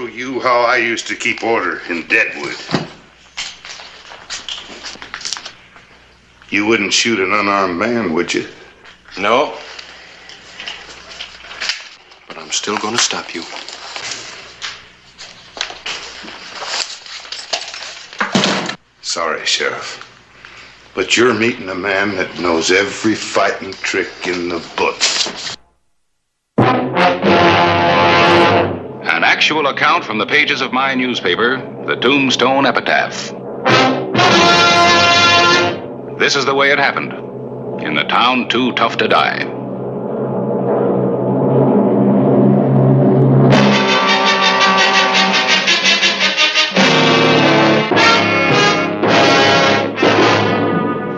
you how I used to keep order in Deadwood. You wouldn't shoot an unarmed man, would you? No. But I'm still going to stop you. Sorry, Sheriff. But you're meeting a man that knows every fighting trick in the book. An actual account from the pages of my newspaper, the Tombstone Epitaph. This is the way it happened in the town too tough to die.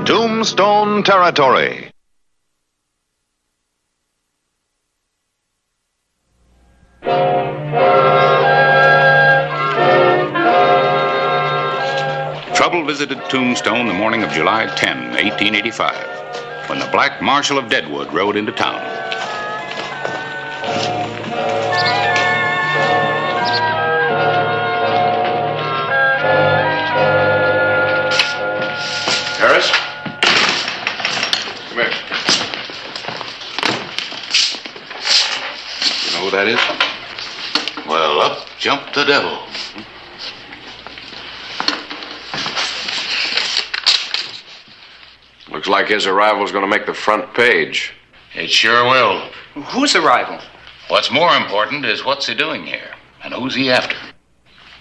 Tombstone Territory. Trouble visited Tombstone the morning of July 10, 1885, when the Black Marshal of Deadwood rode into town. Harris? Come here. You know who that is? Well, up jumped the devil. Looks like his arrival's going to make the front page. It sure will. Whose arrival? What's more important is what's he doing here, and who's he after?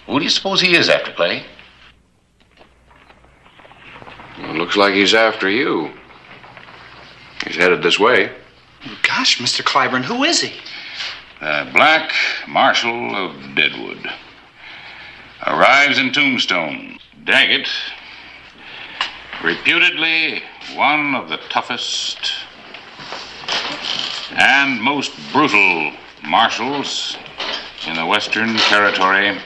Who do you suppose he is after, Clay? Well, looks like he's after you. He's headed this way. Gosh, Mr. Clyburn, who is he? Black Marshal of Deadwood. Arrives in Tombstone. Daggett, reputedly one of the toughest and most brutal marshals in the Western Territory.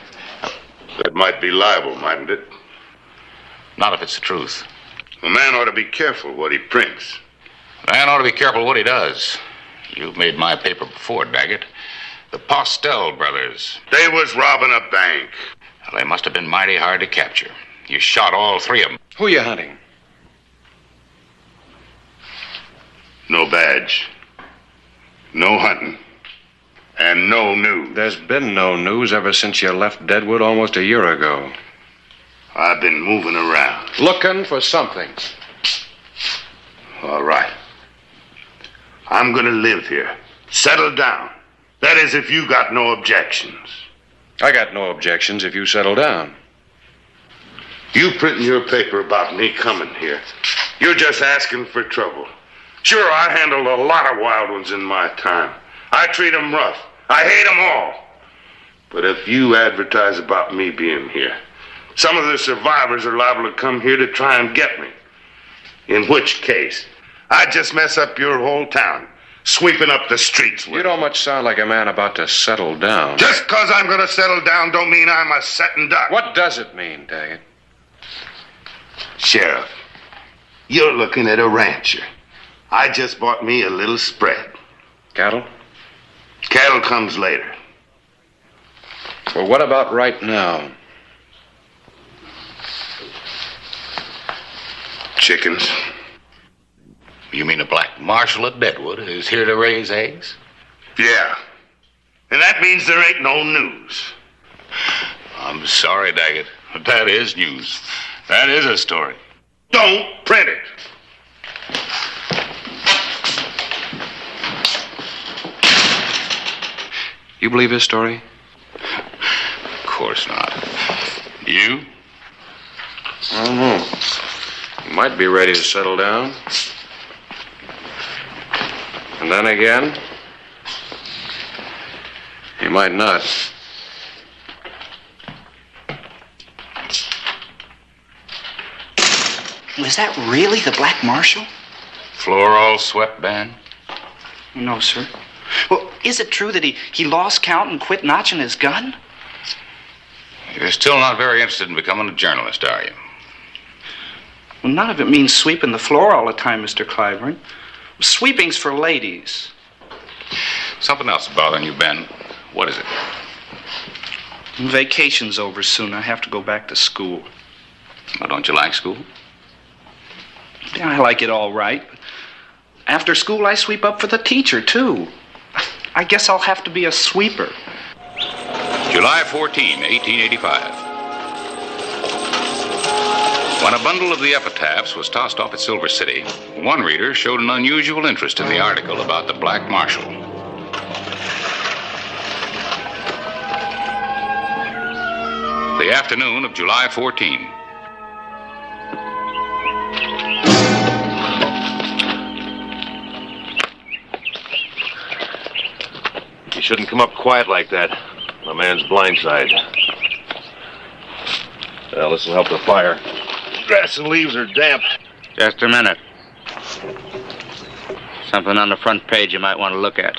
That might be libel, mightn't it? Not if it's the truth. A man ought to be careful what he prints. A man ought to be careful what he does. You've made my paper before, Daggett. The Postel brothers. They was robbing a bank. Well, they must have been mighty hard to capture. You shot all three of them. Who are you hunting? No badge. No hunting. And no news. There's been no news ever since you left Deadwood almost a year ago. I've been moving around. Looking for something. All right. I'm gonna live here. Settle down. That is, if you got no objections. I got no objections if you settle down. You printing your paper about me coming here. You're just asking for trouble. Sure, I handled a lot of wild ones in my time. I treat them rough. I hate them all. But if you advertise about me being here, some of the survivors are liable to come here to try and get me. In which case, I'd just mess up your whole town, sweeping up the streets with You don't much sound like a man about to settle down. Just because I'm going to settle down don't mean I'm a sitting duck. What does it mean, Daggett? Sheriff, you're looking at a rancher. I just bought me a little spread. Cattle? Cattle comes later. Well, what about right now? Chickens. You mean a Black Marshal of Deadwood is here to raise eggs? Yeah. And that means there ain't no news. I'm sorry, Daggett, but that is news. That is a story. Don't print it. You believe his story? Of course not. You? I don't know. He might be ready to settle down. And then again, he might not. Was that really the Black Marshal? Floor all swept, Ben? No, sir. Well, is it true that he lost count and quit notching his gun? You're still not very interested in becoming a journalist, are you? Well, none of it means sweeping the floor all the time, Mr. Clyburn. Sweeping's for ladies. Something else is bothering you, Ben. What is it? Vacation's over soon. I have to go back to school. Well, don't you like school? Yeah, I like it all right. But after school, I sweep up for the teacher, too. I guess I'll have to be a sweeper. July 14, 1885. When a bundle of the epitaphs was tossed off at Silver City, one reader showed an unusual interest in the article about the Black Marshal. The afternoon of July 14. You shouldn't come up quiet like that. My man's blindside. Well, this'll help the fire. Grass and leaves are damp. Just a minute. Something on the front page you might want to look at.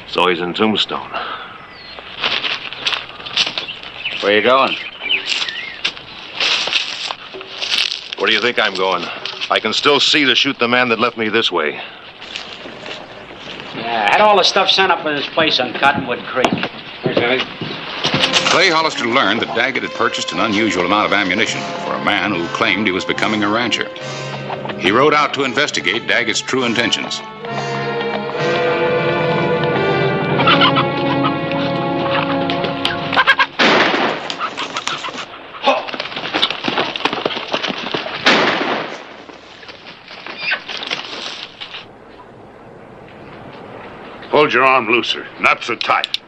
So he's in Tombstone. Where you going? Where do you think I'm going? I can still see to shoot the man that left me this way. Yeah, I had all the stuff sent up at his place on Cottonwood Creek. Here's everything. Clay Hollister learned that Daggett had purchased an unusual amount of ammunition for a man who claimed he was becoming a rancher. He rode out to investigate Daggett's true intentions. Hold your arm looser, not so tight.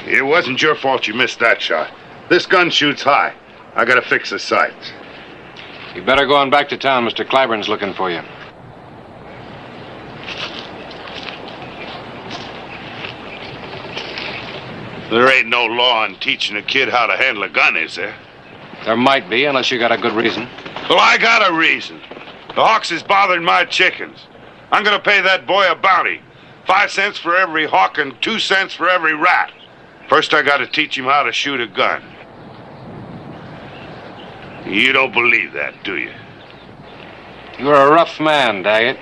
It wasn't your fault you missed that shot. This gun shoots high. I gotta fix the sights. You better go on back to town. Mr. Clyburn's looking for you. There ain't no law on teaching a kid how to handle a gun, is there? There might be, unless you got a good reason. Well, I got a reason. The hawks is bothering my chickens. I'm gonna pay that boy a bounty. 5 cents for every hawk and 2 cents for every rat. First, I gotta teach him how to shoot a gun. You don't believe that, do you? You're a rough man, Daggett.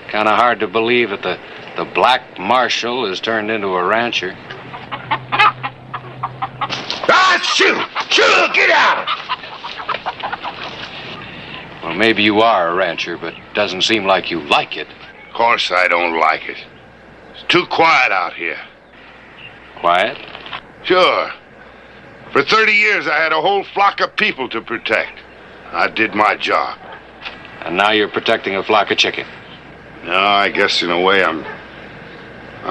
Kind of hard to believe that the Black Marshal is turned into a rancher. Ah, shoot! Shoot! Get out! Well, maybe you are a rancher, but it doesn't seem like you like it. Of course I don't like it. It's too quiet out here. Quiet? Sure. For 30 years, I had a whole flock of people to protect. I did my job. And now you're protecting a flock of chicken. No, I guess in a way I'm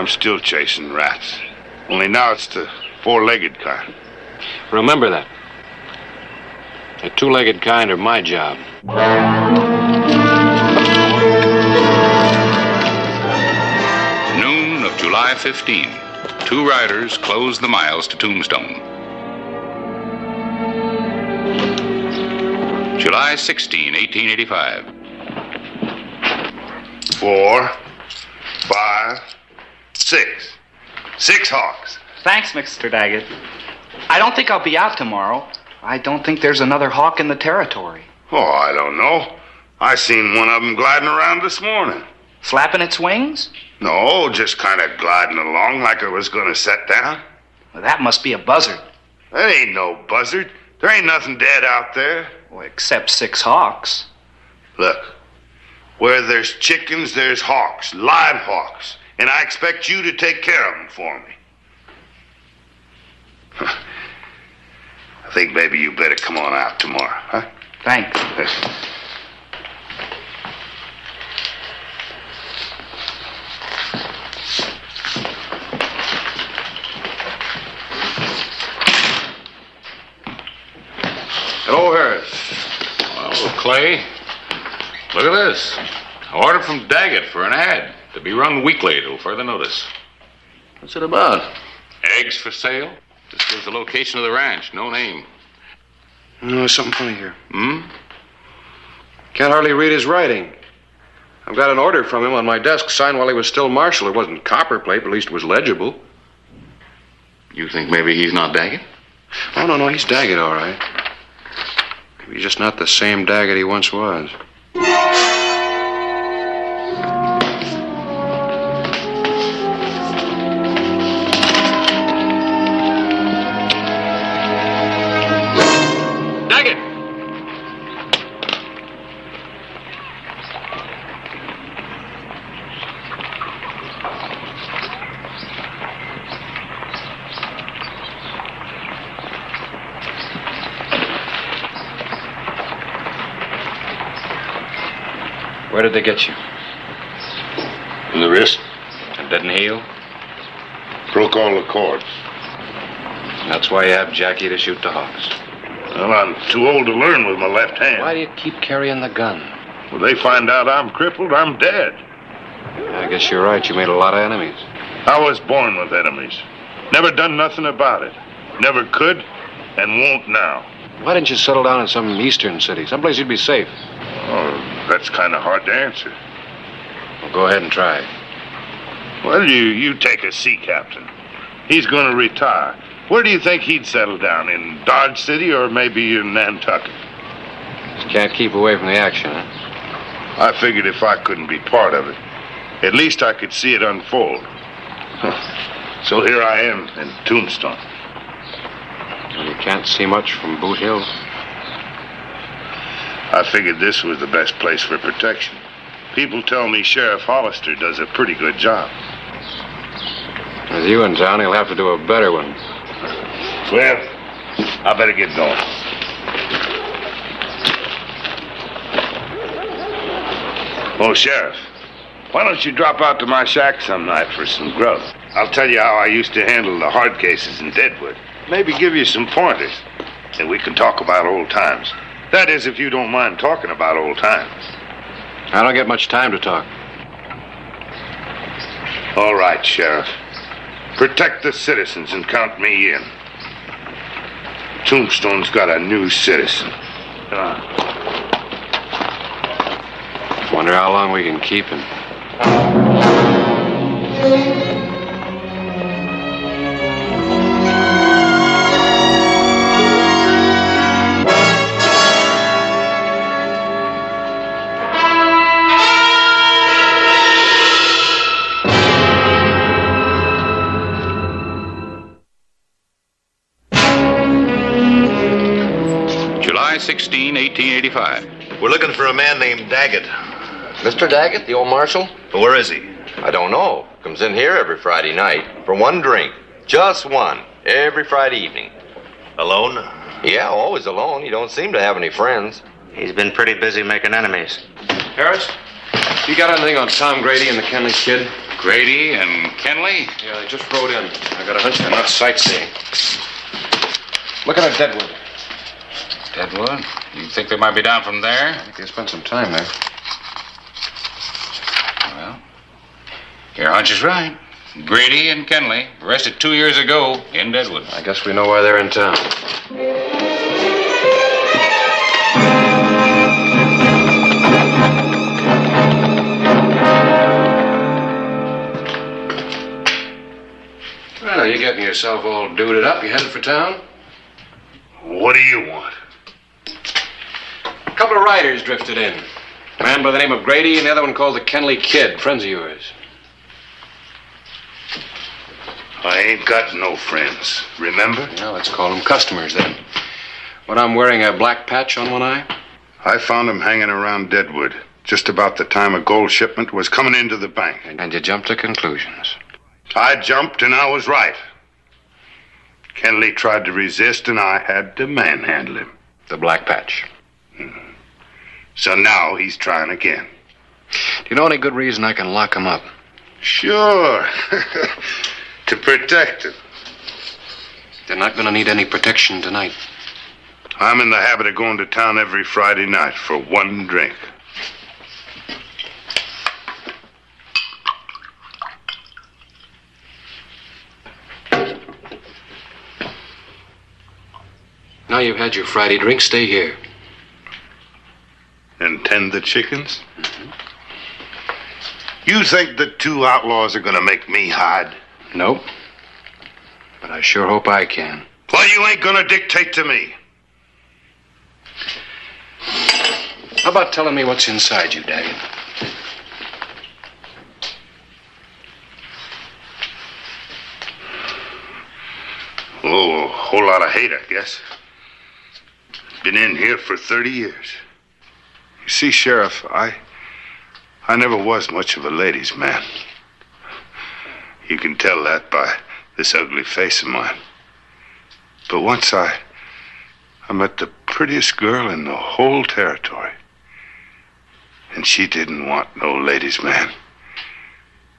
still chasing rats. Only now it's the 4-legged kind. Remember that. The 2-legged kind are my job. Noon of July 15. 2 riders closed the miles to Tombstone. July 16, 1885. 4, 5, 6. 6 hawks. Thanks, Mr. Daggett. I don't think I'll be out tomorrow. I don't think there's another hawk in the territory. Oh, I don't know. I seen one of them gliding around this morning. Flapping its wings? No, just kind of gliding along like it was going to set down. Well, that must be a buzzard. That ain't no buzzard. There ain't nothing dead out there. Well, except 6 hawks. Look, where there's chickens, there's hawks, live hawks. And I expect you to take care of them for me. I think maybe you better come on out tomorrow, huh? Thanks. Hello, Harris. Well, Clay, look at this. Order from Daggett for an ad to be run weekly till further notice. What's it about? Eggs for sale. This gives the location of the ranch. No name. No, there's something funny here. Hmm? Can't hardly read his writing. I've got an order from him on my desk signed while he was still marshal. It wasn't copperplate, but at least it was legible. You think maybe he's not Daggett? Oh, no, he's Daggett, all right. Maybe he's just not the same Daggett he once was. Daggett! Where did they get you? In the wrist. It didn't heal? Broke all the cords. That's why you have Jackie to shoot the hawks. Well, I'm too old to learn with my left hand. Why do you keep carrying the gun? When they find out I'm crippled, I'm dead. I guess you're right. You made a lot of enemies. I was born with enemies. Never done nothing about it. Never could and won't now. Why didn't you settle down in some eastern city? Someplace you'd be safe. Oh, that's kind of hard to answer. Well, go ahead and try. Well, you take a sea captain. He's going to retire. Where do you think he'd settle down? In Dodge City or maybe in Nantucket? Just can't keep away from the action, huh? I figured if I couldn't be part of it, at least I could see it unfold. So here I am in Tombstone. You can't see much from Boot Hill. I figured this was the best place for protection. People tell me Sheriff Hollister does a pretty good job. With you in town, he'll have to do a better one. Well, I better get going. Oh, Sheriff, why don't you drop out to my shack some night for some grub? I'll tell you how I used to handle the hard cases in Deadwood. Maybe give you some pointers, and we can talk about old times. That is, if you don't mind talking about old times. I don't get much time to talk. All right, Sheriff. Protect the citizens and count me in. Tombstone's got a new citizen. Come on. Wonder how long we can keep him. July 16, 1885. We're looking for a man named Daggett. Mr. Daggett, the old marshal? Where is he? I don't know. Comes in here every Friday night for one drink. Just one. Every Friday evening. Alone? Yeah, always alone. He don't seem to have any friends. He's been pretty busy making enemies. Harris, you got anything on Tom Grady and the Kenley kid? Grady and Kenley? Yeah, they just rode in. I got a hunch they're not sightseeing. Looking at Deadwood. Deadwood? You think they might be down from there? I think they spent some time there. Well, your hunch is right. Grady and Kenley, arrested 2 years ago in Deadwood. I guess we know why they're in town. Well, you're getting yourself all duded up. You headed for town? What do you want? A couple of riders drifted in. A man by the name of Grady and the other one called the Kenley Kid. Friends of yours. I ain't got no friends, remember? Well, let's call them customers then. When I'm wearing a black patch on one eye? I found them hanging around Deadwood, just about the time a gold shipment was coming into the bank. And you jumped to conclusions. I jumped and I was right. Kenley tried to resist and I had to manhandle him. The black patch. So now he's trying again. Do you know any good reason I can lock him up? Sure. To protect him. They're not going to need any protection tonight. I'm in the habit of going to town every Friday night for one drink. Now you've had your Friday drink, stay here. And tend the chickens? Mm-hmm. You think the two outlaws are going to make me hide? Nope. But I sure hope I can. Well, you ain't gonna dictate to me. How about telling me what's inside you, Daggett? Oh, a whole lot of hate, I guess. Been in here for 30 years. You see, Sheriff, I never was much of a ladies' man. You can tell that by this ugly face of mine. But once I met the prettiest girl in the whole territory. And she didn't want no ladies' man.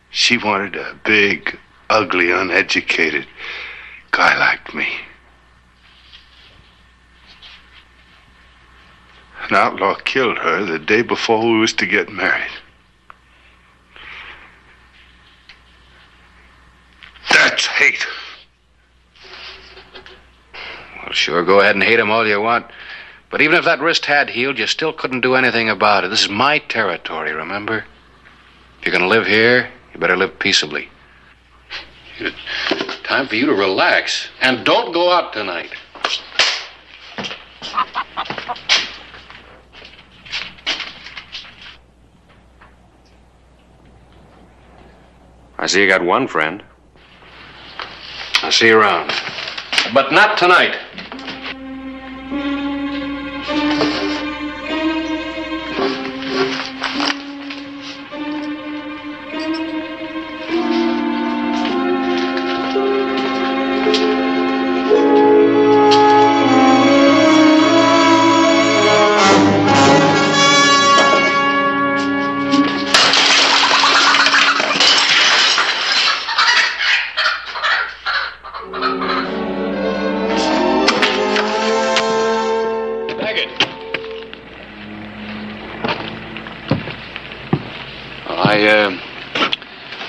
She wanted a big, ugly, uneducated guy like me. An outlaw killed her the day before we was to get married. That's hate. Well, sure, go ahead and hate him all you want. But even if that wrist had healed, you still couldn't do anything about it. This is my territory, remember? If you're gonna live here, you better live peaceably. Time for you to relax. And don't go out tonight. I see you got one friend. I'll see you around. But not tonight.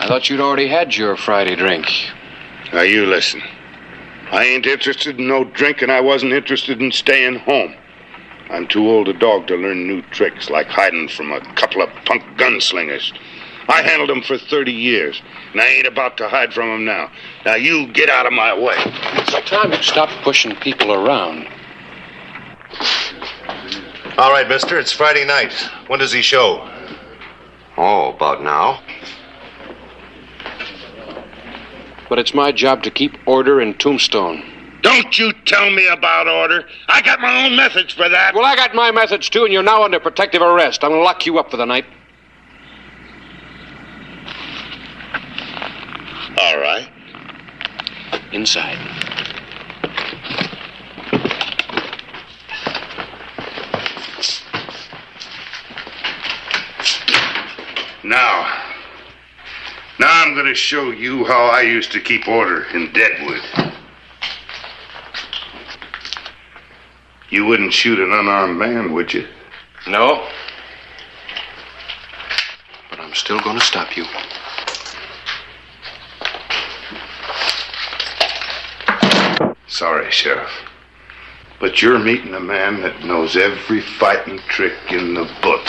I thought you'd already had your Friday drink. Now, you listen. I ain't interested in no drink, and I wasn't interested in staying home. I'm too old a dog to learn new tricks, like hiding from a couple of punk gunslingers. I handled them for 30 years, and I ain't about to hide from them now. Now, you get out of my way. It's time you stop pushing people around. All right, mister, it's Friday night. When does he show? Oh, about now. But it's my job to keep order in Tombstone. Don't you tell me about order. I got my own methods for that. Well, I got my methods, too, and you're now under protective arrest. I'm going to lock you up for the night. All right. Inside. Now I'm going to show you how I used to keep order in Deadwood. You wouldn't shoot an unarmed man, would you? No. But I'm still going to stop you. Sorry, Sheriff. But you're meeting a man that knows every fighting trick in the book.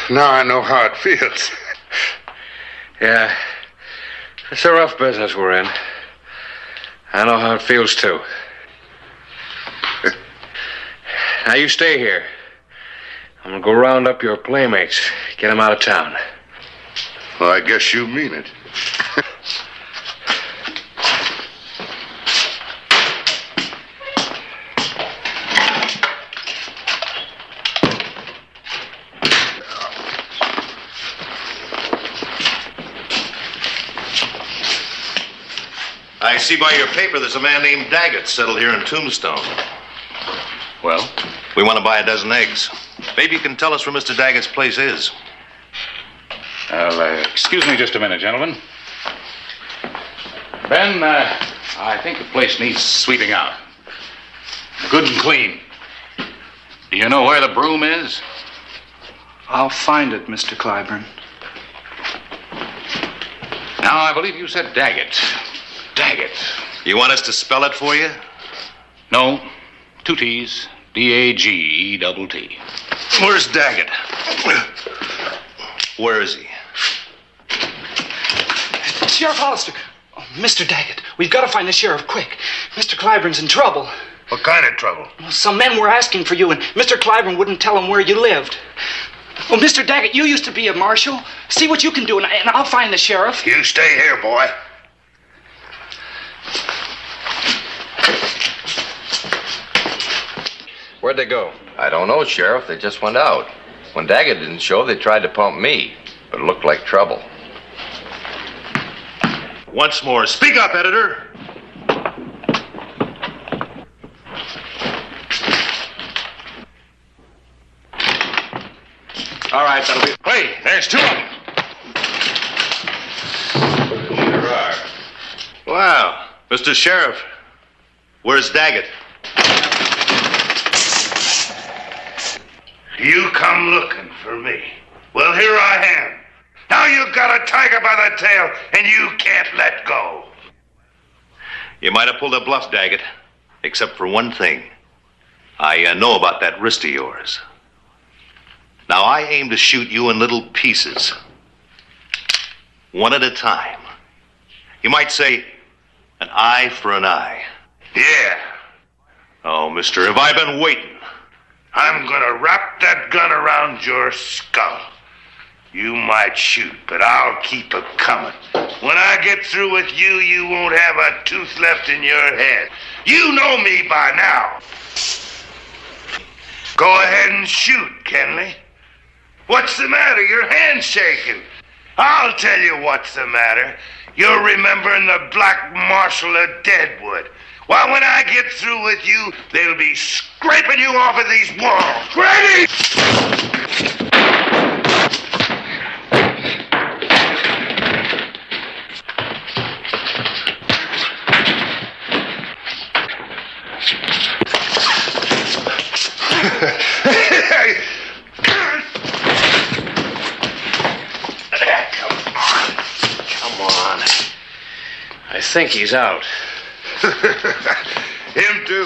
Now I know how it feels. Yeah. It's a rough business we're in. I know how it feels, too. Now, you stay here. I'm gonna go round up your playmates. Get them out of town. Well, I guess you mean it. I see by your paper there's a man named Daggett settled here in Tombstone. Well, We want to buy a dozen eggs. Maybe you can tell us where Mr. Daggett's place is. Excuse me just a minute, gentlemen. Ben, I think the place needs sweeping out. Good and clean. Do you know where the broom is? I'll find it, Mr. Clyburn. Now, I believe you said Daggett. Daggett. You want us to spell it for you? No, 2 T's. D-A-G-E-T-T. Where's Daggett? Where is he? Sheriff Hollister. Oh, Mr. Daggett, we've got to find the sheriff quick. Mr. Clyburn's in trouble. What kind of trouble? Well, some men were asking for you, and Mr. Clyburn wouldn't tell them where you lived. Well, Mr. Daggett, you used to be a marshal. See what you can do, and I'll find the sheriff. You stay here, boy. Where'd they go? I don't know, Sheriff. They just went out. When Daggett didn't show, they tried to pump me, but it looked like trouble. Once more, speak up, editor. All right, that'll be... Wait, there's 2 of them. Sure are. Wow. Mr. Sheriff, where's Daggett? You come looking for me. Well, here I am. Now you got a tiger by the tail, and you can't let go. You might have pulled a bluff, Daggett, except for one thing. I know about that wrist of yours. Now, I aim to shoot you in little pieces, one at a time. You might say, an eye for an eye. Yeah. Oh, mister, have I been waiting? I'm gonna wrap that gun around your skull. You might shoot, but I'll keep it coming. When I get through with you, you won't have a tooth left in your head. You know me by now. Go ahead and shoot, Kenley. What's the matter? Your hand's shaking. I'll tell you what's the matter. You're remembering the Black Marshal of Deadwood. Why, when I get through with you, they'll be scraping you off of these walls. Ready? Come on. I think he's out. Him too.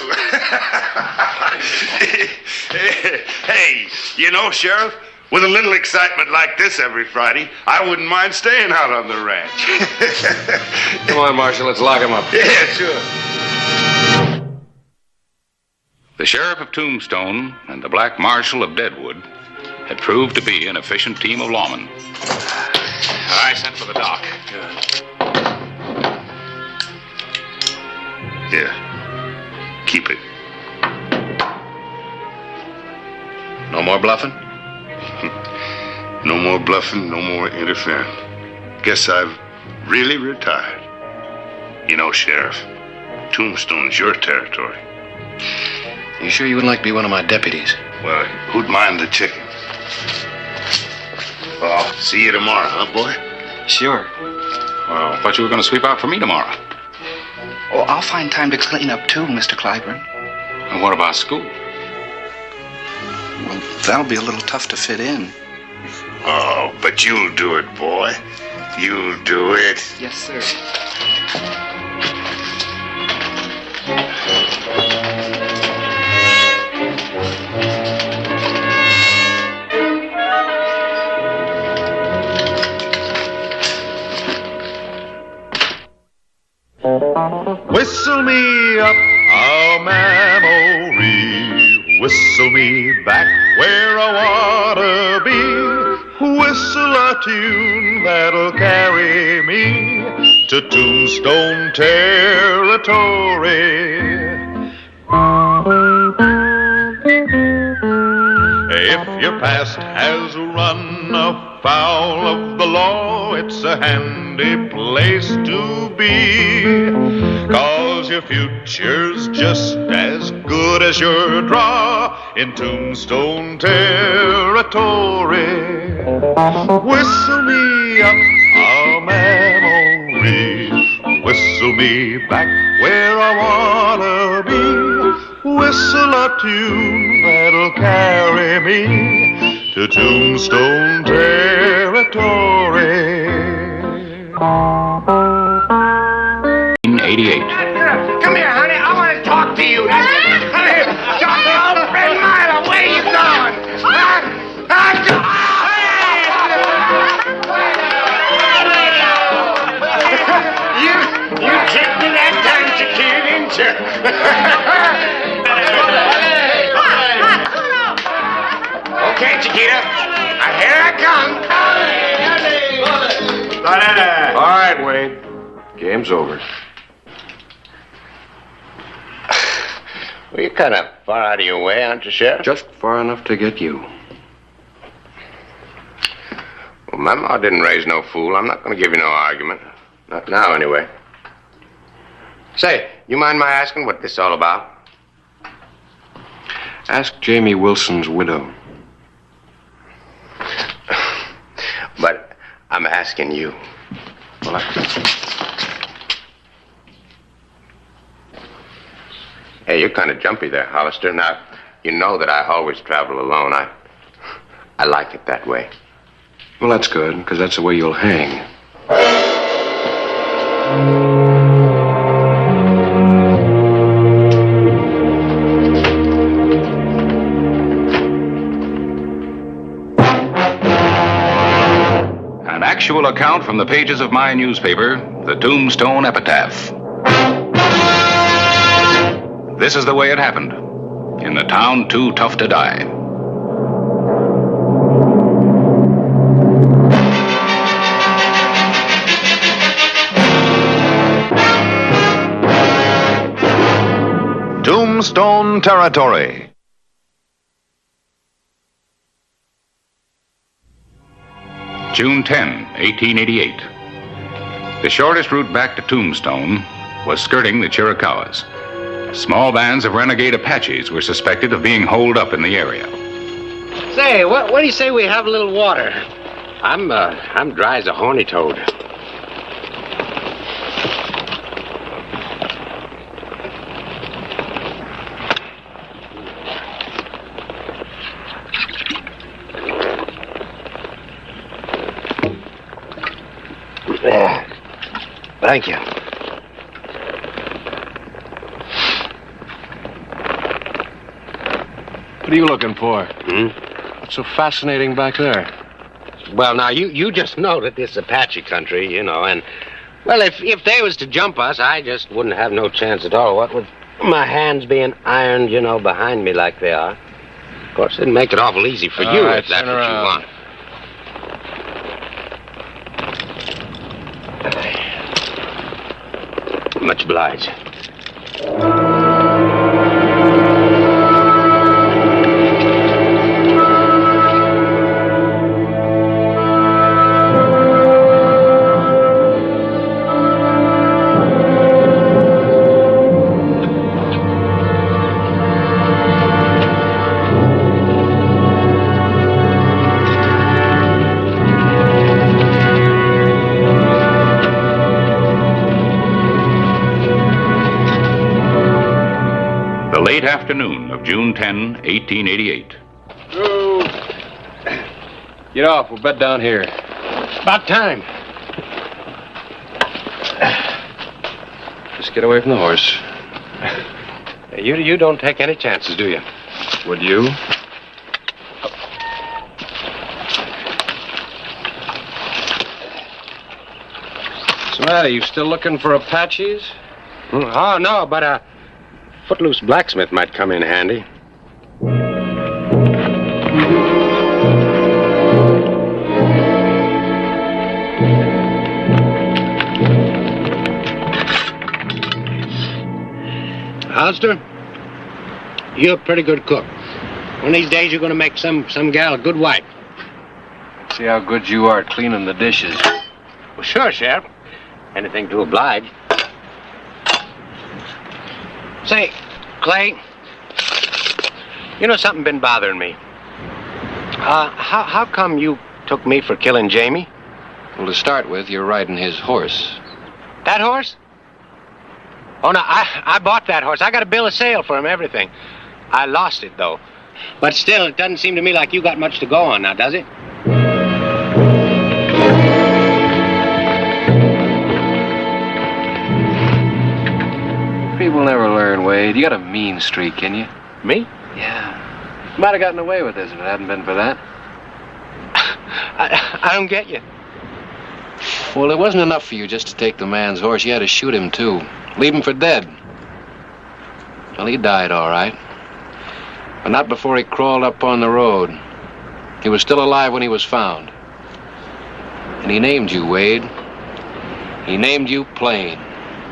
Hey, you know, Sheriff, with a little excitement like this every Friday, I wouldn't mind staying out on the ranch. Come on, Marshal, let's lock him up. Yeah, sure. The sheriff of Tombstone and the Black Marshal of Deadwood had proved to be an efficient team of lawmen. I sent for the doc. Here, keep it. No more bluffing? No more bluffing, no more interfering. Guess I've really retired. You know, Sheriff, Tombstone's your territory. You sure you wouldn't like to be one of my deputies? Well, who'd mind the chicken? Well, see you tomorrow, huh, boy? Sure. Well, I thought you were going to sweep out for me tomorrow. Oh, I'll find time to clean up too, Mr. Clyburn. And what about school? Well, that'll be a little tough to fit in. Oh, but you'll do it, boy. You'll do it. Yes, sir. Whistle me up a memory, whistle me back where I wanna be, whistle a tune that'll carry me to Tombstone territory. If your past has run afoul of the law, it's a handy place to be, 'cause 'cause your future's just as good as your draw in Tombstone territory. Whistle me up a memory, whistle me back where I wanna be. Whistle a tune that'll carry me to Tombstone territory. 1988. Come here, honey. I want to talk to you. Honey, talk to old friend Milo. Where you going? You tricked me that time, Chiquita, didn't you? Okay, Chiquita. Here I come. All right, Wade. Game's over. Well, you're kind of far out of your way, aren't you, Sheriff? Just far enough to get you. Well, my ma didn't raise no fool. I'm not going to give you no argument. Not now, anyway. Say, you mind my asking what this is all about? Ask Jamie Wilson's widow. But I'm asking you. Well, Hey, you're kind of jumpy there, Hollister. Now, you know that I always travel alone. I like it that way. Well, that's good, because that's the way you'll hang. An actual account from the pages of my newspaper, the Tombstone Epitaph. This is the way it happened, in the town too tough to die. Tombstone territory. June 10, 1888. The shortest route back to Tombstone was skirting the Chiricahuas. Small bands of renegade Apaches were suspected of being holed up in the area. Say, what do you say we have a little water? I'm dry as a horny toad. Thank you. What are you looking for? What's so fascinating back there? Well, now, you just know that this is Apache country, you know, and, well, if they was to jump us, I just wouldn't have no chance at all. What with my hands being ironed, you know, behind me like they are. Of course, it'd make it awful easy for you if that's what you want. Much obliged. Late afternoon of June 10, 1888. Get off. We'll bed down here. About time. Just get away from the horse. You don't take any chances, do you? Would you? What's the matter? You still looking for Apaches? Oh, no, but a footloose blacksmith might come in handy. Hollister, you're a pretty good cook. One of these days you're going to make some gal a good wife. See how good you are at cleaning the dishes. Well, sure, Sheriff. Anything to oblige. Say, Clay, you know something been bothering me. How come you took me for killing Jamie? Well, to start with, you're riding his horse. That horse? Oh, no, I bought that horse. I got a bill of sale for him, everything. I lost it, though. But still, it doesn't seem to me like you got much to go on now, does it? People never learn, Wade. You got a mean streak, can you? Me? Yeah. You might have gotten away with this if it hadn't been for that. I don't get you. Well, it wasn't enough for you just to take the man's horse. You had to shoot him, too. Leave him for dead. Well, he died, all right. But not before he crawled up on the road. He was still alive when he was found. And he named you, Wade. He named you Plain.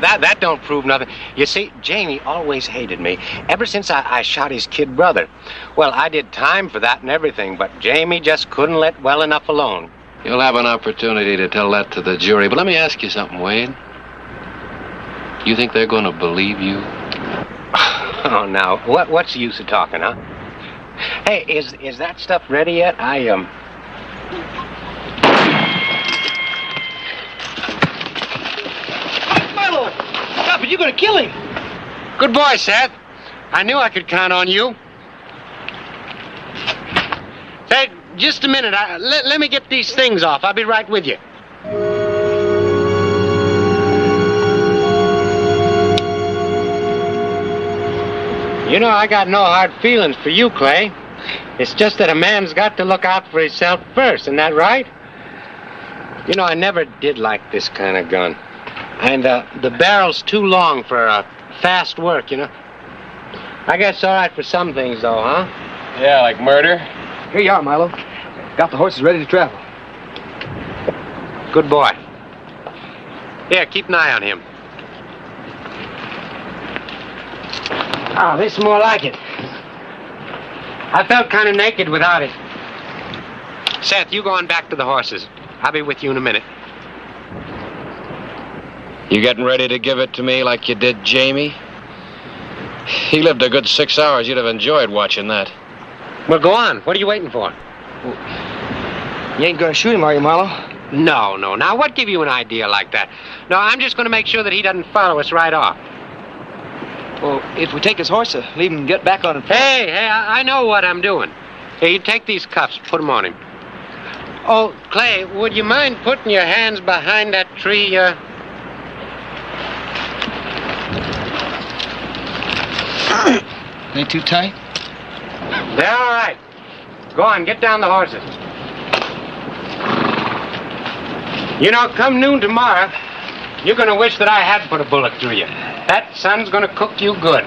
That don't prove nothing. You see, Jamie always hated me, ever since I shot his kid brother. Well, I did time for that and everything, but Jamie just couldn't let well enough alone. You'll have an opportunity to tell that to the jury, but let me ask you something, Wade. You think they're going to believe you? Oh, now, what's the use of talking, huh? Hey, is that stuff ready yet? Milo! Stop it, you're gonna kill him! Good boy, Seth. I knew I could count on you. Say, just a minute. Let me get these things off. I'll be right with you. You know, I got no hard feelings for you, Clay. It's just that a man's got to look out for himself first, isn't that right? You know, I never did like this kind of gun. And the barrel's too long for fast work, you know. I guess it's all right for some things, though, huh? Yeah, like murder. Here you are, Milo. Got the horses ready to travel. Good boy. Here, keep an eye on him. Oh, this is more like it. I felt kind of naked without it. Seth, you go on back to the horses. I'll be with you in a minute. You getting ready to give it to me like you did Jamie? He lived a good 6 hours. You'd have enjoyed watching that. Well, go on. What are you waiting for? You ain't gonna shoot him, are you, Milo? No. Now, what gave you an idea like that? No, I'm just going to make sure that he doesn't follow us right off. Well, if we take his horse, leave him get back on it. Hey, I know what I'm doing. Here, you take these cuffs, put them on him. Oh, Clay, would you mind putting your hands behind that tree? They too tight? They're all right. Go on, get down the horses. You know, come noon tomorrow, you're going to wish that I had put a bullet through you. That sun's going to cook you good.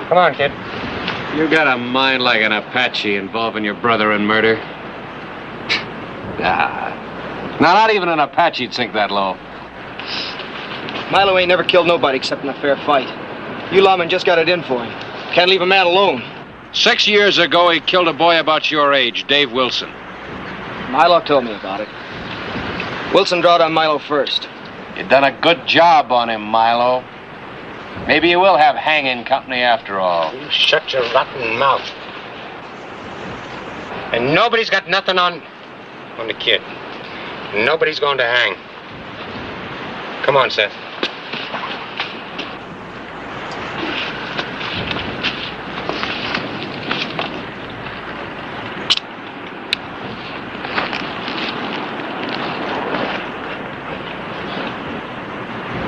Come on, kid. You got a mind like an Apache involving your brother in murder. Nah. Now, not even an Apache'd sink that low. Milo ain't never killed nobody except in a fair fight. You lawmen just got it in for him. Can't leave a man alone. 6 years ago, he killed a boy about your age, Dave Wilson. Milo told me about it. Wilson drawed on Milo first. You done a good job on him, Milo. Maybe you will have hanging company after all. You shut your rotten mouth. And nobody's got nothing on the kid. Nobody's going to hang. Come on, Seth.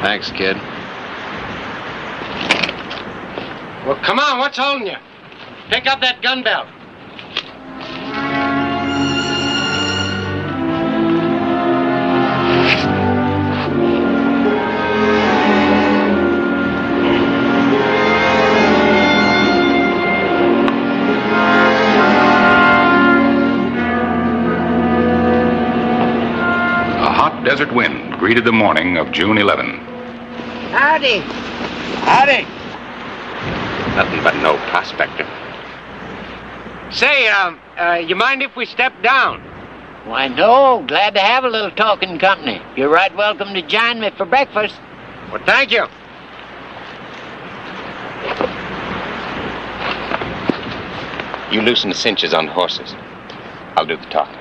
Thanks, kid. Well, come on, what's holding you? Pick up that gun belt. A hot desert wind greeted the morning of June 11. Howdy. Howdy. Nothing but no prospector. Say, You mind if we step down? Why, no. Glad to have a little talking company. You're right welcome to join me for breakfast. Well, thank you. You loosen the cinches on the horses. I'll do the talking.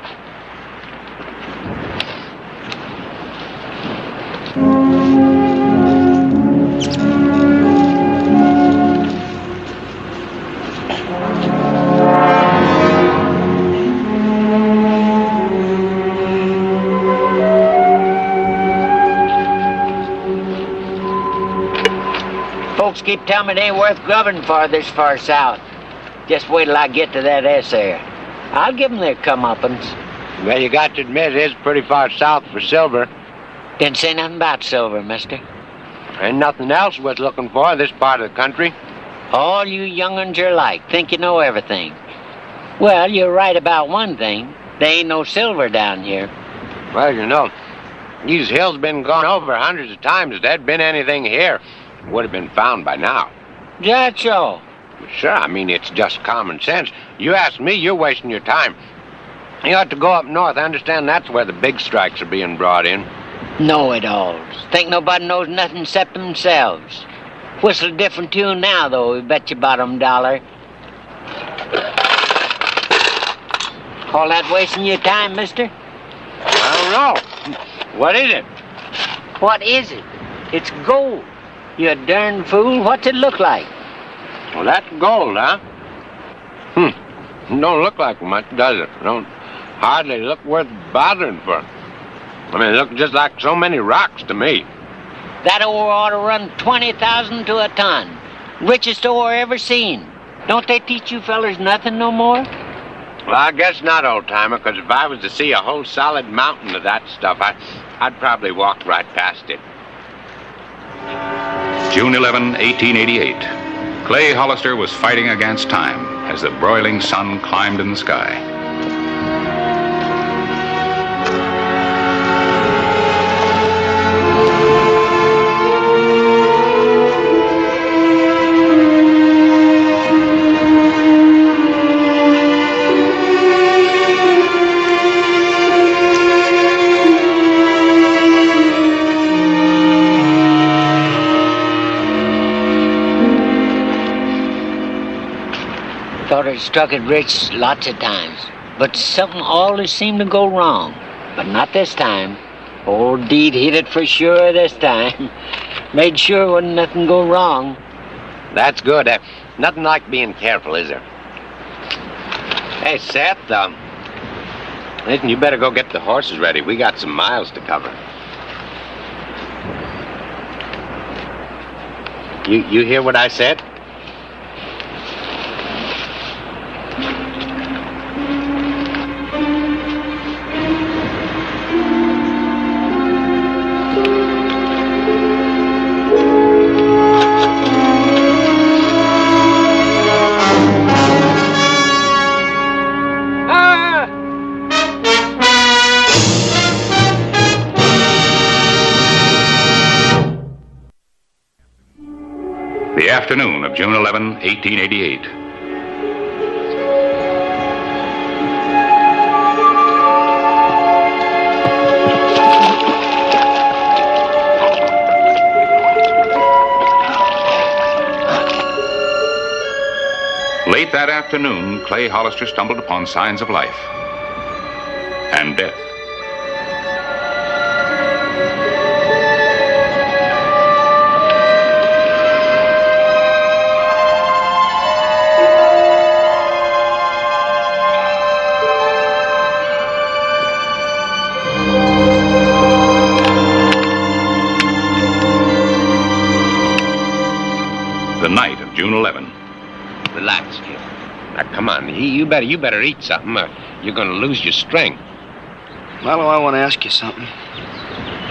Folks keep telling me it ain't worth grubbing for this far south. Just wait till I get to that S there. I'll give them their comeuppance. Well, you got to admit it is pretty far south for silver. Didn't say nothing about silver, mister. Ain't nothing else worth looking for in this part of the country. All you young'uns are alike. Think you know everything. Well, you're right about one thing. There ain't no silver down here. Well, you know, these hills been gone over hundreds of times. If there'd been anything here, it would have been found by now. That's so. Sure, I mean, it's just common sense. You ask me, you're wasting your time. You ought to go up north. I understand that's where the big strikes are being brought in. Know-it-alls. Think nobody knows nothing except themselves. Whistle a different tune now, though, we bet you bottom dollar. All that wasting your time, mister? I don't know. What is it? What is it? It's gold. You darn fool. What's it look like? Well, that's gold, huh? It don't look like much, does it? It don't hardly look worth bothering for. I mean, it looks just like so many rocks to me. That ore ought to run 20,000 to a ton. Richest ore ever seen. Don't they teach you fellers nothing no more? Well, I guess not, old-timer, because if I was to see a whole solid mountain of that stuff, I'd probably walk right past it. June 11, 1888. Clay Hollister was fighting against time as the broiling sun climbed in the sky. Thought it struck it rich lots of times, but something always seemed to go wrong. But not this time. Old Deed hit it for sure this time. Made sure wouldn't nothing go wrong. That's good. Nothing like being careful, is there? Hey, Seth, listen, you better go get the horses ready. We got some miles to cover. You hear what I said? The afternoon of June 11, 1888. Late that afternoon, Clay Hollister stumbled upon signs of life and death. The night of June 11. Relax, kid. Now, come on. You better eat something or you're going to lose your strength. Milo, I want to ask you something.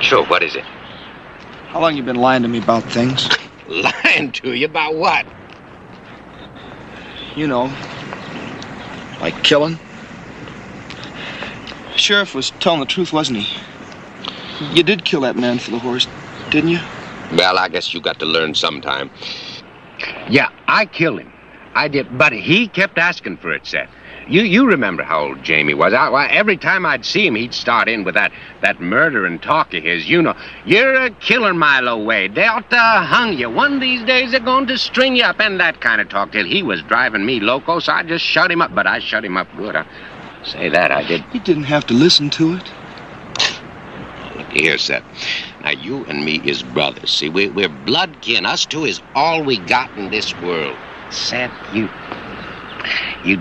Sure, what is it? How long you been lying to me about things? Lying to you about what? You know, like killing. Sheriff was telling the truth, wasn't he? You did kill that man for the horse, didn't you? Well, I guess you got to learn sometime. Yeah, I killed him. I did, but he kept asking for it, Seth. You remember how old Jamie was. Every time I'd see him, he'd start in with that murdering talk of his. You know, you're a killer, Milo Wade. They ought to hung you. One of these days they're going to string you up, and that kind of talk till he was driving me loco, so I just shut him up. But I shut him up good. I say that, I did. You didn't have to listen to it. Look here, Seth. Now, you and me is brothers. See, we're blood kin. Us two is all we got in this world. Seth, you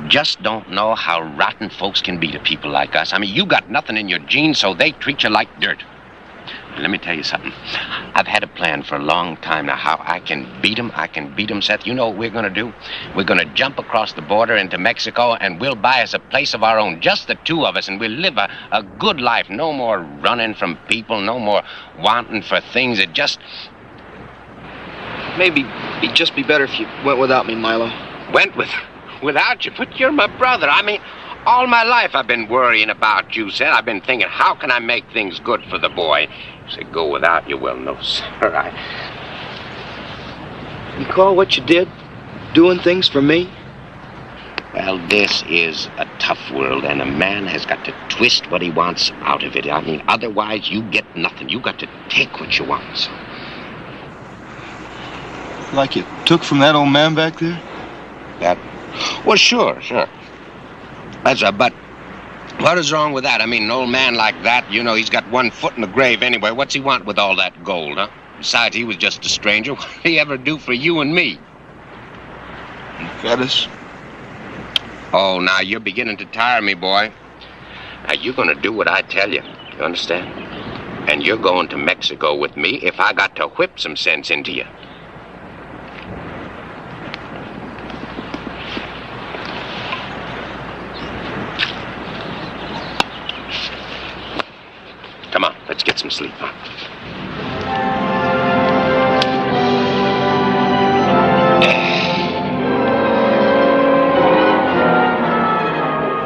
just don't know how rotten folks can be to people like us. I mean, you got nothing in your genes, so they treat you like dirt. And let me tell you something. I've had a plan for a long time now how I can beat 'em, Seth. You know what we're going to do? We're going to jump across the border into Mexico, and we'll buy us a place of our own, just the two of us, and we'll live a good life. No more running from people, no more wanting for things that just... Maybe it'd just be better if you went without me, Milo. Without you? But you're my brother. I mean, all my life I've been worrying about you, Seth. I've been thinking, how can I make things good for the boy? You say, go without you. Well, no, sir. You call what you did doing things for me? Well, this is a tough world, and a man has got to twist what he wants out of it. I mean, otherwise you get nothing. You got to take what you want. So. Like you took from that old man back there? That? Well, sure. That's but what is wrong with that? I mean, an old man like that, you know, he's got one foot in the grave anyway. What's he want with all that gold, huh? Besides, he was just a stranger. What did he ever do for you and me? Got us. Oh, now you're beginning to tire me, boy. Now, you're going to do what I tell you. You understand? And you're going to Mexico with me if I got to whip some sense into you. Come on, let's get some sleep, huh?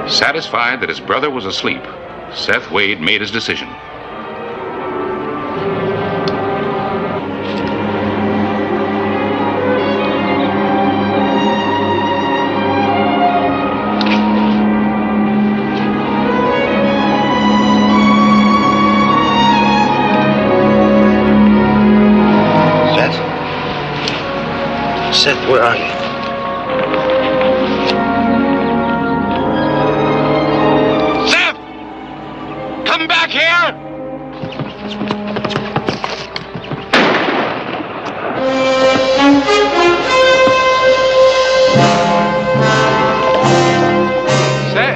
Satisfied that his brother was asleep, Seth Wade made his decision. Seth, where are you? Seth! Come back here!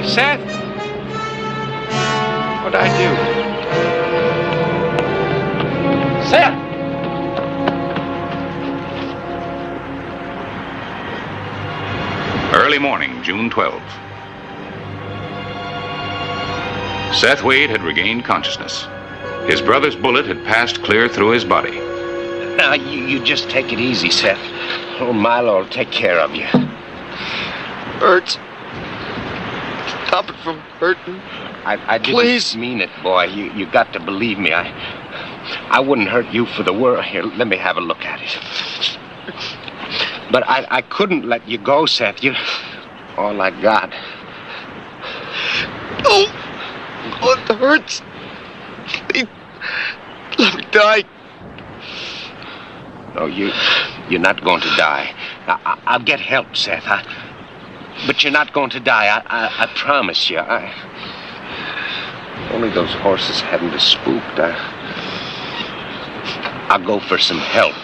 Seth? What'd I do? Seth! Early morning, June 12th. Seth Wade had regained consciousness. His brother's bullet had passed clear through his body. Now, you just take it easy, Seth. Oh, Milo will take care of you. Hurts. Stop it from hurting. I didn't mean it, boy. You got to believe me. I wouldn't hurt you for the world. Here, let me have a look at it. But I couldn't let you go, Seth. You're all I got. Oh, it hurts. Please, let me die. No, you're not going to die. I'll get help, Seth. But you're not going to die. I promise you. Only those horses hadn't been spooked. I'll go for some help.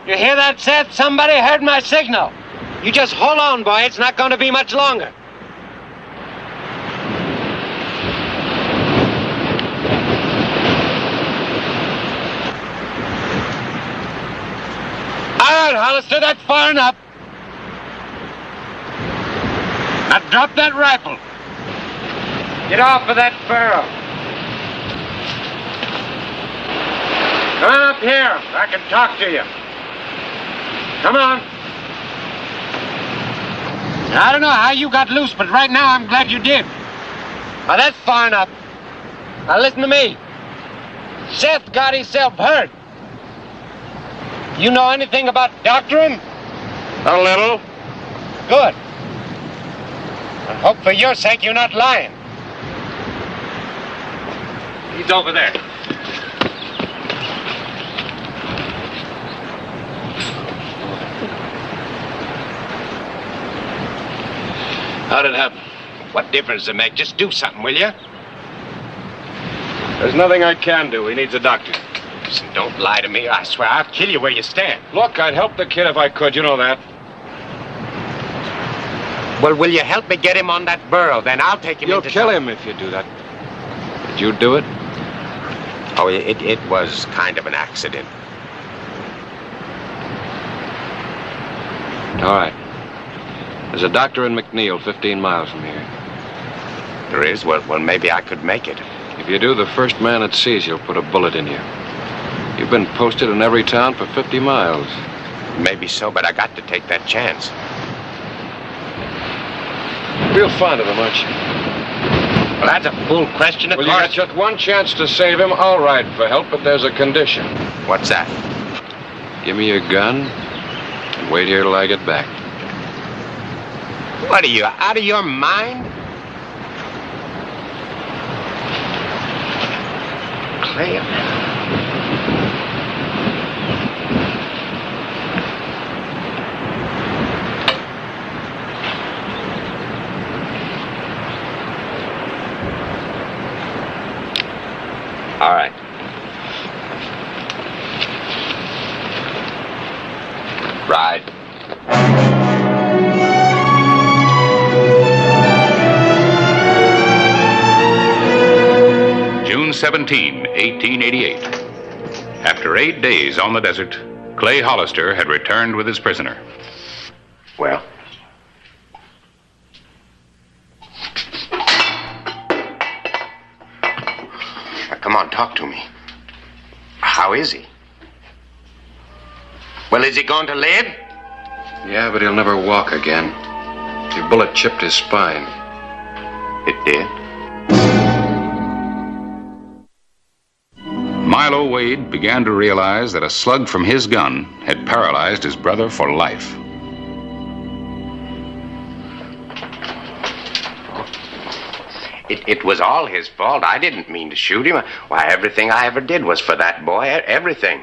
You hear that, Seth? Somebody heard my signal. You just hold on, boy. It's not going to be much longer. All right, Hollister, that's far enough. Now drop that rifle. Get off of that furrow. Come on up here. I can talk to you. Come on. I don't know how you got loose, but right now I'm glad you did. Now, that's far enough. Now, listen to me. Seth got himself hurt. You know anything about doctoring? A little. Good. I hope for your sake you're not lying. He's over there. How'd it happen? What difference does it make? Just do something, will you? There's nothing I can do. He needs a doctor. Listen, don't lie to me. I swear I'll kill you where you stand. Look, I'd help the kid if I could. You know that. Well, will you help me get him on that burro? Then I'll take him You'll into kill town. him if you do that. Did you do it? Oh, it was kind of an accident. All right. There's a doctor in McNeil, 15 miles from here. There is? Well, maybe I could make it. If you do, the first man that sees you'll put a bullet in you. You've been posted in every town for 50 miles. Maybe so, but I got to take that chance. Real fond of him, aren't you? Well, that's a fool question, of Well, you course. got just one chance to save him. I'll ride for help, but there's a condition. What's that? Give me your gun and wait here till I get back. What are you, out of your mind? Clay. All right. Ride. June 17, 1888. After 8 days on the desert, Clay Hollister had returned with his prisoner. Well? Come on, talk to me. How is he? Well, is he going to live? Yeah, but he'll never walk again. Your bullet chipped his spine. It did? Milo Wade began to realize that a slug from his gun had paralyzed his brother for life. It was all his fault. I didn't mean to shoot him. Why, everything I ever did was for that boy. Everything.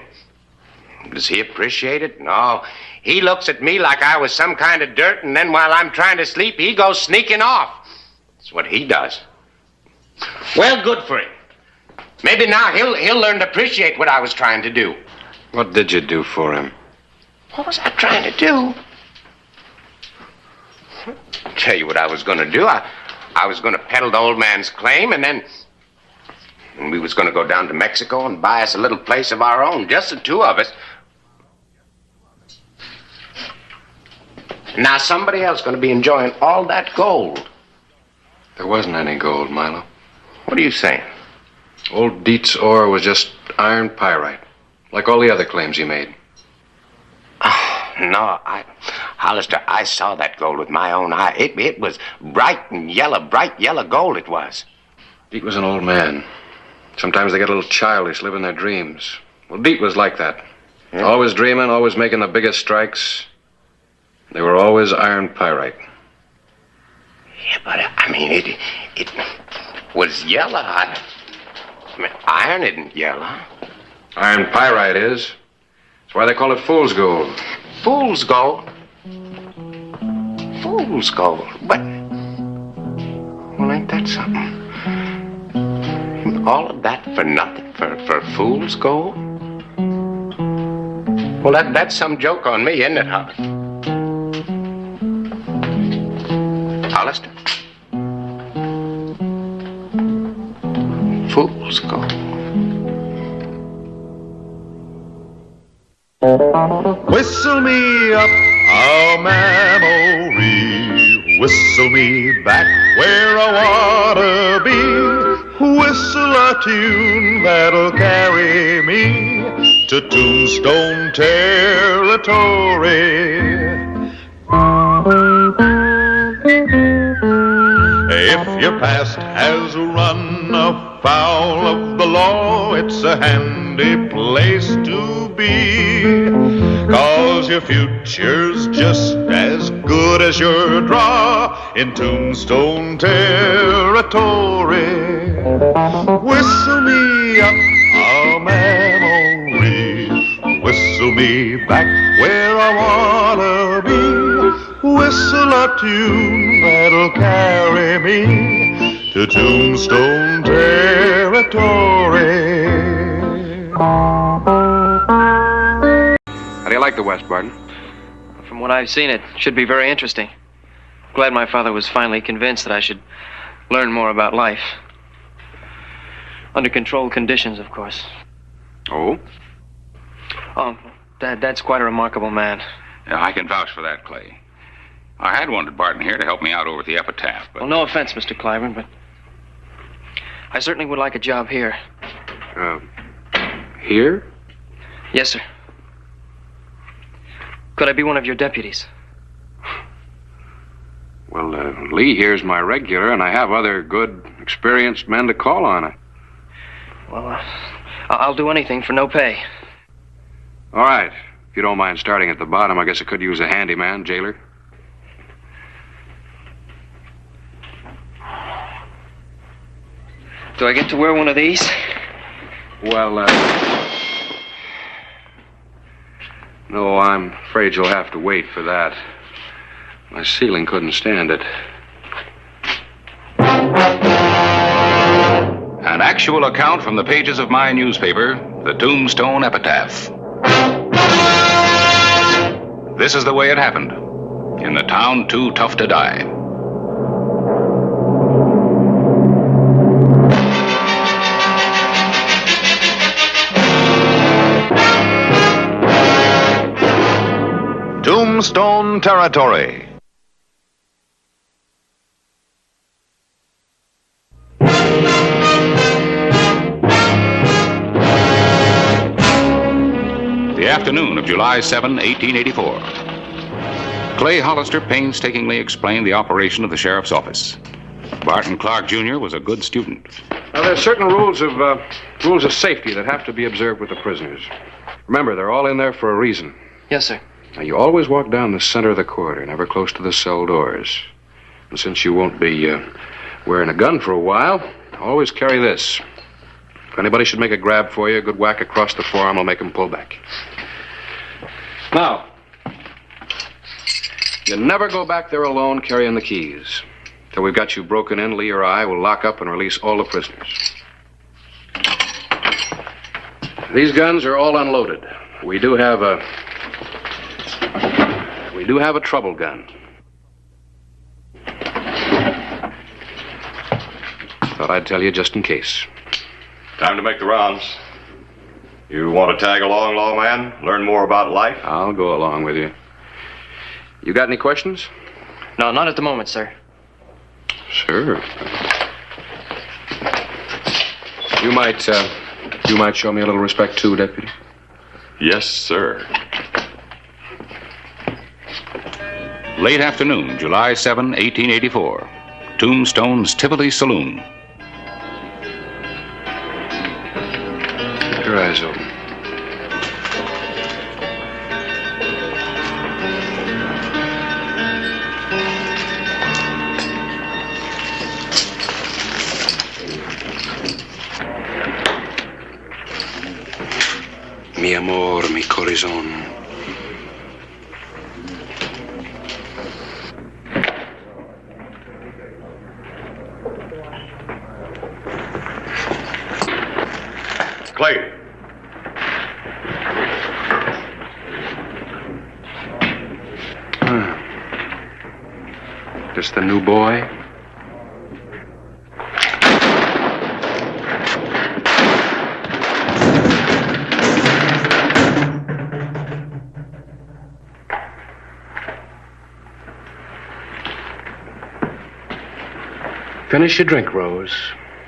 Does he appreciate it? No. He looks at me like I was some kind of dirt, and then while I'm trying to sleep, he goes sneaking off. That's what he does. Well, good for him. Maybe now he'll learn to appreciate what I was trying to do. What did you do for him? What was I trying to do? I'll tell you what I was going to do. I was going to peddle the old man's claim, and then we was going to go down to Mexico and buy us a little place of our own, just the two of us. Now somebody else going to be enjoying all that gold. There wasn't any gold, Milo. What are you saying? Old Dietz' ore was just iron pyrite, like all the other claims he made. No, Hollister, I saw that gold with my own eye. It was bright yellow gold it was. Dietz was an old man. Sometimes they get a little childish, live in their dreams. Well, Dietz was like that. Yeah. Always dreaming, always making the biggest strikes. They were always iron pyrite. Yeah, but I mean, it was yellow. I mean, iron isn't yellow. Iron pyrite is. That's why they call it fool's gold. Fool's gold? Fool's gold? But, well, ain't that something? All of that for nothing? For fool's gold? Well, that's some joke on me, isn't it, Hollister? Fool's gold. Whistle me up a memory, whistle me back where I wanna be, whistle a tune that'll carry me to Tombstone territory. If your past has run afoul of the law, it's a handy place to be, 'cause your future's just as good as your draw in Tombstone territory. Whistle me up a memory, whistle me back where I wanna be, whistle a tune that'll carry me to Tombstone territory. How do you like the West, Barton? From what I've seen, it should be very interesting. Glad my father was finally convinced that I should learn more about life. Under controlled conditions, of course. Oh? Oh, Dad's quite a remarkable man. Yeah, I can vouch for that, Clay. I had wanted Barton here to help me out over at the epitaph, but... Well, no offense, Mr. Cliburn, but I certainly would like a job here. Here? Yes, sir. Could I be one of your deputies? Well, Lee here's my regular, and I have other good, experienced men to call on. Well, I'll do anything for no pay. All right. If you don't mind starting at the bottom, I guess I could use a handyman, jailer. Do I get to wear one of these? Well, no, I'm afraid you'll have to wait for that. My ceiling couldn't stand it. An actual account from the pages of my newspaper, the Tombstone Epitaph. This is the way it happened, in the town too tough to die. Tombstone territory. The afternoon of July 7, 1884. Clay Hollister painstakingly explained the operation of the sheriff's office. Barton Clark, Jr. was a good student. Now, there's certain rules of safety that have to be observed with the prisoners. Remember, they're all in there for a reason. Yes, sir. Now, you always walk down the center of the corridor, never close to the cell doors. And since you won't be wearing a gun for a while, always carry this. If anybody should make a grab for you, a good whack across the forearm will make them pull back. Now, you never go back there alone carrying the keys. Till we've got you broken in, Lee or I will lock up and release all the prisoners. These guns are all unloaded. We do have a trouble gun. Thought I'd tell you just in case. Time to make the rounds. You want to tag along, lawman? Learn more about life? I'll go along with you. You got any questions? No, not at the moment, sir. Sure. You might show me a little respect too, Deputy. Yes, sir. Late afternoon, July 7, 1884. Tombstone's Tivoli Saloon. Keep your eyes open. Mi amor, mi corazón. Clay. This the new boy? Finish your drink, Rose.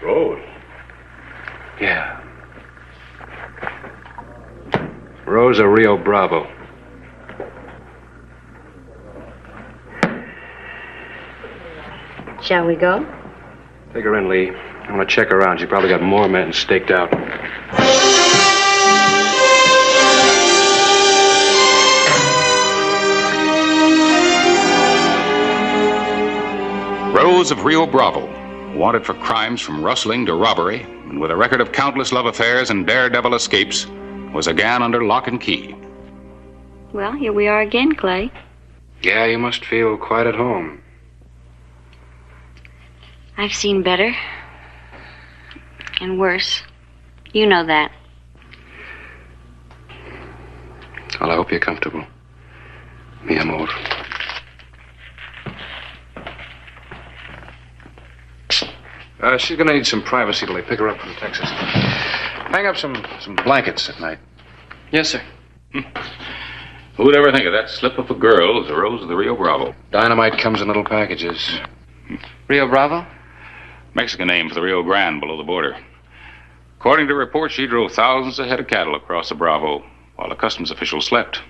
Rose? Yeah. Rosa Rio Bravo. Shall we go? Take her in, Lee. I want to check her around. She probably got more men staked out. Rose of Rio Bravo, wanted for crimes from rustling to robbery, and with a record of countless love affairs and daredevil escapes, was again under lock and key. Well, here we are again, Clay. Yeah, you must feel quite at home. I've seen better. And worse. You know that. Well, I hope you're comfortable. Mi amor. She's gonna need some privacy till they pick her up from Texas. Hang up some blankets at night. Yes, sir. Who'd ever think of that slip of a girl as a Rose of the Rio Bravo? Dynamite comes in little packages. Rio Bravo? Mexican name for the Rio Grande below the border. According to reports, she drove thousands of head of cattle across the Bravo while the customs officials slept.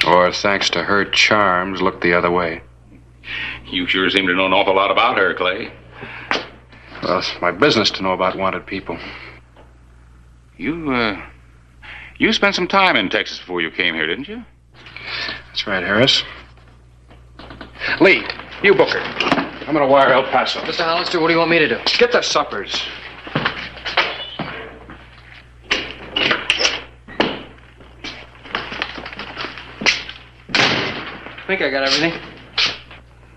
Or, thanks to her charms, looked the other way. You sure seem to know an awful lot about her, Clay. Well, it's my business to know about wanted people. You spent some time in Texas before you came here, didn't you? That's right, Harris. Lee, you book her. I'm gonna wire El Paso. Mr. Hollister, what do you want me to do? Get the suppers. I think I got everything.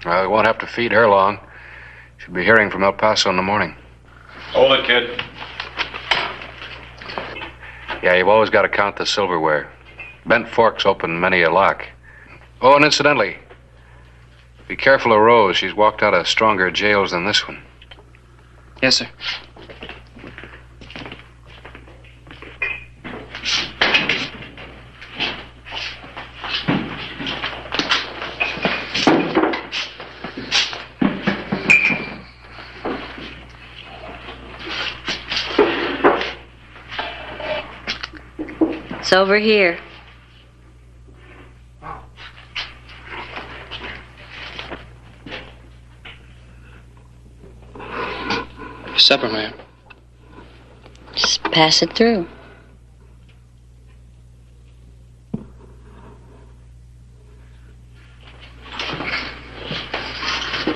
Well, we won't have to feed her long. She'll be hearing from El Paso in the morning. Hold it, kid. Yeah, you've always got to count the silverware. Bent forks open many a lock. Oh, and incidentally, be careful of Rose. She's walked out of stronger jails than this one. Yes, sir. It's over here. Supper, ma'am. Just pass it through.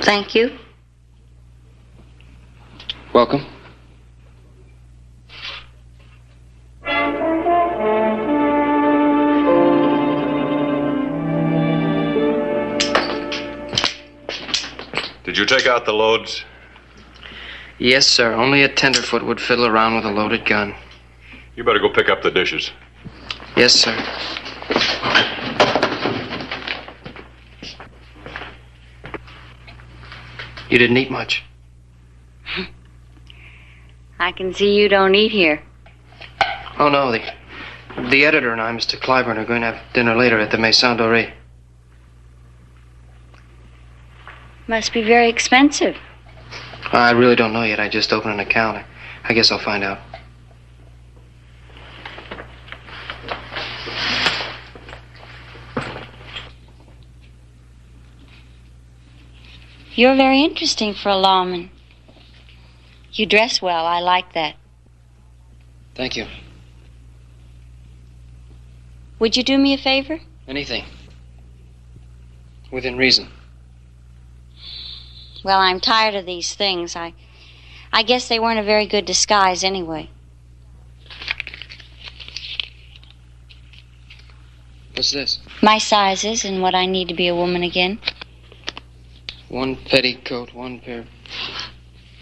Thank you. Welcome. Did you take out the loads? Yes, sir. Only a tenderfoot would fiddle around with a loaded gun. You better go pick up the dishes. Yes, sir. You didn't eat much. I can see you don't eat here. Oh, no. The editor and I, Mr. Clyburn, are going to have dinner later at the Maison Dorée. Must be very expensive. I really don't know yet. I just opened an account. I guess I'll find out. You're very interesting for a lawman. You dress well. I like that. Thank you. Would you do me a favor? Anything. Within reason. Well, I'm tired of these things. I guess they weren't a very good disguise anyway. What's this? My sizes and what I need to be a woman again. One petticoat, one pair.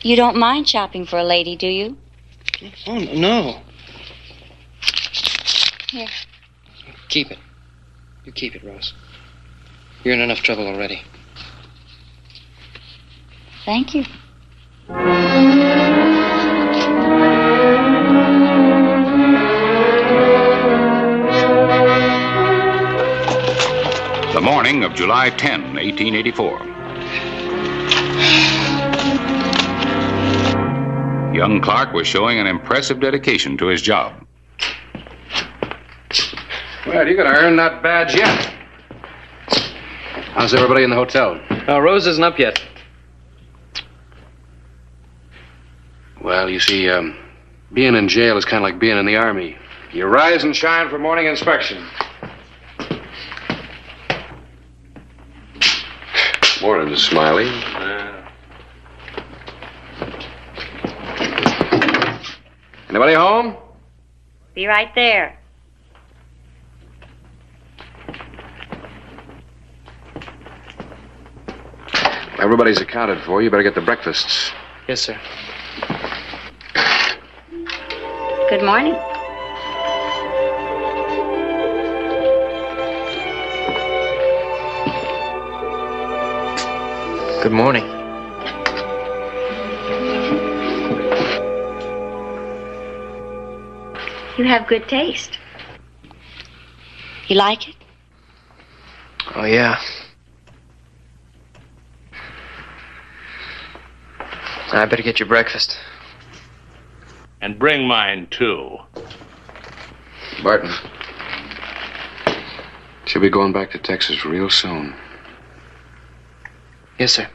You don't mind shopping for a lady, do you? Oh, no. Here. Keep it. You keep it, Rose. You're in enough trouble already. Thank you. The morning of July 10, 1884. Young Clark was showing an impressive dedication to his job. Well, you're going to earn that badge yet. How's everybody in the hotel? Rose isn't up yet. Well, you see, being in jail is kind of like being in the Army. You rise and shine for morning inspection. Morning, Smiley. Anybody home? Be right there. Everybody's accounted for. You better get the breakfasts. Yes, sir. Good morning. Good morning. You have good taste. You like it? Oh, yeah. I better get your breakfast. And bring mine, too. Barton. She'll be going back to Texas real soon. Yes, sir.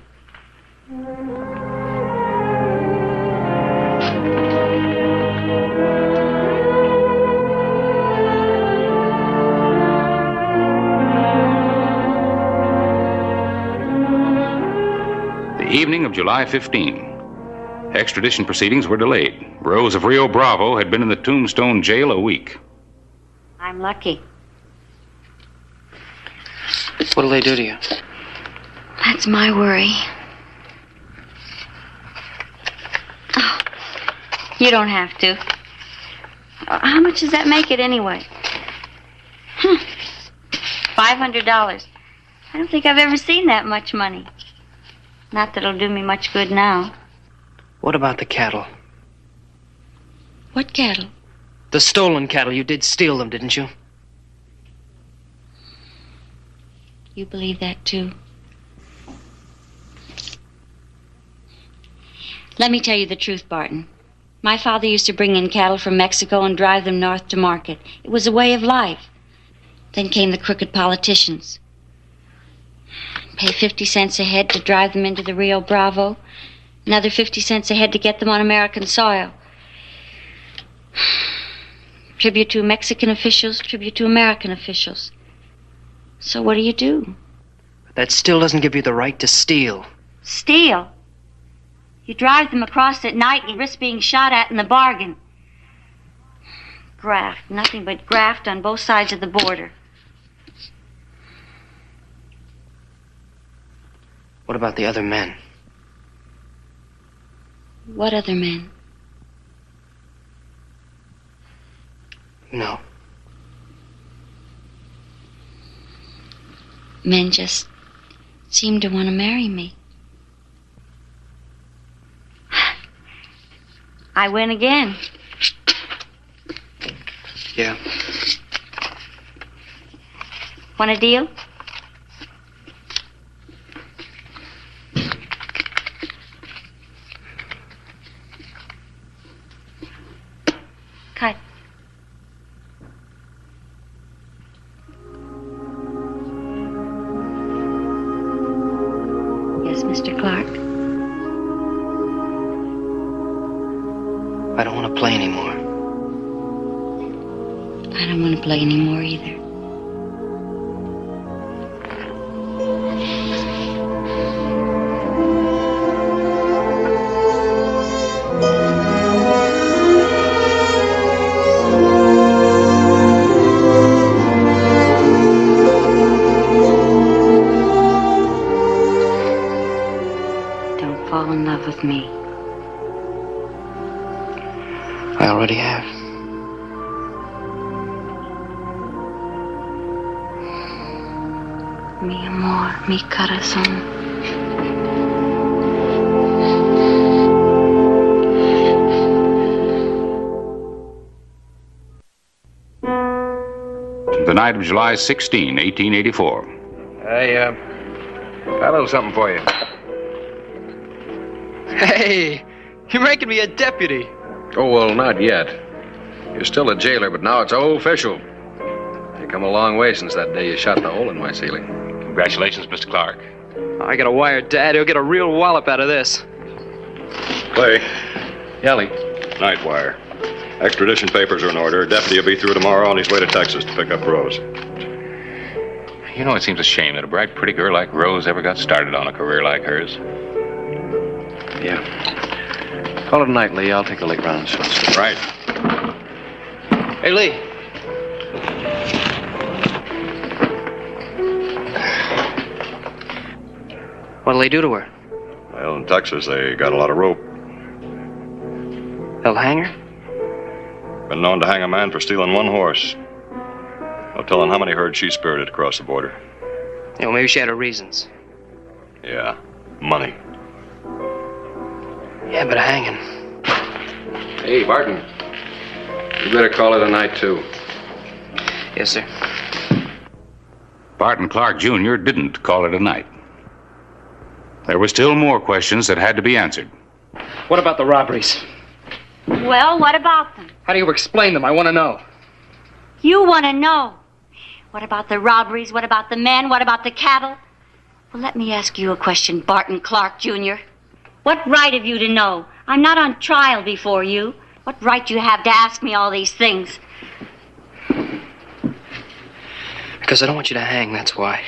The evening of July 15. Extradition proceedings were delayed. Rose of Rio Bravo had been in the Tombstone jail a week. I'm lucky. What'll they do to you? That's my worry. Oh, you don't have to. How much does that make it anyway? $500. I don't think I've ever seen that much money. Not that it'll do me much good now. What about the cattle? What cattle? The stolen cattle. You did steal them, didn't you? You believe that, too? Let me tell you the truth, Barton. My father used to bring in cattle from Mexico and drive them north to market. It was a way of life. Then came the crooked politicians. Pay 50 cents a head to drive them into the Rio Bravo. Another 50 cents a head to get them on American soil. Tribute to Mexican officials, tribute to American officials. So what do? That still doesn't give you the right to steal. Steal? You drive them across at night and risk being shot at in the bargain. Graft, nothing but graft on both sides of the border. What about the other men? What other men? No. Men just seem to want to marry me. I win again. Yeah. Want a deal? Cut. Yes, Mr. Clark? I don't want to play anymore. I don't want to play anymore either. Don't fall in love with me. I already have. Mi amor, mi corazón. The night of July 16, 1884. Hey, got a little something for you. Hey, you're making me a deputy. Oh, well, not yet. You're still a jailer, but now it's official. You're You've come a long way since that day you shot the hole in my ceiling. Congratulations, Mr. Clark. I got a wire Dad. He'll get a real wallop out of this. Clay. Yelly. Night wire. Extradition papers are in order. Deputy will be through tomorrow on his way to Texas to pick up Rose. You know, it seems a shame that a bright, pretty girl like Rose ever got started on a career like hers. Yeah. Call it a night, Lee. I'll take the late rounds. Right. Hey, Lee. What'll they do to her? Well, in Texas, they got a lot of rope. They'll hang her? Been known to hang a man for stealing one horse. No telling how many herds she spirited across the border. You know, maybe she had her reasons. Yeah, money. Yeah, but hanging. Hey, Barton. You better call it a night, too. Yes, sir. Barton Clark Jr. didn't call it a night. There were still more questions that had to be answered. What about the robberies? Well, what about them? How do you explain them? I want to know. You want to know. What about the robberies? What about the men? What about the cattle? Well, let me ask you a question, Barton Clark Jr. What right have you to know? I'm not on trial before you. What right do you have to ask me all these things? Because I don't want you to hang, that's why.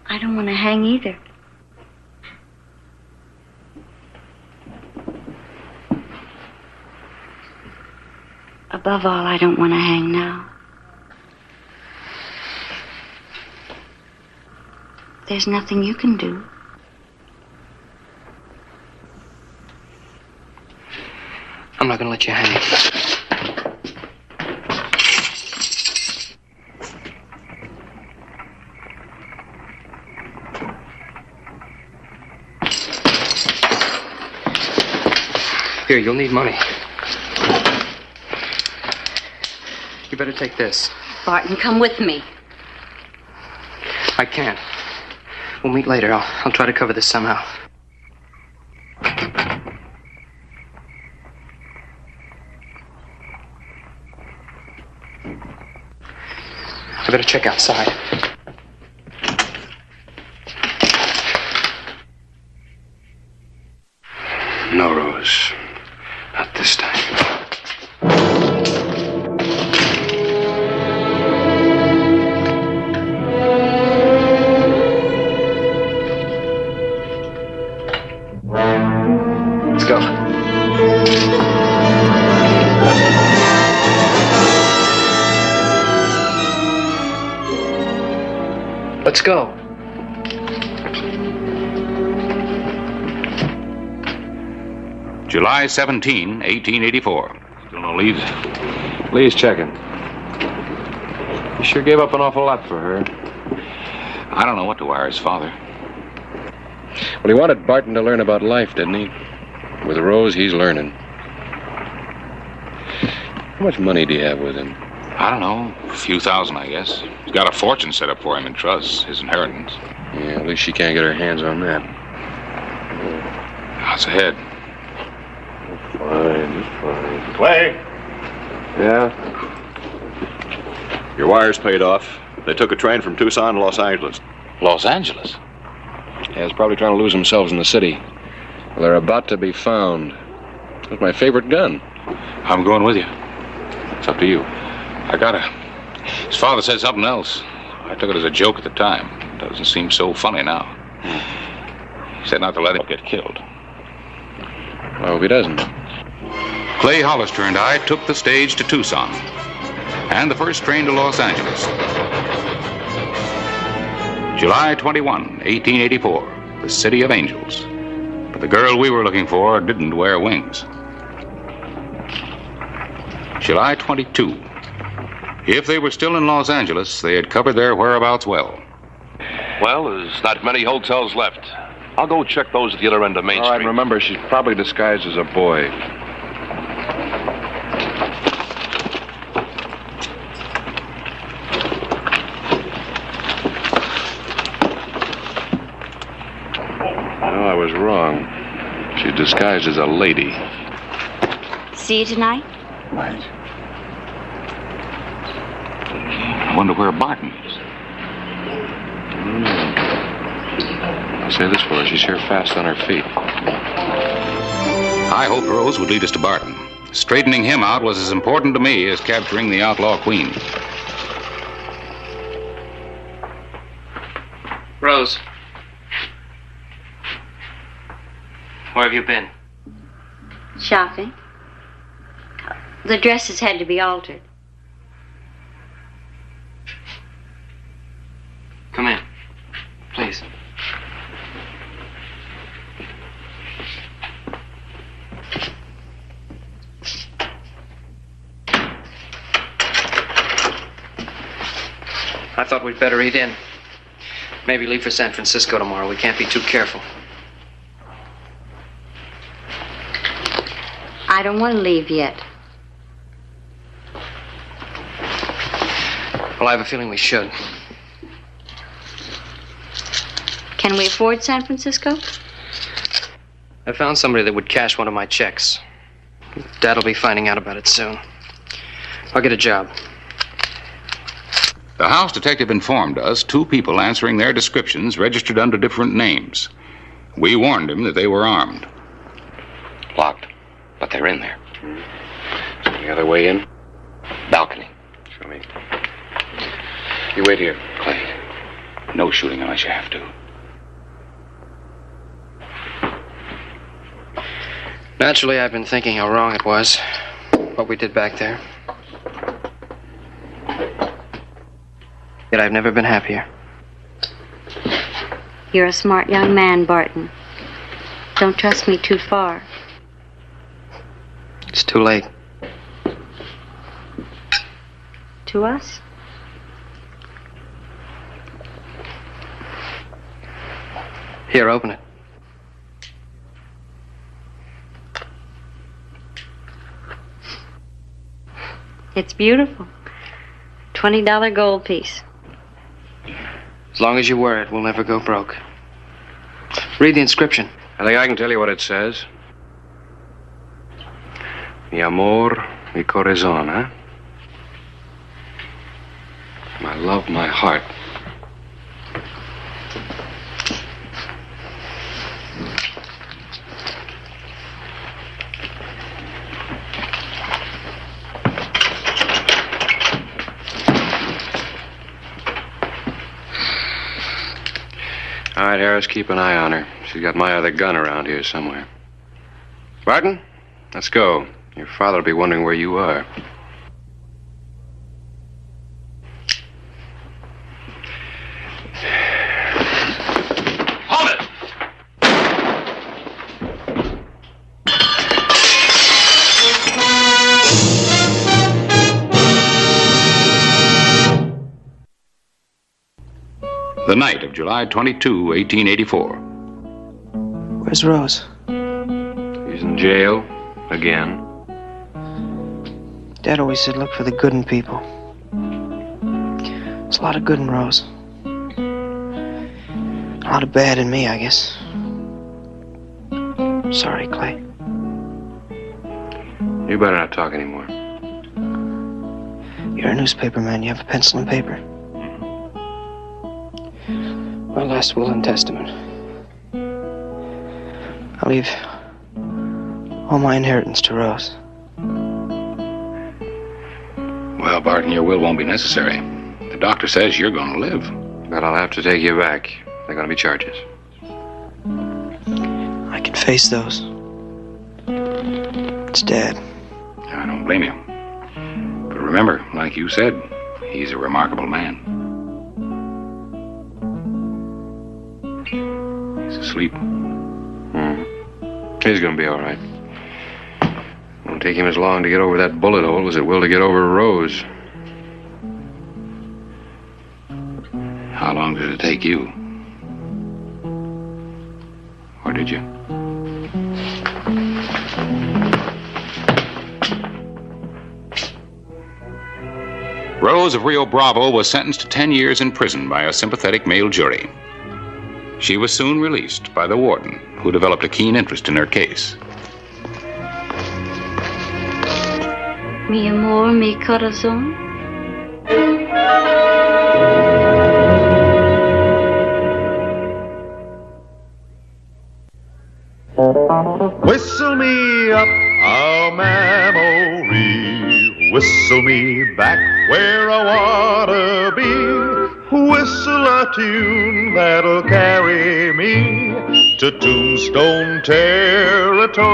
I don't want to hang either. Above all, I don't want to hang now. There's nothing you can do. I'm not going to let you hang. Here, you'll need money. You better take this. Barton, come with me. I can't. We'll meet later. I'll try to cover this somehow. I better check outside. No, Rose. Not this time. Let's go. Let's go. July 17, 1884. Still no leads? Lee's checking. He sure gave up an awful lot for her. I don't know what to wire his father. Well, he wanted Barton to learn about life, didn't he? With Rose, he's learning. How much money do you have with him? I don't know. A few thousand, I guess. He's got a fortune set up for him in trusts, his inheritance. Yeah, at least she can't get her hands on that. How's ahead? Fine, fine. Clay, Yeah? your wire's paid off. They took a train from Tucson to Los Angeles. Los Angeles? Yeah, he's probably trying to lose themselves in the city. Well, they're about to be found. That's my favorite gun. I'm going with you. It's up to you. I gotta. His father said something else. I took it as a joke at the time. It doesn't seem so funny now. He said not to let him get killed. I hope he doesn't. Clay Hollister and I took the stage to Tucson and the first train to Los Angeles. July 21, 1884, the City of Angels. But the girl we were looking for didn't wear wings. July 22. If they were still in Los Angeles, they had covered their whereabouts well. Well, there's not many hotels left. I'll go check those at the other end of Main All right, Street. remember, she's probably disguised as a boy. No, I was wrong. She's disguised as a lady. See you tonight? Right. wonder where Barton is. I'll say this for her. She's here fast on her feet. I hoped Rose would lead us to Barton. Straightening him out was as important to me as capturing the outlaw queen. Rose. Where have you been? Shopping. The dresses had to be altered. Come in. Please. I thought we'd better eat in. Maybe leave for San Francisco tomorrow. We can't be too careful. I don't want to leave yet. Well, I have a feeling we should. Can we afford San Francisco? I found somebody that would cash one of my checks. Dad'll be finding out about it soon. I'll get a job. The house detective informed us 2 people answering their descriptions registered under different names. We warned him that they were armed. Locked, but they're in there. So the other way in? Balcony. Show me. You wait here, Clay. No shooting unless you have to. Naturally, I've been thinking how wrong it was, what we did back there. Yet I've never been happier. You're a smart young man, Barton. Don't trust me too far. It's too late. To us? Here, open it. It's beautiful. $20 gold piece. As long as you wear it, we'll never go broke. Read the inscription. I think I can tell you what it says. Mi amor, mi corazón, huh? My love, my heart. All right, Harris, keep an eye on her. She's got my other gun around here somewhere. Barton, let's go. Your father will be wondering where you are. Hold it! The night of July 22, 1884. Where's Rose? He's in jail again. Dad always said look for the good in people. There's a lot of good in Rose. A lot of bad in me, I guess. Sorry, Clay. You better not talk anymore. You're a newspaper man. You have a pencil and paper. My last will and testament. I'll leave all my inheritance to Rose. Well, Barton, your will won't be necessary. The doctor says you're going to live. But I'll have to take you back. There are going to be charges. I can face those. It's Dad. I don't blame you. But remember, like you said, he's a remarkable man. He's asleep. He's going to be all right. Won't take him as long to get over that bullet hole as it will to get over Rose. How long did it take you? Or did you? Rose of Rio Bravo was sentenced to 10 years in prison by a sympathetic male jury. She was soon released by the warden, who developed a keen interest in her case. Mi amor, mi corazón. Whistle me up a memory, whistle me back where I wanna be, whistle a tune that'll carry me to Tombstone territory.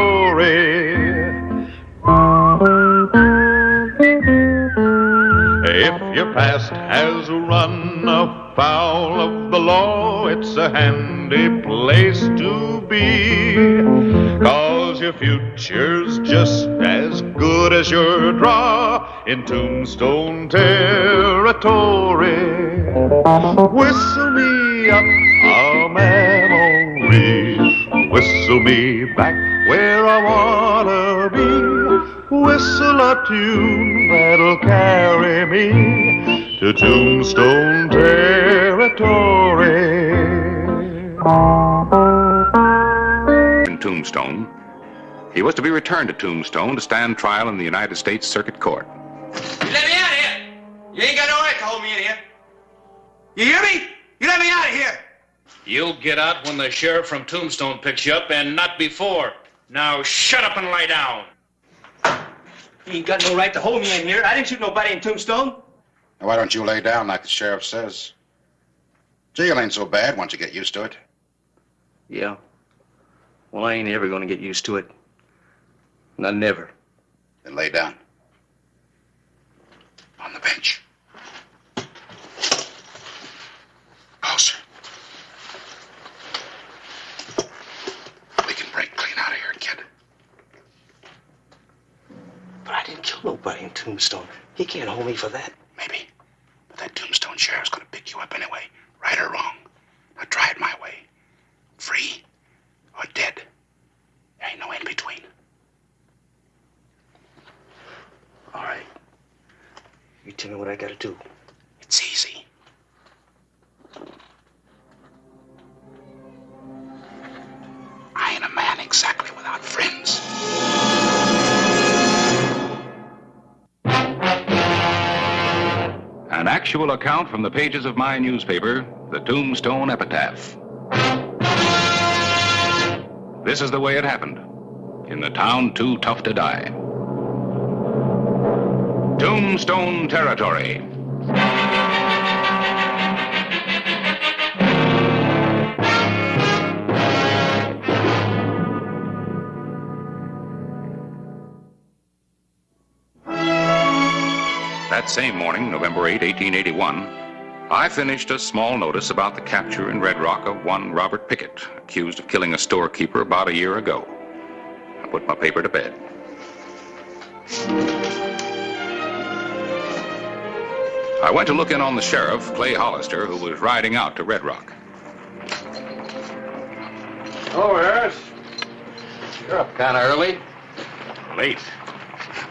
If your past has run afoul of the law, it's a handy place to be, 'cause your future's just as good as your draw in Tombstone territory. Whistle me up a memory, whistle me back where I wanna be, whistle a tune that'll carry me to Tombstone territory. In Tombstone, he was to be returned to Tombstone to stand trial in the United States Circuit Court. You let me out of here! You ain't got no right to hold me in here. You hear me? You let me out of here! You'll get out when the sheriff from Tombstone picks you up, and not before. Now shut up and lie down. You ain't got no right to hold me in here. I didn't shoot nobody in Tombstone. Now, why don't you lay down like the sheriff says? Jail ain't so bad once you get used to it. Yeah. Well, I ain't ever gonna get used to it. Not never. Then lay down. On the bench. Closer. We can break clean out of here, kid. But I didn't kill nobody in Tombstone. He can't hold me for that. Maybe. But that Tombstone sheriff's gonna pick you up anyway, right or wrong. Now try it my way. Free or dead. There ain't no in between. All right. You tell me what I gotta do. It's easy. I ain't a man exactly without friends. An actual account from the pages of my newspaper, the Tombstone Epitaph. This is the way it happened. In the town too tough to die. Tombstone territory. That same morning, November 8, 1881, I finished a small notice about the capture in Red Rock of one Robert Pickett, accused of killing a storekeeper about a year ago. I put my paper to bed. I went to look in on the sheriff, Clay Hollister, who was riding out to Red Rock. Oh, Harris. You're up kind of early. Late.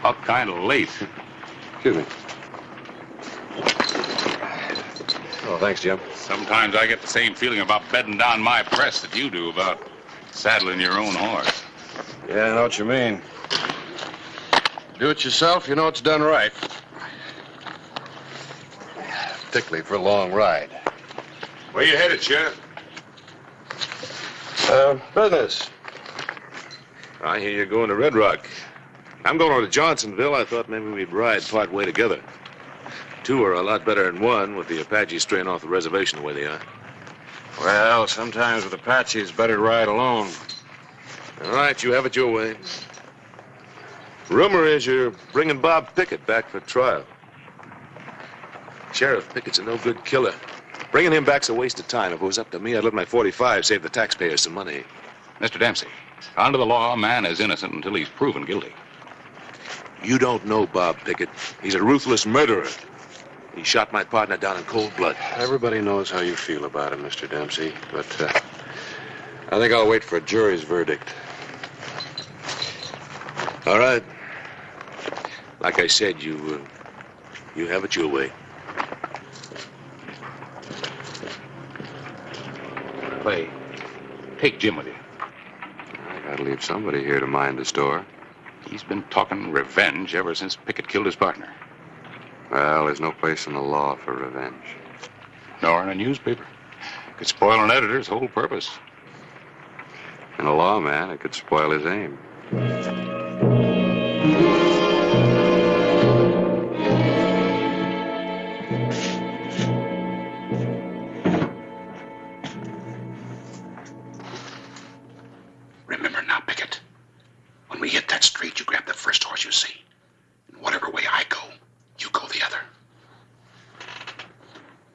Up kind of late. Excuse me. Oh, thanks, Jim. Sometimes I get the same feeling about bedding down my press that you do about saddling your own horse. Yeah, I know what you mean. Do it yourself, you know it's done right. Particularly for a long ride. Where you headed, Sheriff? Business. I hear you're going to Red Rock. I'm going over to Johnsonville. I thought maybe we'd ride part way together. Two are a lot better than one, with the Apaches straying off the reservation the way they are. Well, sometimes with Apaches, it's better to ride alone. All right, you have it your way. Rumor is you're bringing Bob Pickett back for trial. Sheriff Pickett's a no-good killer. Bringing him back's a waste of time. If it was up to me, I'd let my .45 save the taxpayers some money. Mr. Dempsey, under the law, a man is innocent until he's proven guilty. You don't know Bob Pickett. He's a ruthless murderer. He shot my partner down in cold blood. Everybody knows how you feel about him, Mr. Dempsey, but I think I'll wait for a jury's verdict. All right. Like I said, you have it your way. Clay, take Jim with you. I gotta leave somebody here to mind the store. He's been talking revenge ever since Pickett killed his partner. Well, there's no place in the law for revenge. Nor in a newspaper. Could spoil an editor's whole purpose. And a lawman, it could spoil his aim. Remember now, Pickett. When we hit that street, you grab the first horse you see. And whatever way I go, you go the other.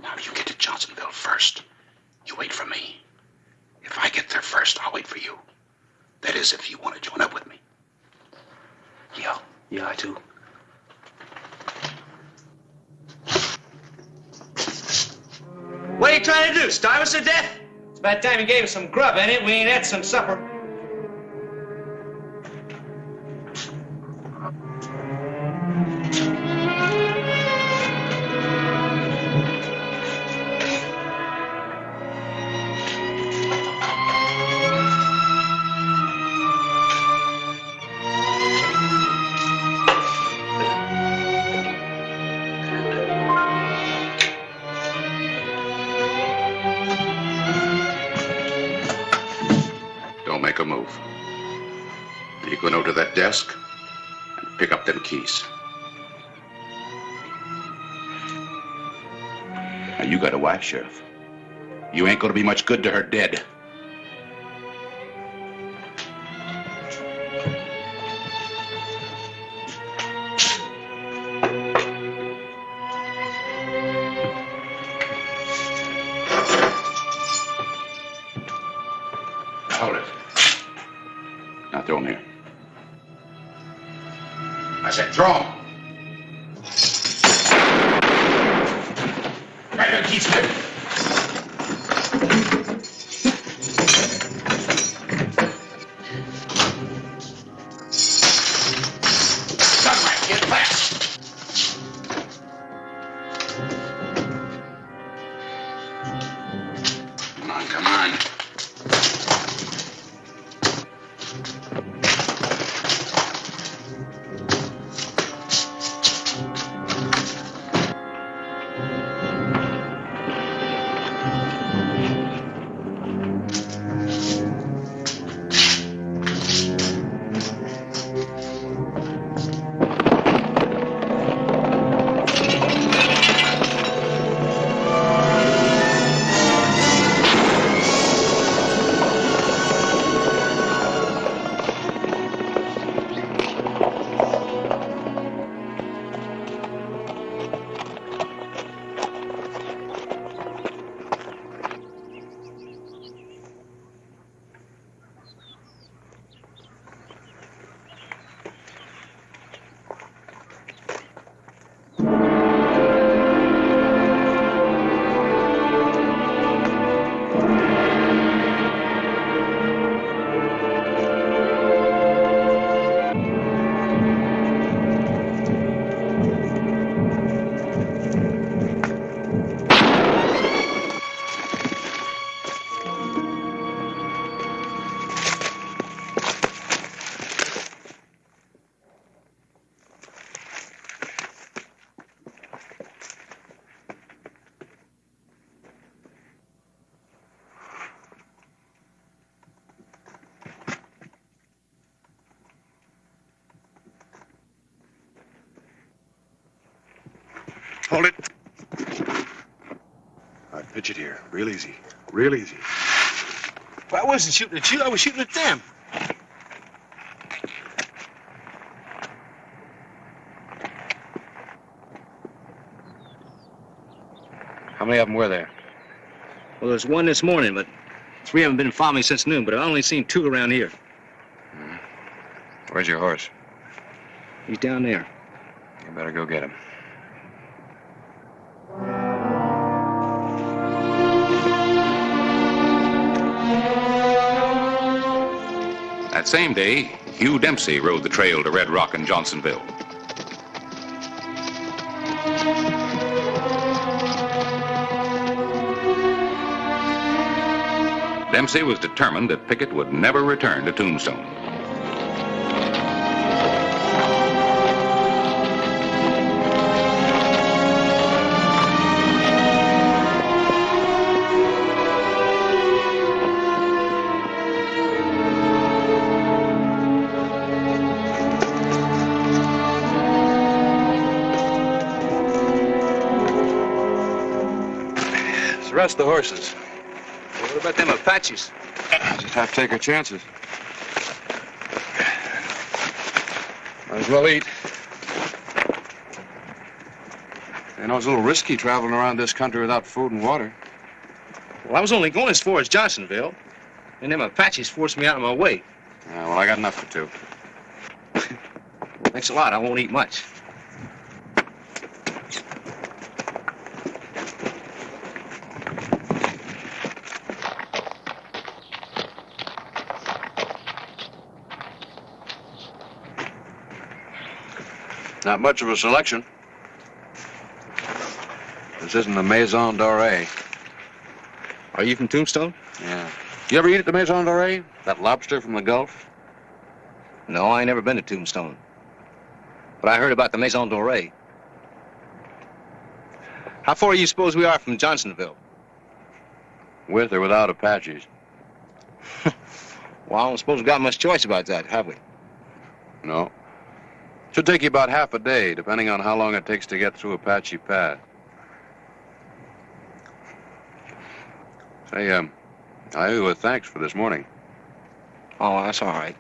Now, if you get to Johnsonville first, you wait for me. If I get there first, I'll wait for you. That is, if you want to join up with me. Yeah, I do. What are you trying to do, starve us to death? It's about time you gave us some grub, ain't it? We ain't had some supper. Don't make a move. You go over to that desk and pick up them keys. Now, you got a wife, Sheriff. You ain't gonna be much good to her dead. Hold it. Now throw him here. I said throw him. Grab them keys, quick. Done right, get fast. Come on, come on. Hold it. All right, pitch it here. Real easy. Real easy. Well, I wasn't shooting at you. I was shooting at them. How many of them were there? Well, there's one this morning, but 3 of them been following me since noon, but I've only seen 2 around here. Where's your horse? He's down there. You better go get him. That same day, Hugh Dempsey rode the trail to Red Rock and Johnsonville. Dempsey was determined that Pickett would never return to Tombstone. trust the horses. What about them Apaches? Just have to take our chances. Might as well eat. You know, it's a little risky traveling around this country without food and water. Well, I was only going as far as Johnsonville, and them Apaches forced me out of my way. Yeah, well, I got enough for two. Thanks a lot. I won't eat much. Not much of a selection. This isn't the Maison Dorée. Are you from Tombstone? Yeah. You ever eat at the Maison Dorée? That lobster from the Gulf? No, I ain't never been to Tombstone. But I heard about the Maison Dorée. How far do you suppose we are from Johnsonville? With or without Apaches? Well, I don't suppose we got much choice about that, have we? No. Should take you about half a day, depending on how long it takes to get through Apache Pass. Say, I owe you a thanks for this morning. Oh, that's all right.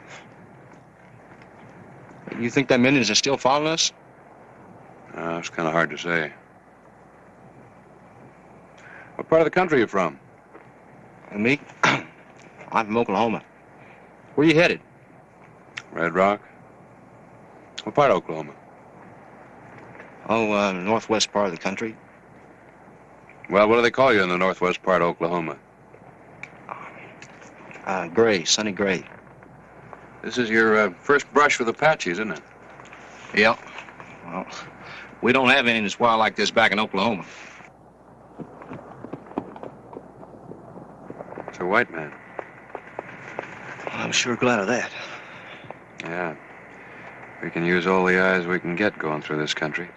You think them Indians are still following us? It's kind of hard to say. What part of the country are you from? And me? I'm from Oklahoma. Where you headed? Red Rock? What part of Oklahoma? Oh, northwest part of the country. Well, what do they call you in the northwest part of Oklahoma? Gray, Sonny Gray. This is your first brush with Apaches, isn't it? Yeah. Well, we don't have any that's wild like this back in Oklahoma. It's a white man. I'm sure glad of that. Yeah. We can use all the eyes we can get going through this country.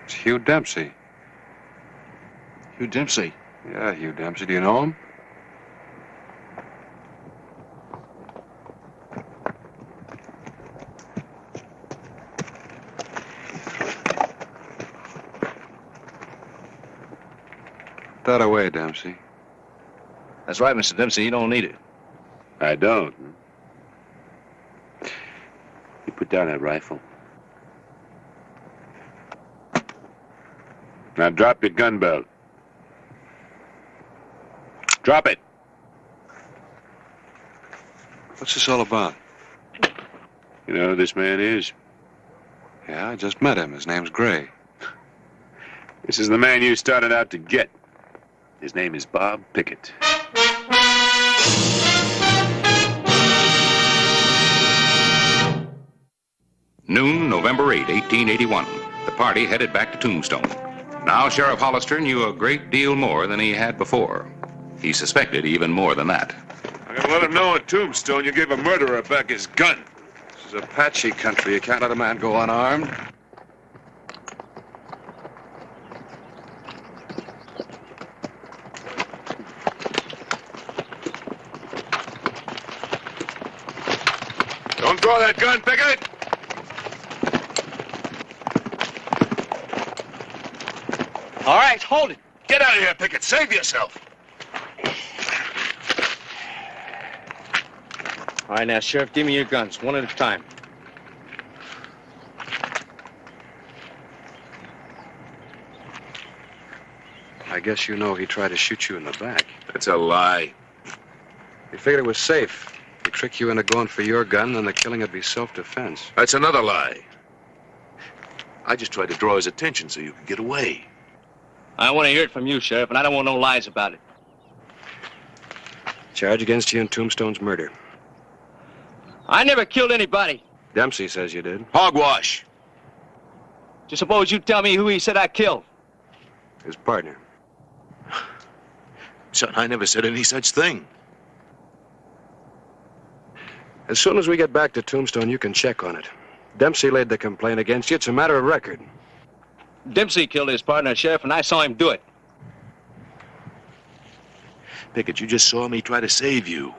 It's Hugh Dempsey. Hugh Dempsey? Yeah, Hugh Dempsey. Do you know him? Put that away, Dempsey. That's right, Mr. Dempsey. You don't need it. I don't. You put down that rifle. Now drop your gun belt. Drop it. What's this all about? You know who this man is? Yeah, I just met him. His name's Gray. This is the man you started out to get. His name is Bob Pickett. Noon, November 8, 1881. The party headed back to Tombstone. Now Sheriff Hollister knew a great deal more than he had before. He suspected even more than that. I'm gonna let him know in Tombstone you gave a murderer back his gun. This is Apache country. You can't let a man go unarmed. Don't draw that gun, Pickett! All right, hold it. Get out of here, Pickett. Save yourself. All right, now, Sheriff, give me your guns, one at a time. I guess you know he tried to shoot you in the back. That's a lie. He figured it was safe. He'd trick you into going for your gun, then the killing would be self-defense. That's another lie. I just tried to draw his attention so you could get away. I want to hear it from you, Sheriff, and I don't want no lies about it. Charge against you in Tombstone's murder. I never killed anybody. Dempsey says you did. Hogwash. Just suppose you tell me who he said I killed. His partner. Son, I never said any such thing. As soon as we get back to Tombstone, you can check on it. Dempsey laid the complaint against you. It's a matter of record. Dempsey killed his partner, Sheriff, and I saw him do it. Pickett, you just saw me try to save you.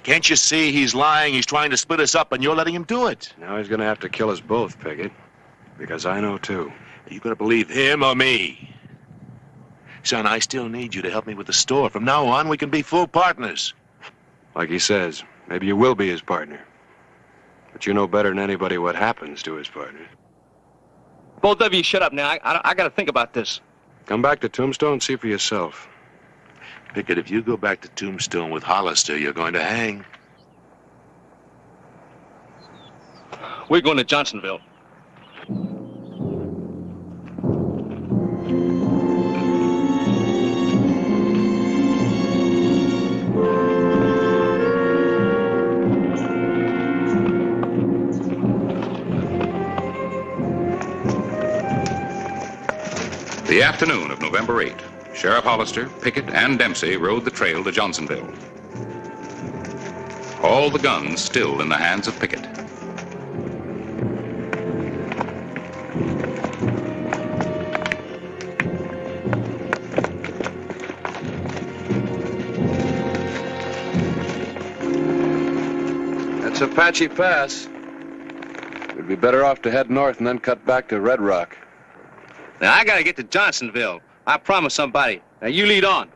Can't you see he's lying? He's trying to split us up, and you're letting him do it. Now he's going to have to kill us both, Pickett. Because I know, too. Are you going to believe him or me? Son, I still need you to help me with the store. From now on, we can be full partners. Like he says, maybe you will be his partner. But you know better than anybody what happens to his partner. Both of you shut up now. I got to think about this. Come back to Tombstone and see for yourself. Pickett, if you go back to Tombstone with Hollister, you're going to hang. We're going to Johnsonville. The afternoon of November 8, Sheriff Hollister, Pickett, and Dempsey rode the trail to Johnsonville. All the guns still in the hands of Pickett. That's Apache Pass. We'd be better off to head north and then cut back to Red Rock. Now, I got to get to Johnsonville. I promised somebody. Now, you lead on.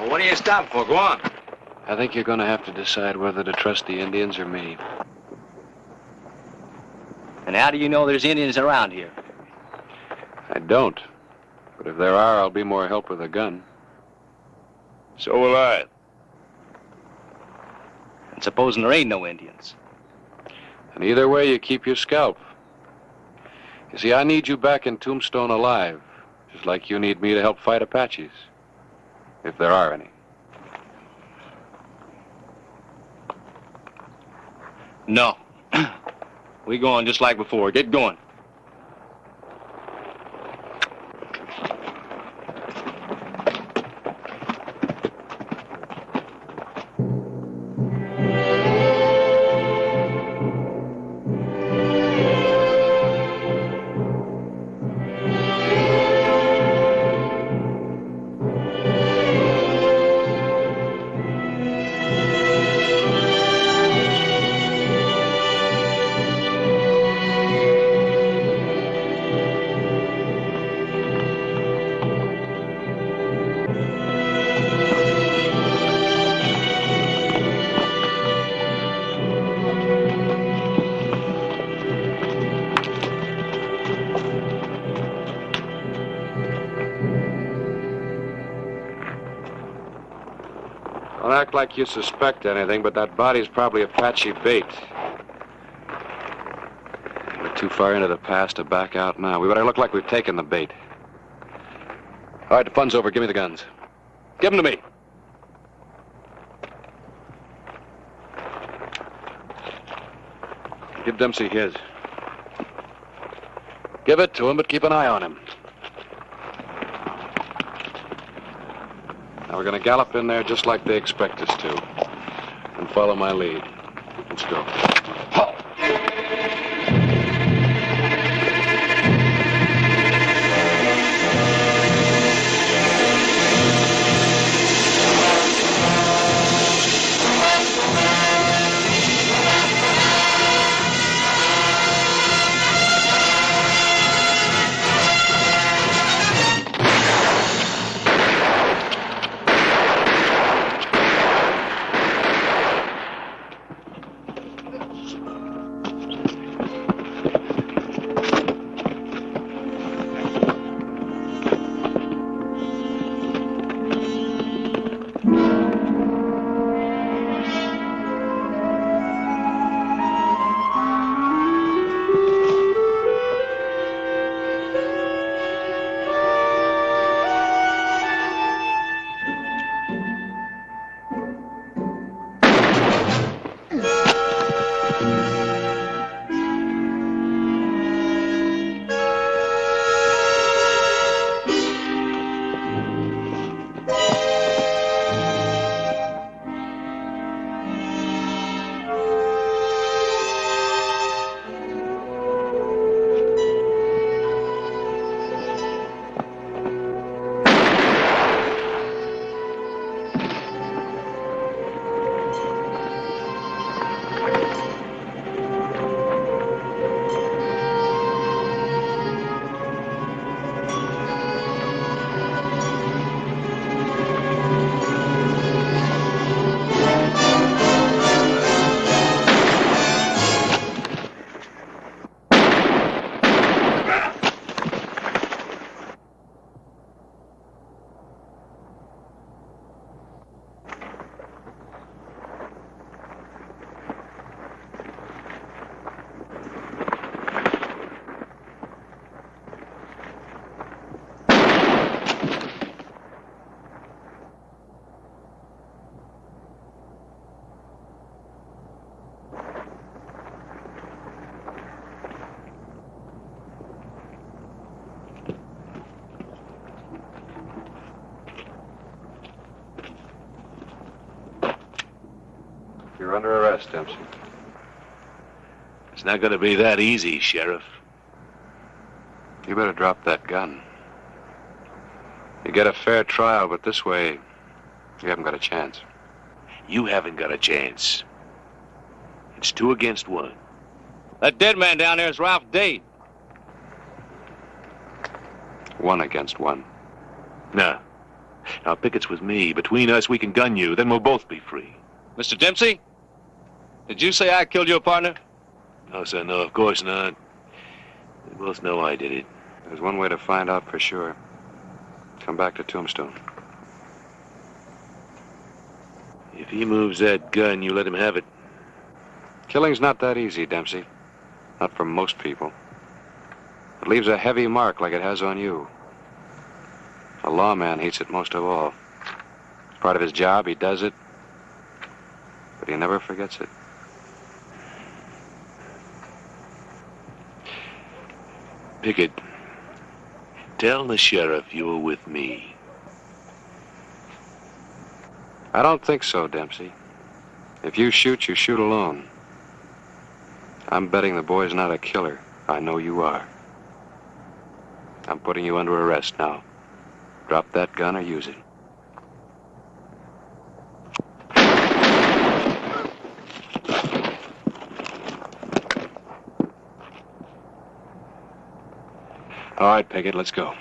What are you stopping for? Go on. I think you're going to have to decide whether to trust the Indians or me. And how do you know there's Indians around here? I don't. But if there are, I'll be more help with a gun. So will I. And supposing there ain't no Indians? And either way, you keep your scalp. You see, I need you back in Tombstone alive, just like you need me to help fight Apaches. If there are any. No. We go on just like before. Get going. Don't act like you suspect anything, but that body's probably Apache bait. We're too far into the pass to back out now. We better look like we've taken the bait. All right, the fun's over. Give me the guns. Give them to me. Give Dempsey his. Give it to him, but keep an eye on him. Now we're going to gallop in there just like they expect us to. And follow my lead. Let's go. You're under arrest, Dempsey. It's not going to be that easy, Sheriff. You better drop that gun. You get a fair trial, but this way, you haven't got a chance. You haven't got a chance. It's 2 against 1. That dead man down there is Ralph Dade. 1 against 1. No. Now, Pickett's with me. Between us, we can gun you. Then we'll both be free. Mr. Dempsey, did you say I killed your partner? No, sir, no, of course not. We both know I did it. There's one way to find out for sure. Come back to Tombstone. If he moves that gun, you let him have it. Killing's not that easy, Dempsey. Not for most people. It leaves a heavy mark like it has on you. A lawman hates it most of all. It's part of his job, he does it, but he never forgets it. Pickett, tell the sheriff you were with me. I don't think so, Dempsey. If you shoot alone. I'm betting the boy's not a killer. I know you are. I'm putting you under arrest now. Drop that gun or use it. All right, Pickett, let's go.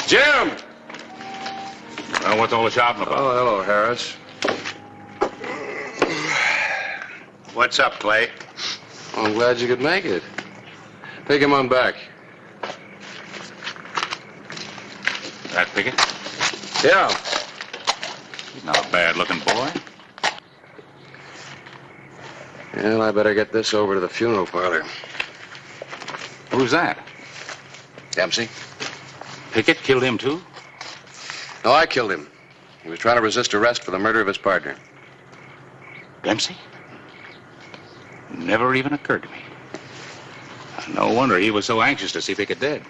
Jim! What's all the shouting about? Oh, hello, Harris. What's up, Clay? Oh, I'm glad you could make it. Take him on back. That Pickett? Yeah. He's not a bad-looking boy. Well, I better get this over to the funeral parlor. Who's that? Dempsey? Pickett killed him, too? No, I killed him. He was trying to resist arrest for the murder of his partner. Dempsey? Never even occurred to me. No wonder he was so anxious to see Pickett dead.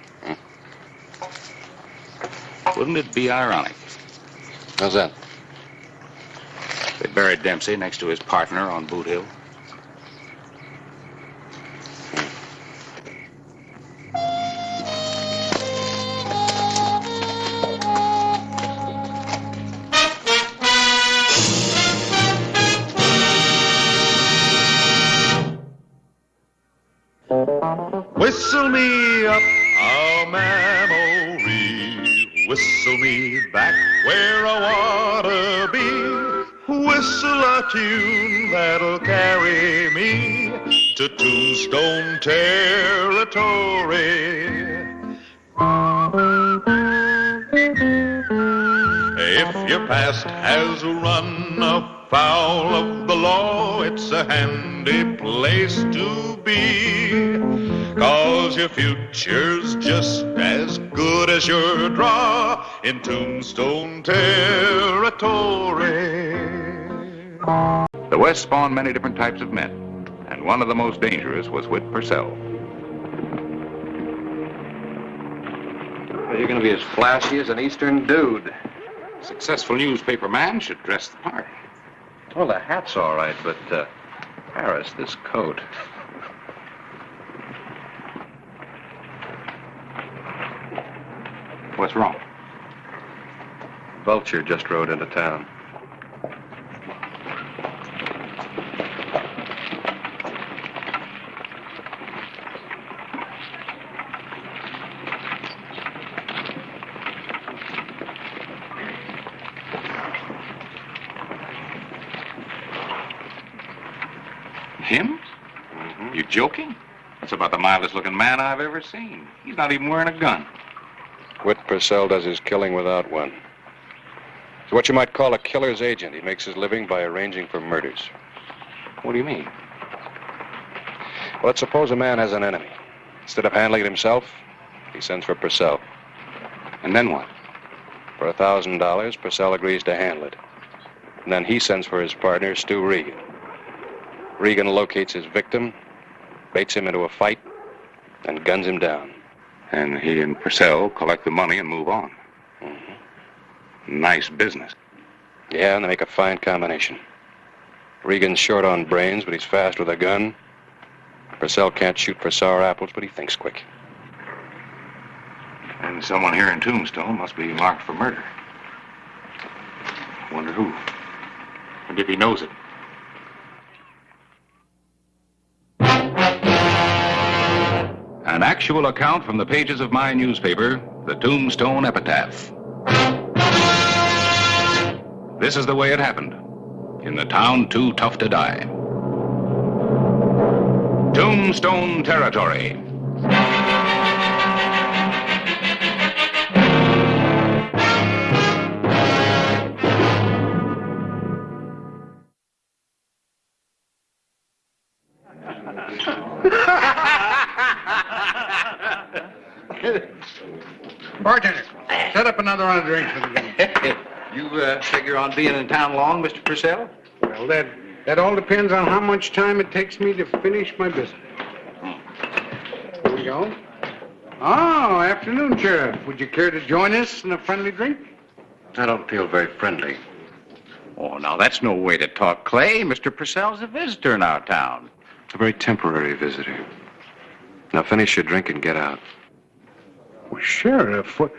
Wouldn't it be ironic? How's that? They buried Dempsey next to his partner on Boot Hill. Whistle me up a memory, whistle me back where I wanna be, whistle a tune that'll carry me to Tombstone territory. If your past has run afoul of the law, it's a handy place to be, 'cause your future's just as good as your draw in Tombstone territory. The West spawned many different types of men, and one of the most dangerous was Whit Purcell. Well, you're going to be as flashy as an Eastern dude. A successful newspaper man should dress the part. Well, the hat's all right, but, Harris, this coat. What's wrong? Vulture just rode into town. Him? You joking? That's about the mildest looking man I've ever seen. He's not even wearing a gun. Whit Purcell does his killing without one. He's what you might call a killer's agent. He makes his living by arranging for murders. What do you mean? Well, let's suppose a man has an enemy. Instead of handling it himself, he sends for Purcell. And then what? For $1,000, Purcell agrees to handle it. And then he sends for his partner, Stu Regan. Regan locates his victim, baits him into a fight, and guns him down. And he and Purcell collect the money and move on. Mm-hmm. Nice business. Yeah, and they make a fine combination. Regan's short on brains, but he's fast with a gun. Purcell can't shoot for sour apples, but he thinks quick. And someone here in Tombstone must be marked for murder. Wonder who? And if he knows it. An actual account from the pages of my newspaper, the Tombstone Epitaph. This is the way it happened. In the town too tough to die. Tombstone Territory. Bartender, set up another round of drinks for the game. You figure on being in town long, Mr. Purcell? Well, that all depends on how much time it takes me to finish my business. Here we go. Oh, afternoon, Sheriff. Would you care to join us in a friendly drink? I don't feel very friendly. Oh, now that's no way to talk, Clay. Mr. Purcell's a visitor in our town. A very temporary visitor. Now finish your drink and get out. Well, Sheriff, what...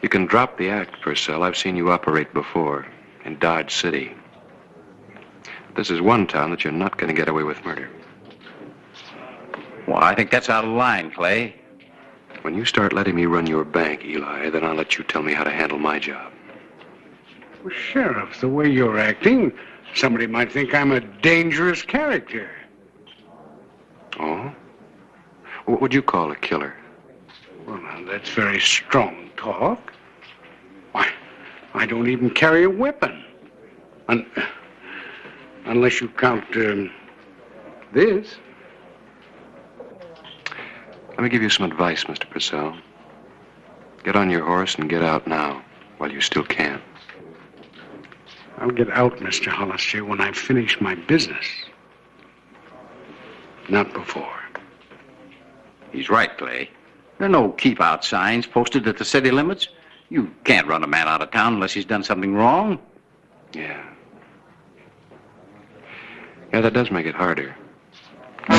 You can drop the act, Purcell. I've seen you operate before, in Dodge City. This is one town that you're not going to get away with murder. Well, I think that's out of line, Clay. When you start letting me run your bank, Eli, then I'll let you tell me how to handle my job. Well, Sheriff, the way you're acting, somebody might think I'm a dangerous character. Oh? What would you call a killer? Well, now, that's very strong talk. Why, I don't even carry a weapon. Unless you count, this. Let me give you some advice, Mr. Purcell. Get on your horse and get out now, while you still can. I'll get out, Mr. Hollister, when I finish my business. Not before. He's right, Clay. There are no keep-out signs posted at the city limits. You can't run a man out of town unless he's done something wrong. Yeah. Yeah, that does make it harder. The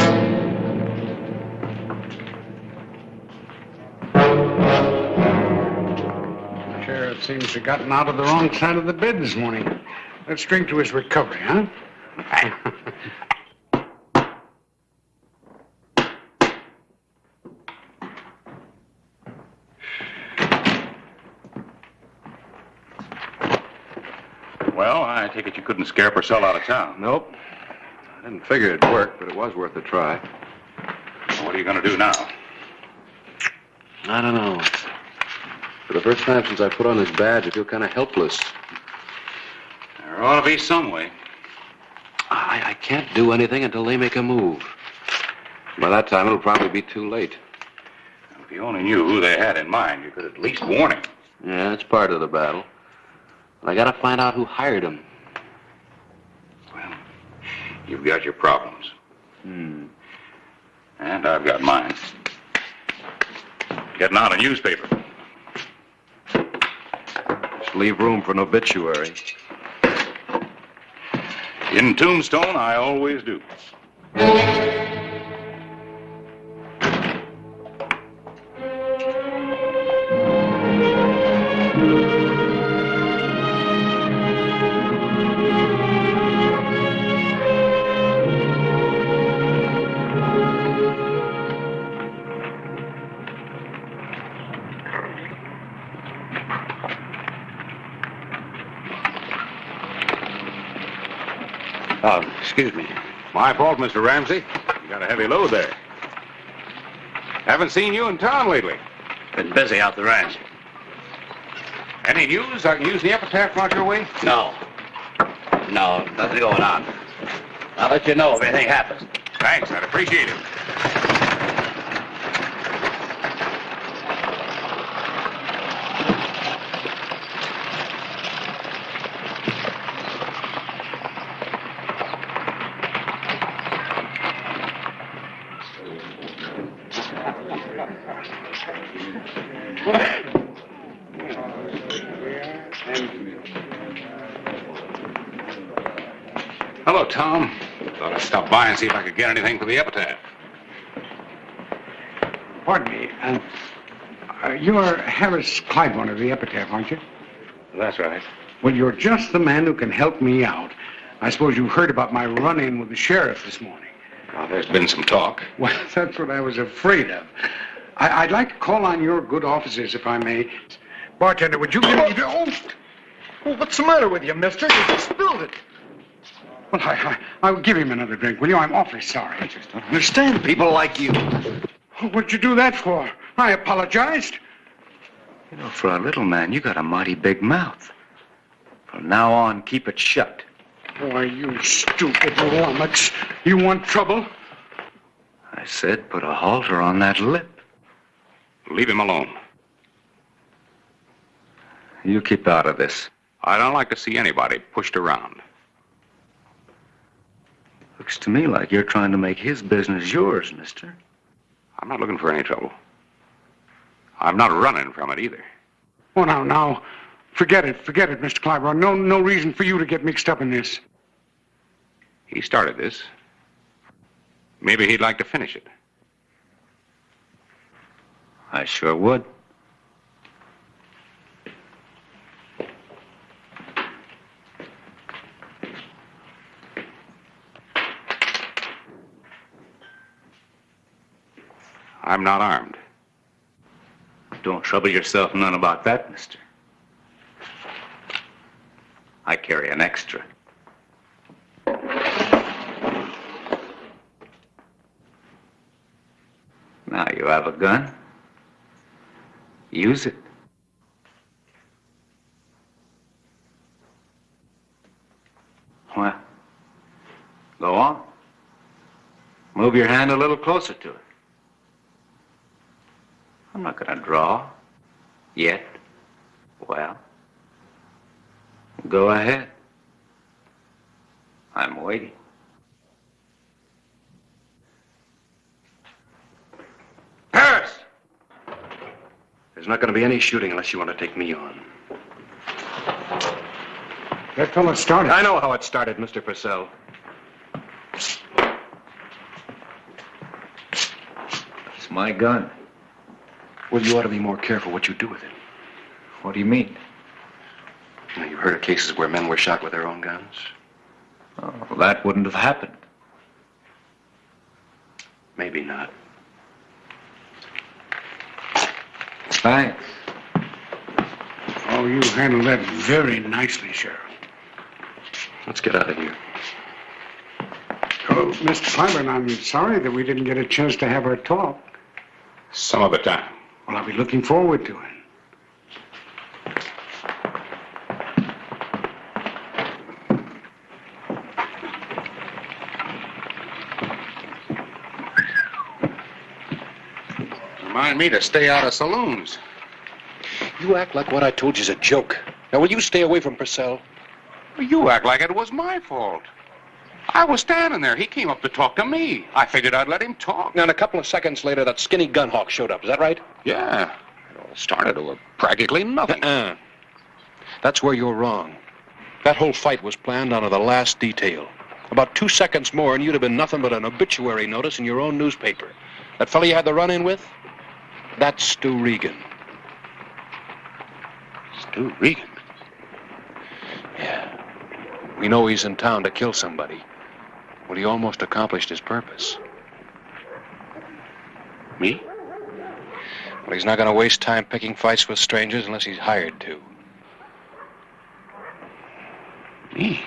sheriff seems to have gotten out of the wrong side of the bed this morning. Let's drink to his recovery, huh? Well, I take it you couldn't scare Purcell out of town. Nope. I didn't figure it'd work, but it was worth a try. What are you going to do now? I don't know. For the first time since I put on this badge, I feel kind of helpless. There ought to be some way. I can't do anything until they make a move. By that time, it'll probably be too late. If you only knew who they had in mind, you could at least warn him. Yeah, it's part of the battle. But I gotta find out who hired him. Well, you've got your problems. Hmm. And I've got mine. Getting out a newspaper. Just leave room for an obituary. In Tombstone, I always do. Excuse me. My fault, Mr. Ramsey. You got a heavy load there. Haven't seen you in town lately. Been busy out the ranch. Any news I can use the epitaph brought your way? No. No, nothing going on. I'll let you know if anything happens. Thanks, I'd appreciate it. Hello, Tom. Thought I'd stop by and see if I could get anything for the epitaph. Pardon me. You're Harris Clyburn of the Epitaph, aren't you? That's right. Well, you're just the man who can help me out. I suppose you heard about my run-in with the sheriff this morning. Well, there's been some talk. Well, that's what I was afraid of. I'd like to call on your good offices, if I may. Bartender, would you give me the... Oh! Well, what's the matter with you, mister? You just spilled it. Well, I will give him another drink, will you? I'm awfully sorry. I just don't understand people like you. What'd you do that for? I apologized. You know, for a little man, you got a mighty big mouth. From now on, keep it shut. Why, you stupid lummox. You want trouble? I said put a halter on that lip. Leave him alone. You keep out of this. I don't like to see anybody pushed around. Looks to me like you're trying to make his business yours, mister. I'm not looking for any trouble. I'm not running from it either. Oh, now. Forget it, Mr. Clyburn. No reason for you to get mixed up in this. He started this. Maybe he'd like to finish it. I sure would. I'm not armed. Don't trouble yourself none about that, mister. I carry an extra. Now you have a gun. Use it. Well, go on. Move your hand a little closer to it. I'm not going to draw. Yet. Well, go ahead. I'm waiting. Harris! There's not going to be any shooting unless you want to take me on. That fellow started. I know how it started, Mr. Purcell. It's my gun. Well, you ought to be more careful what you do with it. What do you mean? You know, you've heard of cases where men were shot with their own guns? Oh, well, that wouldn't have happened. Maybe not. Thanks. Oh, you handled that very nicely, Sheriff. Let's get out of here. Oh, Mr. Clyburn, I'm sorry that we didn't get a chance to have our talk. Some other time. Well, I'll be looking forward to it. Remind me to stay out of saloons. You act like what I told you's a joke. Now, will you stay away from Purcell? You act like it was my fault. I was standing there. He came up to talk to me. I figured I'd let him talk. Now, and a couple of seconds later, that skinny gun hawk showed up. Is that right? Yeah. It all started over practically nothing. That's where you're wrong. That whole fight was planned down to the last detail. About 2 seconds more, and you'd have been nothing but an obituary notice in your own newspaper. That fella you had the run-in with? That's Stu Regan. Stu Regan? Yeah. We know he's in town to kill somebody. Well, he almost accomplished his purpose. Me? Well, he's not going to waste time picking fights with strangers unless he's hired to. Me?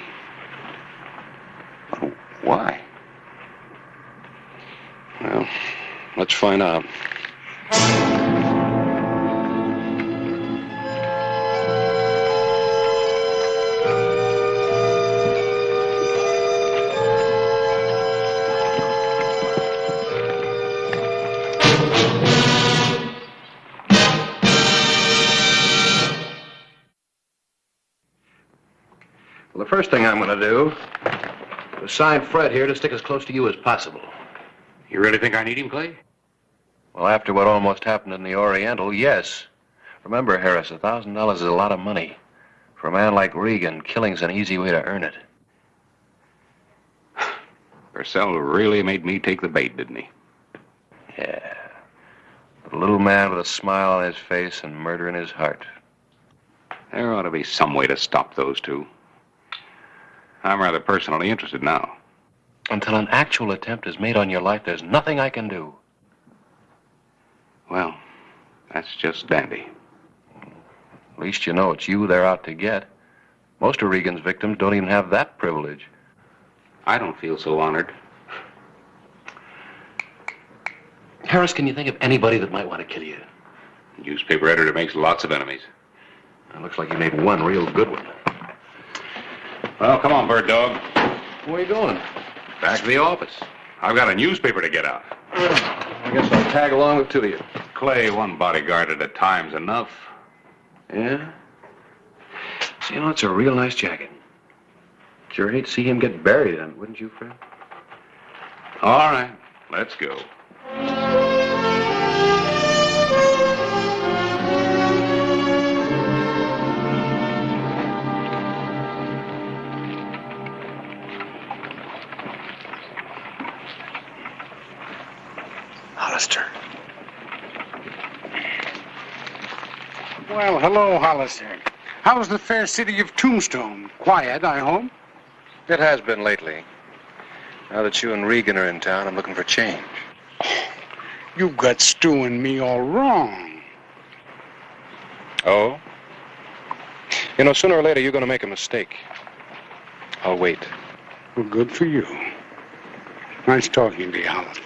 Oh, why? Well, let's find out. Well, the first thing I'm going to do is assign Fred here to stick as close to you as possible. You really think I need him, Clay? Well, after what almost happened in the Oriental, yes. Remember, Harris, $1,000 is a lot of money. For a man like Regan, killing's an easy way to earn it. Purcell really made me take the bait, didn't he? Yeah. A little man with a smile on his face and murder in his heart. There ought to be some way to stop those two. I'm rather personally interested now. Until an actual attempt is made on your life, there's nothing I can do. Well, that's just dandy. At least you know it's you they're out to get. Most of Regan's victims don't even have that privilege. I don't feel so honored. Harris, can you think of anybody that might want to kill you? Newspaper editor makes lots of enemies. It looks like you made one real good one. Well, come on, Bird Dog. Where are you going? Back to the office. I've got a newspaper to get out. I guess I'll tag along with two of you. Clay, one bodyguard at a time's enough. Yeah? So, you know, it's a real nice jacket. Sure hate to see him get buried in it, wouldn't you, Fred? All right, let's go. Hollister. Well, hello, Hollister. How's the fair city of Tombstone? Quiet, I hope? It has been lately. Now that you and Regan are in town, I'm looking for change. You've got Stu and me all wrong. Oh? You know, sooner or later, you're going to make a mistake. I'll wait. Well, good for you. Nice talking to you, Hollister.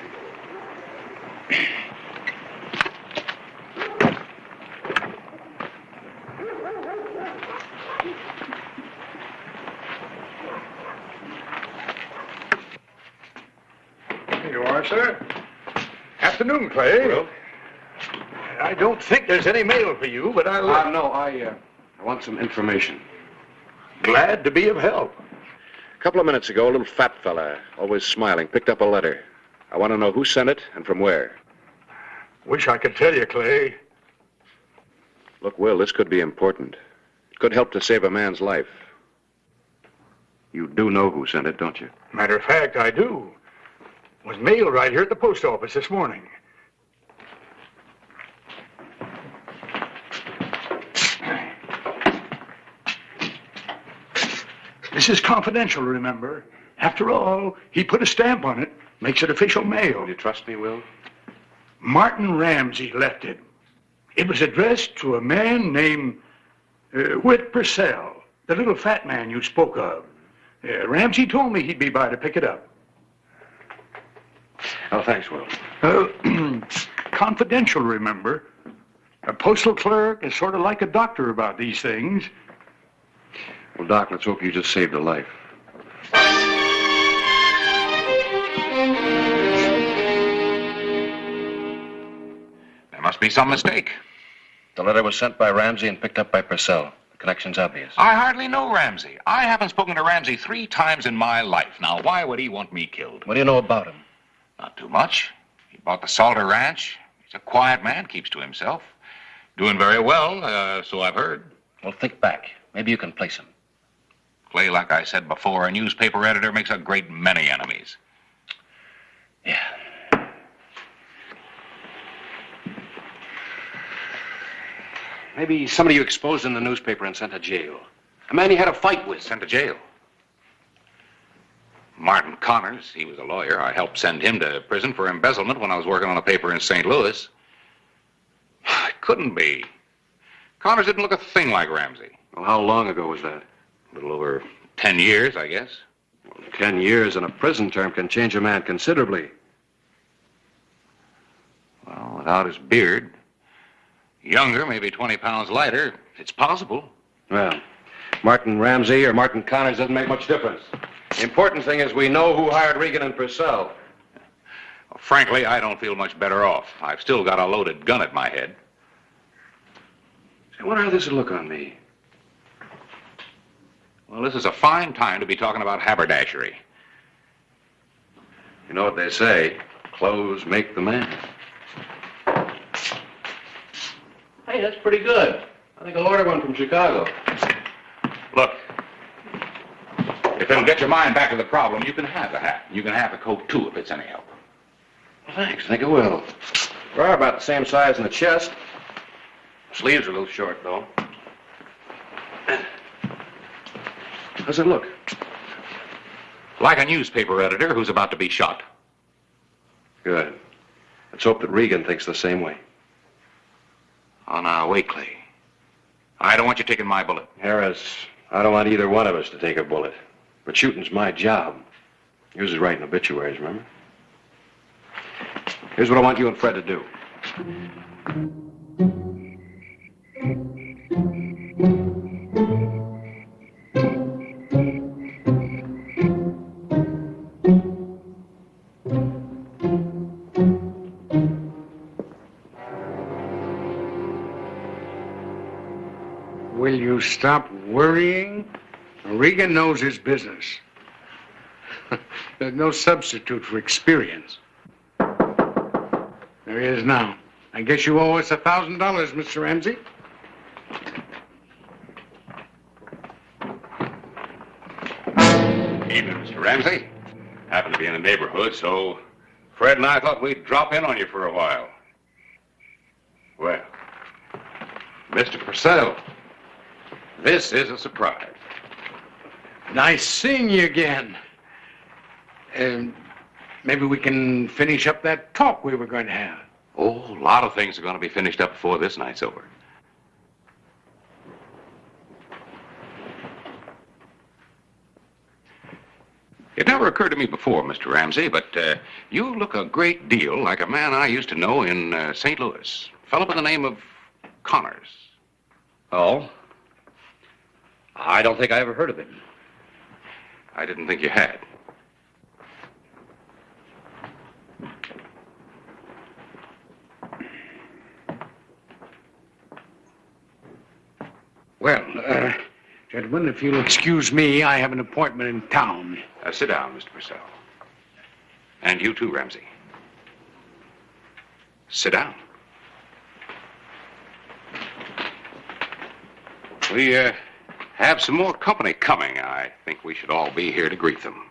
Here you are, sir. Afternoon, Clay. Well? I don't think there's any mail for you, but I'll... I want some information. Glad to be of help. A couple of minutes ago, a little fat fella, always smiling, picked up a letter. I want to know who sent it and from where. Wish I could tell you, Clay. Look, Will, this could be important. It could help to save a man's life. You do know who sent it, don't you? Matter of fact, I do. Was mailed right here at the post office this morning. This is confidential, remember? After all, he put a stamp on it. Makes it official mail. You trust me, Will? Martin Ramsey left it. It was addressed to a man named Whit Purcell, the little fat man you spoke of. Ramsey told me he'd be by to pick it up. Oh, thanks, Will. Confidential, remember? A postal clerk is sort of like a doctor about these things. Well, Doc, let's hope you just saved a life. There must be some mistake. The letter was sent by Ramsey and picked up by Purcell. The connection's obvious. I hardly know Ramsey. I haven't spoken to Ramsey 3 times in my life. Now, why would he want me killed? What do you know about him? Not too much. He bought the Salter Ranch. He's a quiet man, keeps to himself. Doing very well, so I've heard. Well, think back. Maybe you can place him. Clay, like I said before, a newspaper editor makes a great many enemies. Yeah. Maybe somebody you exposed in the newspaper and sent to jail. A man you had a fight with. Sent to jail. Martin Connors, he was a lawyer. I helped send him to prison for embezzlement when I was working on a paper in St. Louis. It couldn't be. Connors didn't look a thing like Ramsey. Well, how long ago was that? A little over 10 years, I guess. Well, 10 years in a prison term can change a man considerably. Well, without his beard. Younger, maybe 20 pounds lighter. It's possible. Well, Martin Ramsey or Martin Connors doesn't make much difference. The important thing is we know who hired Regan and Purcell. Well, frankly, I don't feel much better off. I've still got a loaded gun at my head. I wonder how this will look on me. Well, this is a fine time to be talking about haberdashery. You know what they say, clothes make the man. Hey, that's pretty good. I think I'll order one from Chicago. Look, if it'll get your mind back to the problem, you can have the hat. You can have the coat, too, if it's any help. Well, thanks, I think I will. They're about the same size in the chest. Sleeves are a little short, though. How's it look? Like a newspaper editor who's about to be shot. Good. Let's hope that Regan thinks the same way. Oh, now, wait, Clay. I don't want you taking my bullet. Harris, I don't want either one of us to take a bullet. But shooting's my job. Yours is writing obituaries, remember? Here's what I want you and Fred to do. Will you stop worrying? Regan knows his business. There's no substitute for experience. There he is now. I guess you owe us $1,000, Mr. Ramsey. Evening, Mr. Ramsey. Happened to be in the neighborhood, so Fred and I thought we'd drop in on you for a while. Well, Mr. Purcell, this is a surprise. Nice seeing you again. Maybe we can finish up that talk we were going to have. Oh, a lot of things are going to be finished up before this night's over. It never occurred to me before, Mr. Ramsey, but you look a great deal like a man I used to know in St. Louis. A fellow by the name of Connors. Oh? I don't think I ever heard of him. I didn't think you had. Well, gentlemen, if you'll excuse me, I have an appointment in town. Sit down, Mr. Purcell. And you too, Ramsey. Sit down. We have some more company coming. I think we should all be here to greet them.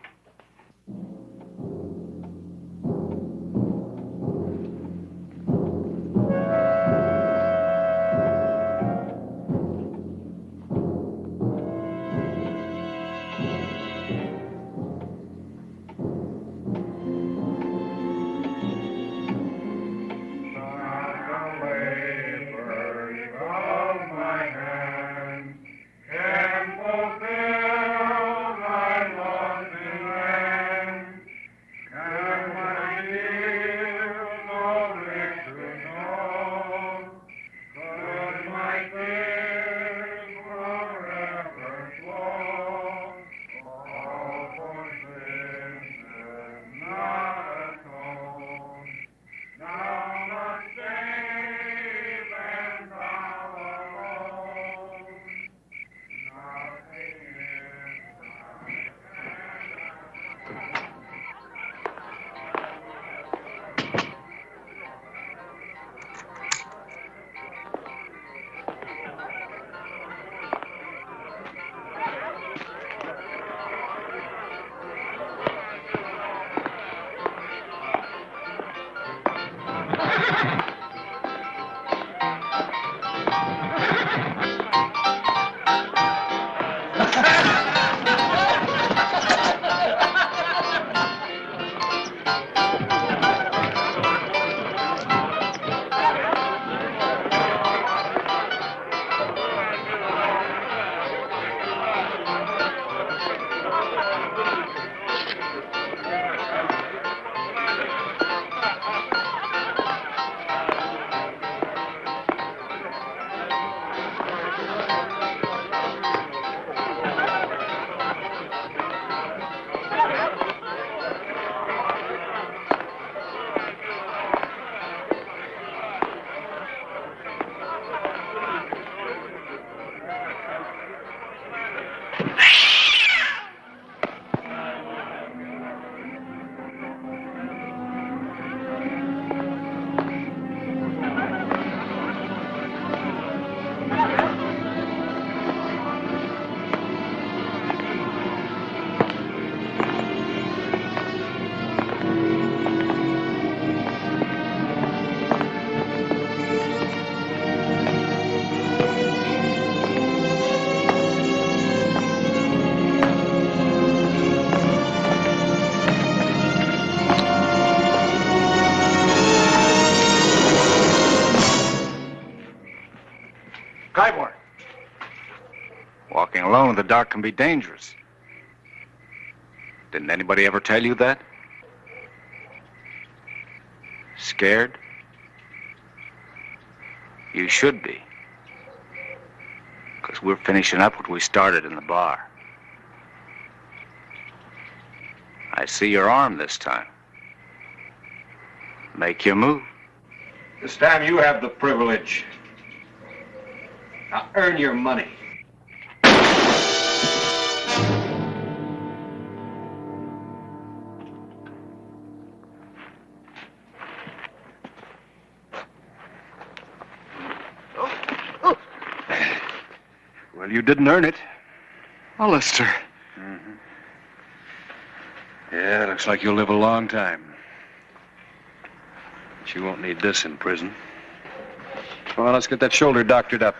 Clybourne. Walking alone in the dark can be dangerous. Didn't anybody ever tell you that? Scared? You should be. Because we're finishing up what we started in the bar. I see your arm this time. Make your move. This time you have the privilege. Now earn your money. Well, you didn't earn it. Hollister. Mm-hmm. Yeah, looks like you'll live a long time. But you won't need this in prison. Well, let's get that shoulder doctored up.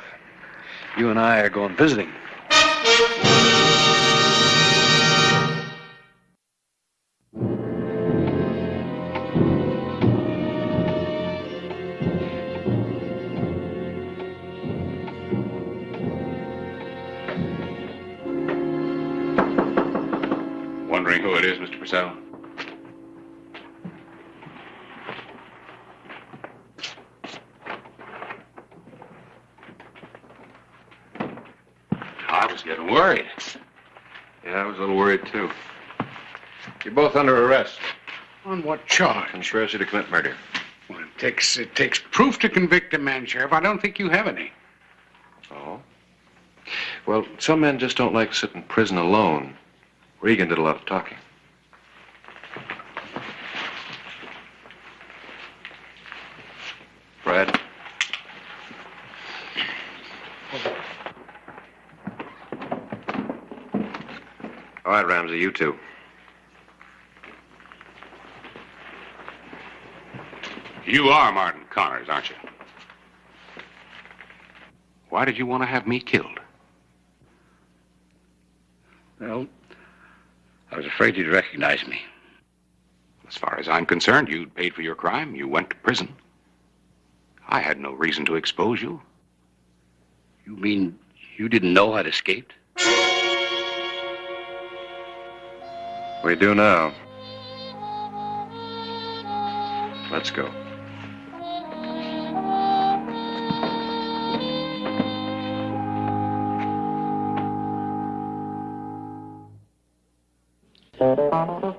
You and I are going visiting. Wondering who it is, Mr. Purcell? I was getting worried. Yeah, I was a little worried, too. You're both under arrest. On what charge? Conspiracy to commit murder. Well, it takes proof to convict a man, Sheriff. I don't think you have any. Oh? Well, some men just don't like to sit in prison alone. Regan did a lot of talking. Brad? All right, Ramsey, you two. You are Martin Connors, aren't you? Why did you want to have me killed? Well, I was afraid you'd recognize me. As far as I'm concerned, you'd paid for your crime. You went to prison. I had no reason to expose you. You mean you didn't know I'd escaped? We do now. Let's go.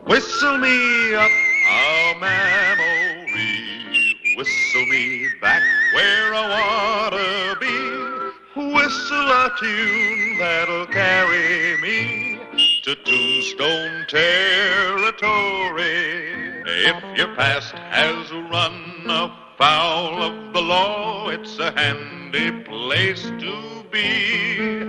Whistle me up a memory, whistle me back where I wanna be, whistle a tune that'll carry me to Tombstone territory. If your past has run afoul of the law, it's a handy place to be,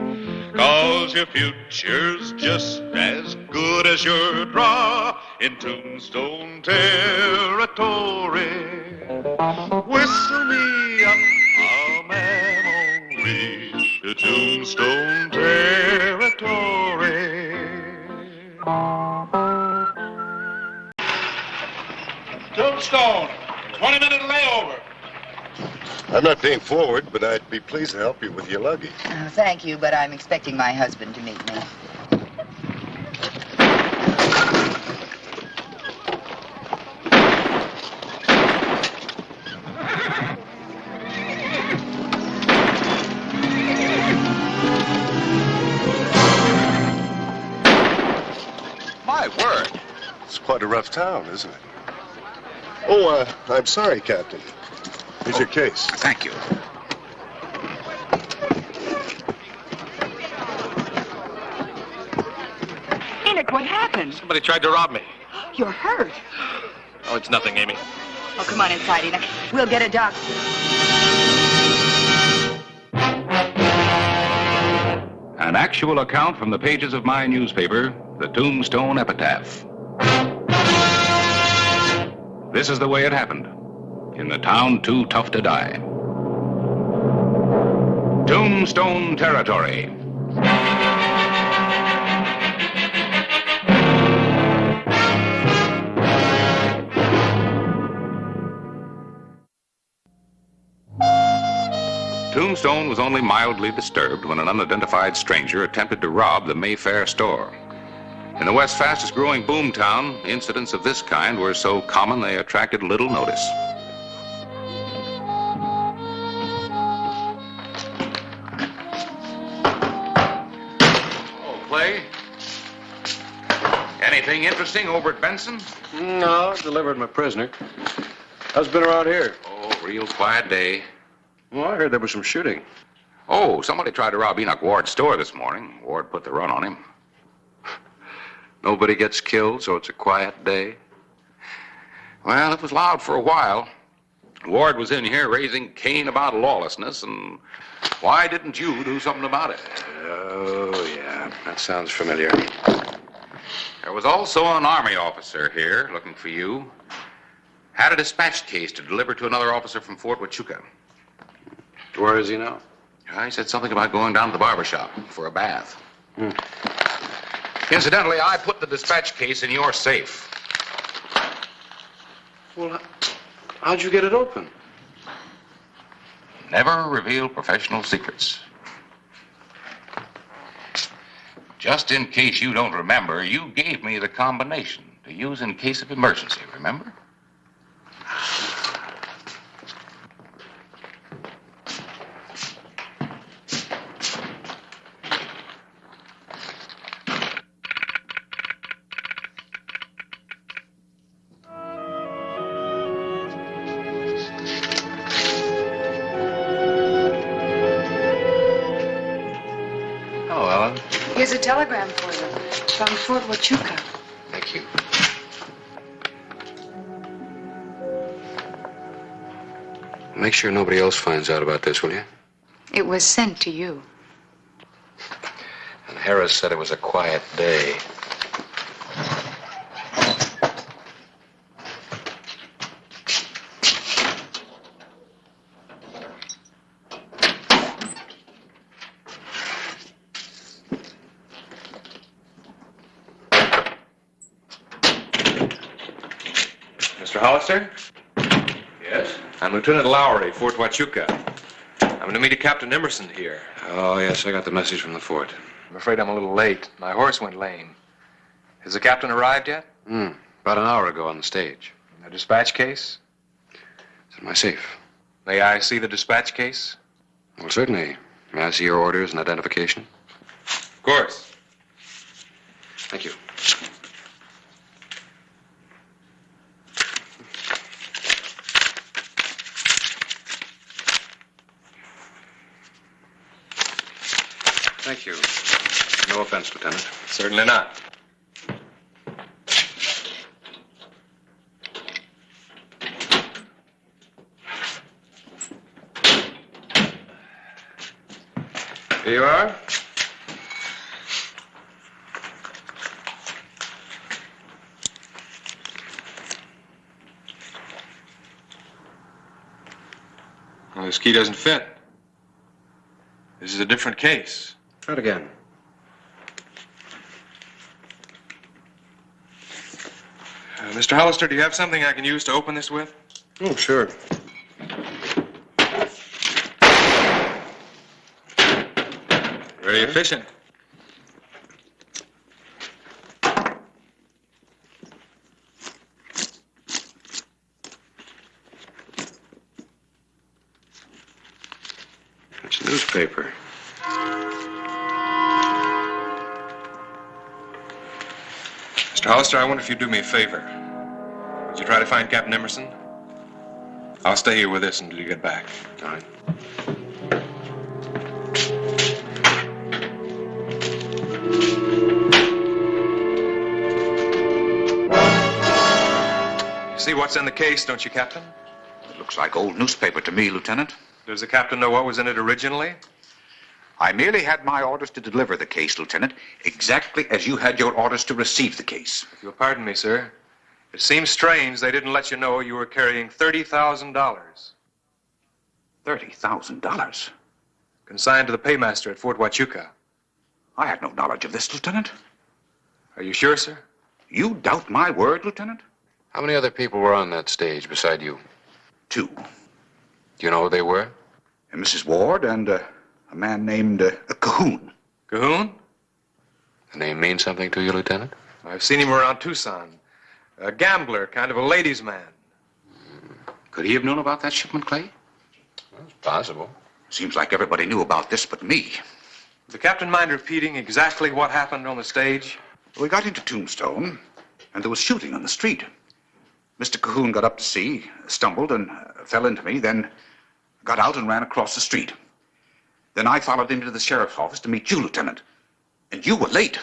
'cause your future's just as good as your draw in Tombstone territory. Whistle me up a memory to Tombstone territory. Tombstone, 20-minute layover. I'm not paying forward, but I'd be pleased to help you with your luggage. Oh, thank you, but I'm expecting my husband to meet me. My word. It's quite a rough town, isn't it? Oh, I'm sorry, Captain. Here's your case. Thank you. Enoch, what happened? Somebody tried to rob me. You're hurt. Oh, it's nothing, Amy. Oh, come on inside, Enoch. We'll get a doctor. An actual account from the pages of my newspaper, the Tombstone Epitaph. This is the way it happened. In the town too tough to die. Tombstone territory. Tombstone was only mildly disturbed when an unidentified stranger attempted to rob the Mayfair store. In the West's fastest growing boomtown, incidents of this kind were so common they attracted little notice. Oh, Clay. Anything interesting over at Benson? No, delivered my prisoner. How's it been around here? Oh, real quiet day. Well, I heard there was some shooting. Oh, somebody tried to rob Enoch Ward's store this morning. Ward put the run on him. Nobody gets killed, so it's a quiet day. Well, it was loud for a while. Ward was in here raising Cain about lawlessness, and why didn't you do something about it? Oh, yeah, that sounds familiar. There was also an Army officer here looking for you. Had a dispatch case to deliver to another officer from Fort Huachuca. Where is he now? He said something about going down to the barber shop for a bath. Incidentally, I put the dispatch case in your safe. Well, how'd you get it open? Never reveal professional secrets. Just in case you don't remember, you gave me the combination to use in case of emergency, remember? Here's a telegram for you from Fort Huachuca. Thank you. Make sure nobody else finds out about this, will you? It was sent to you. And Harris said it was a quiet day. Mr. Hollister? Yes? I'm Lieutenant Lowry, Fort Huachuca. I'm going to meet a Captain Emerson here. Oh, yes, I got the message from the fort. I'm afraid I'm a little late. My horse went lame. Has the captain arrived yet? About an hour ago on the stage. A dispatch case? It's in my safe. May I see the dispatch case? Well, certainly. May I see your orders and identification? Of course. Thank you. Thank you. No offense, Lieutenant. Certainly not. Here you are. Well, this key doesn't fit. This is a different case. Try it again. Mr. Hollister, do you have something I can use to open this with? Oh, sure. Very efficient. It's a newspaper. Mr. Hollister, I wonder if you'd do me a favor. Would you try to find Captain Emerson? I'll stay here with this until you get back. All right. See what's in the case, don't you, Captain? It looks like old newspaper to me, Lieutenant. Does the captain know what was in it originally? I merely had my orders to deliver the case, Lieutenant, exactly as you had your orders to receive the case. If you'll pardon me, sir, it seems strange they didn't let you know you were carrying $30,000. $30,000? Consigned to the paymaster at Fort Huachuca. I had no knowledge of this, Lieutenant. Are you sure, sir? You doubt my word, Lieutenant? How many other people were on that stage beside you? 2. Do you know who they were? Mrs. Ward and a man named Cahoon. Cahoon? The name means something to you, Lieutenant? I've seen him around Tucson. A gambler, kind of a ladies' man. Could he have known about that shipment, Clay? Well, it's possible. Seems like everybody knew about this but me. Does the captain mind repeating exactly what happened on the stage? We got into Tombstone, and there was shooting on the street. Mr. Cahoon got up to see, stumbled, and fell into me, then got out and ran across the street. Then I followed him to the sheriff's office to meet you, Lieutenant. And you were late.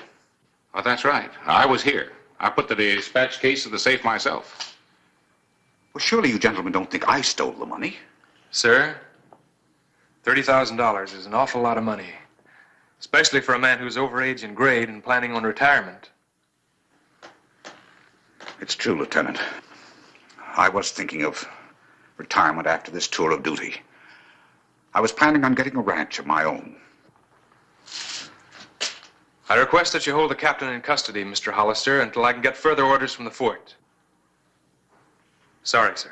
Oh, that's right. I was here. I put the dispatch case in the safe myself. Well, surely you gentlemen don't think I stole the money. Sir, $30,000 is an awful lot of money. Especially for a man who's over age and grade and planning on retirement. It's true, Lieutenant. I was thinking of retirement after this tour of duty. I was planning on getting a ranch of my own. I request that you hold the captain in custody, Mr. Hollister, until I can get further orders from the fort. Sorry, sir.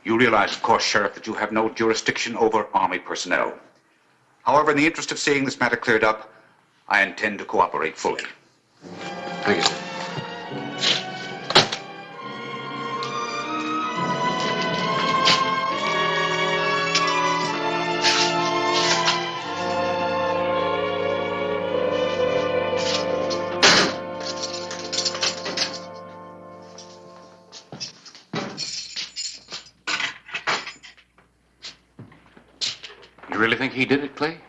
You realize, of course, Sheriff, that you have no jurisdiction over Army personnel. However, in the interest of seeing this matter cleared up, I intend to cooperate fully. Thank you, sir. You really think he did it, Clay?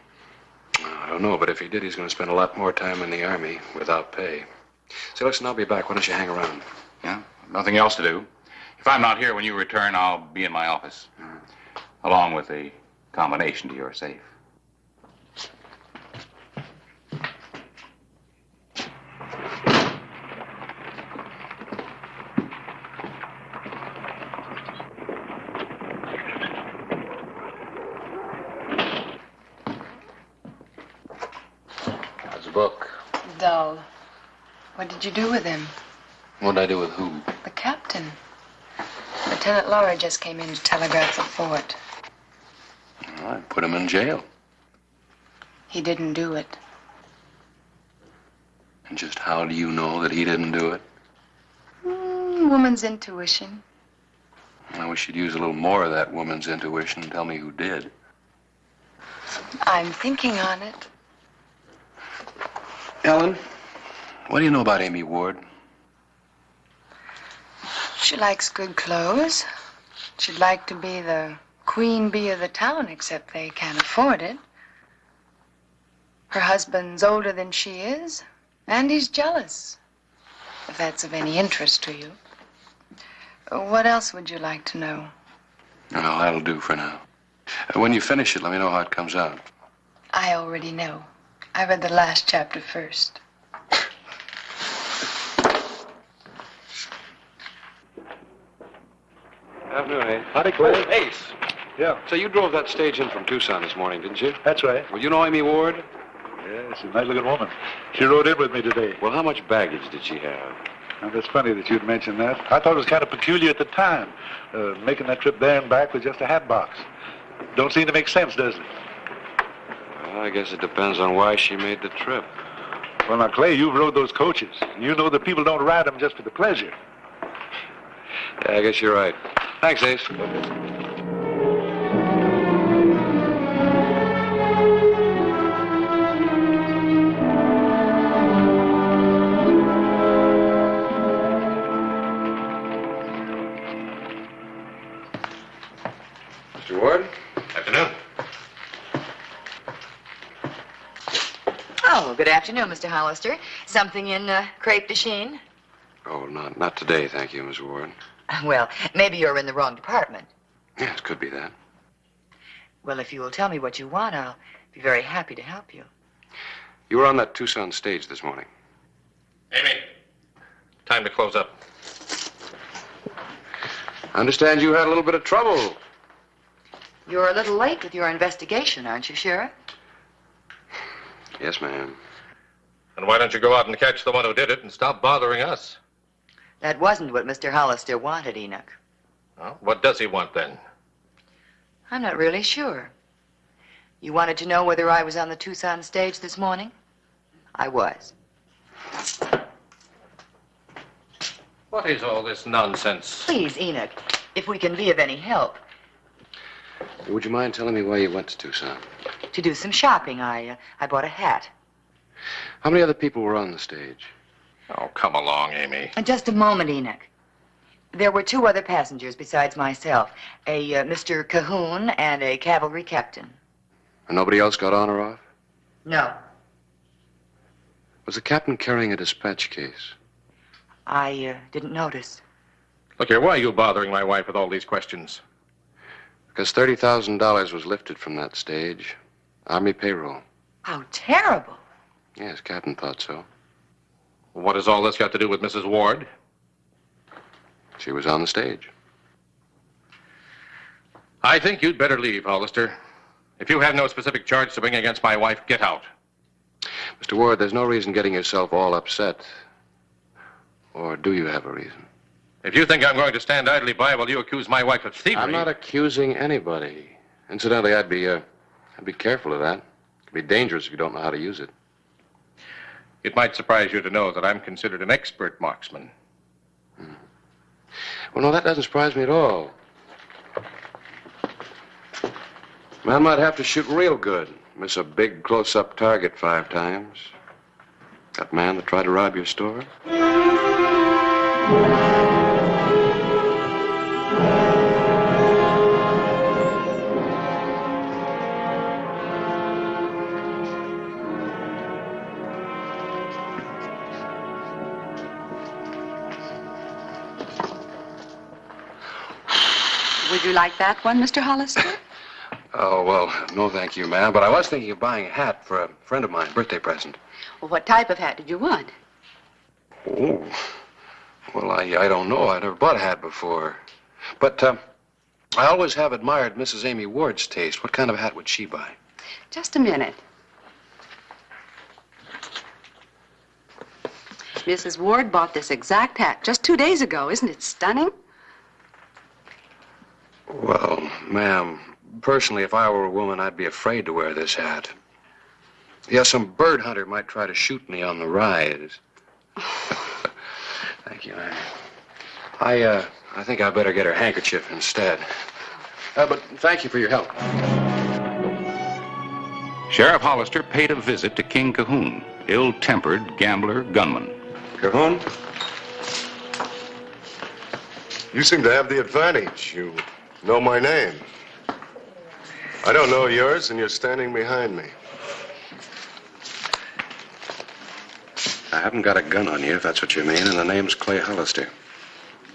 I don't know, but if he did, he's going to spend a lot more time in the Army without pay. So listen, I'll be back. Why don't you hang around? Yeah, nothing else to do. If I'm not here when you return, I'll be in my office. Along with a combination to your safe. Book. Dull. What did you do with him? What'd I do with who? The captain. Lieutenant Laura just came in to telegraph the fort. I put him in jail. He didn't do it. And just how do you know that he didn't do it? Woman's intuition. I wish you'd use a little more of that woman's intuition and tell me who did. I'm thinking on it. Ellen, what do you know about Amy Ward? She likes good clothes. She'd like to be the queen bee of the town, except they can't afford it. Her husband's older than she is, and he's jealous, if that's of any interest to you. What else would you like to know? No, that'll do for now. When you finish it, let me know how it comes out. I already know. I read the last chapter first. Afternoon, Ace. Howdy, Clay. Ace. Yeah. So you drove that stage in from Tucson this morning, didn't you? That's right. Well, you know Amy Ward? Yeah, she's a nice-looking woman. She rode in with me today. Well, how much baggage did she have? Now, that's funny that you'd mention that. I thought it was kind of peculiar at the time, making that trip there and back with just a hat box. Don't seem to make sense, does it? Well, I guess it depends on why she made the trip. Well, now, Clay, you've rode those coaches. You know that people don't ride them just for the pleasure. Yeah, I guess you're right. Thanks, Ace. Mr. Ward? Afternoon. Oh, good afternoon, Mr. Hollister. Something in crepe de chine? Oh, not today, thank you, Miss Ward. Well, maybe you're in the wrong department. Yeah, it could be that. Well, if you will tell me what you want, I'll be very happy to help you. You were on that Tucson stage this morning. Amy, time to close up. I understand you had a little bit of trouble. You're a little late with your investigation, aren't you, Sheriff? Yes, ma'am. And why don't you go out and catch the one who did it and stop bothering us? That wasn't what Mr. Hollister wanted, Enoch. Well, what does he want then? I'm not really sure. You wanted to know whether I was on the Tucson stage this morning? I was. What is all this nonsense? Please, Enoch, if we can be of any help. Would you mind telling me why you went to Tucson? To do some shopping, I bought a hat. How many other people were on the stage? Oh, come along, Amy. Just a moment, Enoch. There were 2 other passengers besides myself, a Mr. Cahoon and a cavalry captain. And nobody else got on or off? No, Was the captain carrying a dispatch case? I didn't notice. Look here, why are you bothering my wife with all these questions? Because $30,000 was lifted from that stage. Army payroll. How terrible. Yes, captain thought so. What has all this got to do with Mrs. Ward? She was on the stage. I think you'd better leave, Hollister. If you have no specific charge to bring against my wife, get out. Mr. Ward, there's no reason getting yourself all upset. Or do you have a reason? If you think I'm going to stand idly by while you accuse my wife of thievery... I'm not accusing anybody. Incidentally, I'd be careful of that. It could be dangerous if you don't know how to use it. It might surprise you to know that I'm considered an expert marksman. Well, no, that doesn't surprise me at all. Man might have to shoot real good. Miss a big close-up target 5 times. That man that tried to rob your store? Would you like that one, Mr. Hollister? Oh, well, no thank you, ma'am. But I was thinking of buying a hat for a friend of mine, birthday present. Well, what type of hat did you want? Oh, well, I don't know. I never bought a hat before. But I always have admired Mrs. Amy Ward's taste. What kind of hat would she buy? Just a minute. Mrs. Ward bought this exact hat just 2 days ago. Isn't it stunning? Well, ma'am, personally, if I were a woman, I'd be afraid to wear this hat. Yeah, some bird hunter might try to shoot me on the rise. Thank you, ma'am. I think I better get her handkerchief instead. But thank you for your help. Sheriff Hollister paid a visit to King Cahoon, ill-tempered gambler gunman. Cahoon? You seem to have the advantage. You know my name. I don't know yours, and you're standing behind me. I haven't got a gun on you, if that's what you mean, and the name's Clay Hollister.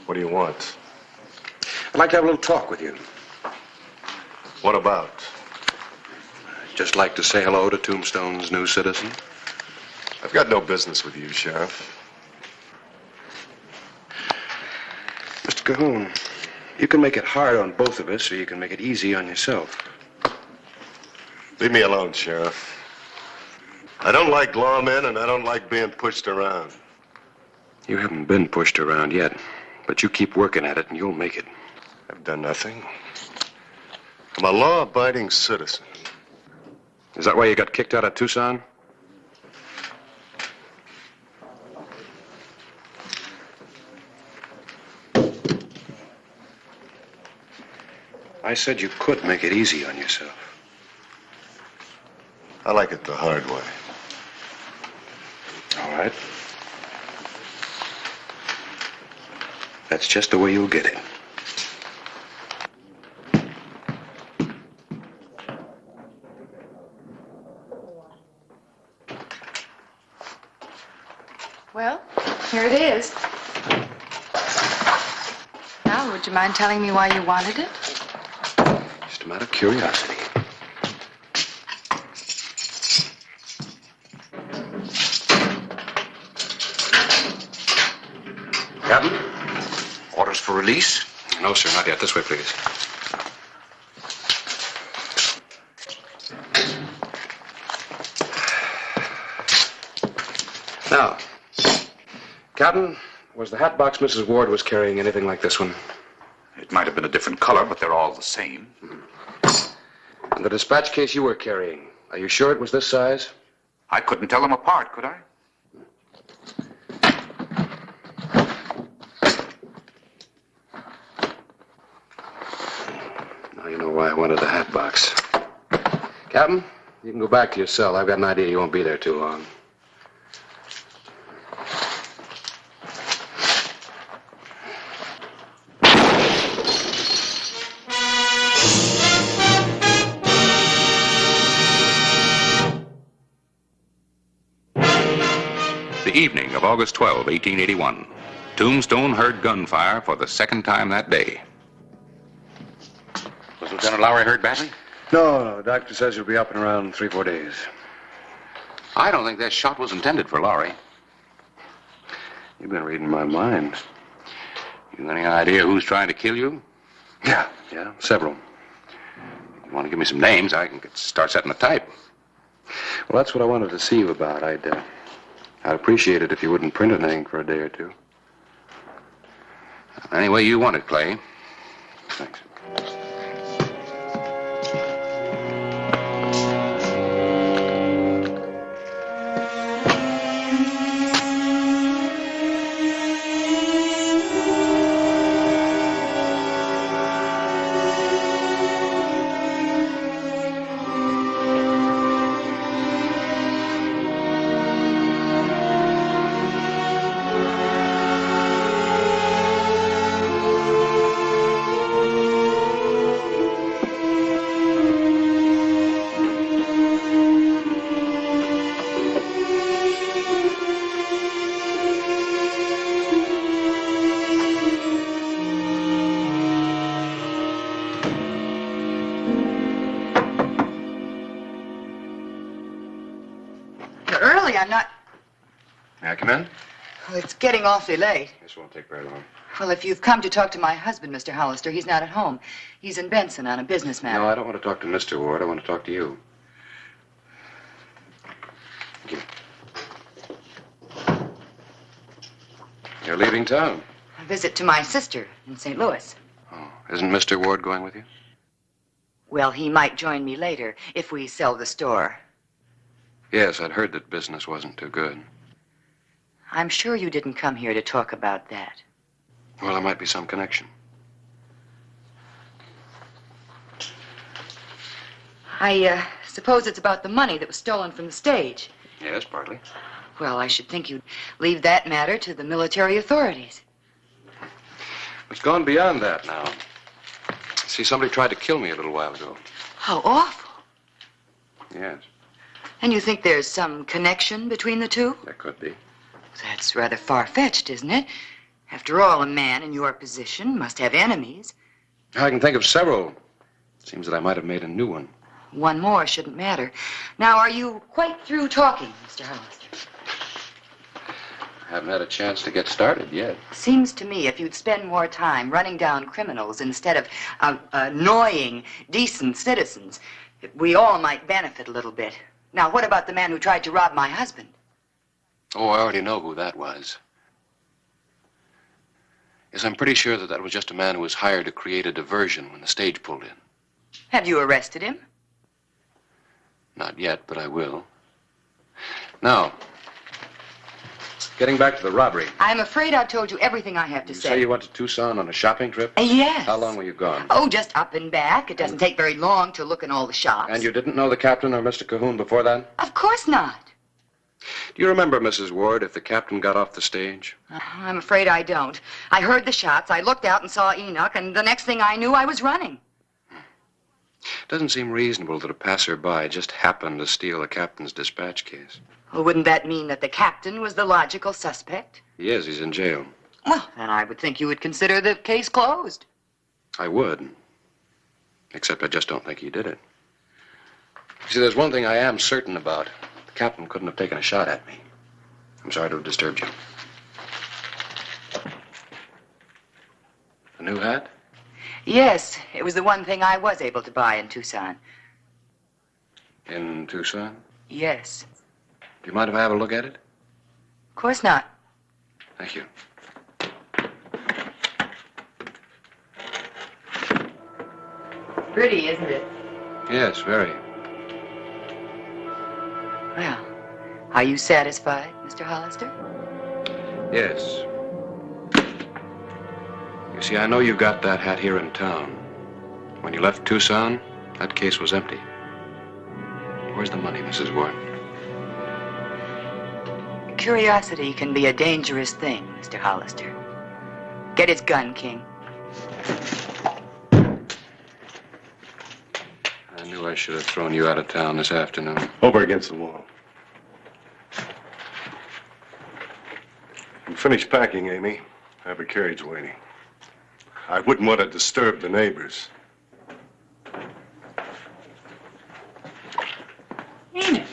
What do you want? I'd like to have a little talk with you. What about? I'd just like to say hello to Tombstone's new citizen. I've got no business with you, Sheriff. Mr. Cahoon, you can make it hard on both of us, or you can make it easy on yourself. Leave me alone, Sheriff. I don't like lawmen, and I don't like being pushed around. You haven't been pushed around yet, but you keep working at it, and you'll make it. I've done nothing. I'm a law-abiding citizen. Is that why you got kicked out of Tucson? I said you could make it easy on yourself. I like it the hard way. All right. That's just the way you'll get it. Well, here it is. Now, would you mind telling me why you wanted it? Just a matter of curiosity. Captain? Orders for release? No, sir, not yet. This way, please. Now, Captain, Was the hat box Mrs. Ward was carrying anything like this one? It might have been a different color, but they're all the same. And the dispatch case you were carrying, are you sure it was this size? I couldn't tell them apart, could I? Now you know why I wanted the hat box. Captain, you can go back to your cell. I've got an idea you won't be there too long. The evening of August 12, 1881. Tombstone heard gunfire for the second time that day. Was Lieutenant Lowry hurt badly? No. The doctor says he'll be up in around 3-4 days. I don't think that shot was intended for Lowry. You've been reading my mind. You got any idea who's trying to kill you? Yeah, several. You want to give me some names? I can start setting the type. Well, that's what I wanted to see you about. I'd appreciate it if you wouldn't print anything for a day or two. Any way you want it, Clay. Thanks. Early, I'm not... May I come in? Well, it's getting awfully late. This won't take very long. Well, if you've come to talk to my husband, Mr. Hollister, he's not at home. He's in Benson on a business matter. No, I don't want to talk to Mr. Ward. I want to talk to you. Thank you. You're leaving town. A visit to my sister in St. Louis. Oh, isn't Mr. Ward going with you? Well, he might join me later if we sell the store. Yes, I'd heard that business wasn't too good. I'm sure you didn't come here to talk about that. Well, there might be some connection. I suppose it's about the money that was stolen from the stage. Yes, partly. Well, I should think you'd leave that matter to the military authorities. It's gone beyond that now. See, somebody tried to kill me a little while ago. How awful. Yes, And you think there's some connection between the two? there could be. That's rather far-fetched, isn't it? After all, a man in your position must have enemies. I can think of several. It seems that I might have made a new one. One more shouldn't matter. Now, are you quite through talking, Mr. Hollister? I haven't had a chance to get started yet. Seems to me if you'd spend more time running down criminals instead of annoying decent citizens, we all might benefit a little bit. Now, what about the man who tried to rob my husband? Oh, I already know who that was. Yes, I'm pretty sure that that was just a man who was hired to create a diversion when the stage pulled in. Have you arrested him? Not yet, but I will. Now, getting back to the robbery. I'm afraid I've told you everything I have to You say you went to Tucson on a shopping trip? Yes. How long were you gone? Oh, just up and back. It doesn't take very long to look in all the shops. And you didn't know the captain or Mr. Cahoon before that? Of course not. Do you remember, Mrs. Ward, if the captain got off the stage? I'm afraid I don't. I heard the shots, I looked out and saw Enoch, and the next thing I knew, I was running. Doesn't seem reasonable that a passerby just happened to steal the captain's dispatch case. Well, wouldn't that mean that the captain was the logical suspect? He is. He's in jail. Well, then I would think you would consider the case closed. I would. Except I just don't think he did it. See, there's one thing I am certain about. The captain couldn't have taken a shot at me. I'm sorry to have disturbed you. A new hat? Yes, it was the one thing I was able to buy in Tucson. In Tucson? Yes. Do you mind if I have a look at it? Of course not. Thank you. Pretty, isn't it? Yes, very. Well, are you satisfied, Mr. Hollister? Yes. You see, I know you got that hat here in town. When you left Tucson, that case was empty. Where's the money, Mrs. Ward? Curiosity can be a dangerous thing, Mr. Hollister. Get his gun, King. I knew I should have thrown you out of town this afternoon. Over against the wall. I'm finished packing, Amy. I have a carriage waiting. I wouldn't want to disturb the neighbors. Enid,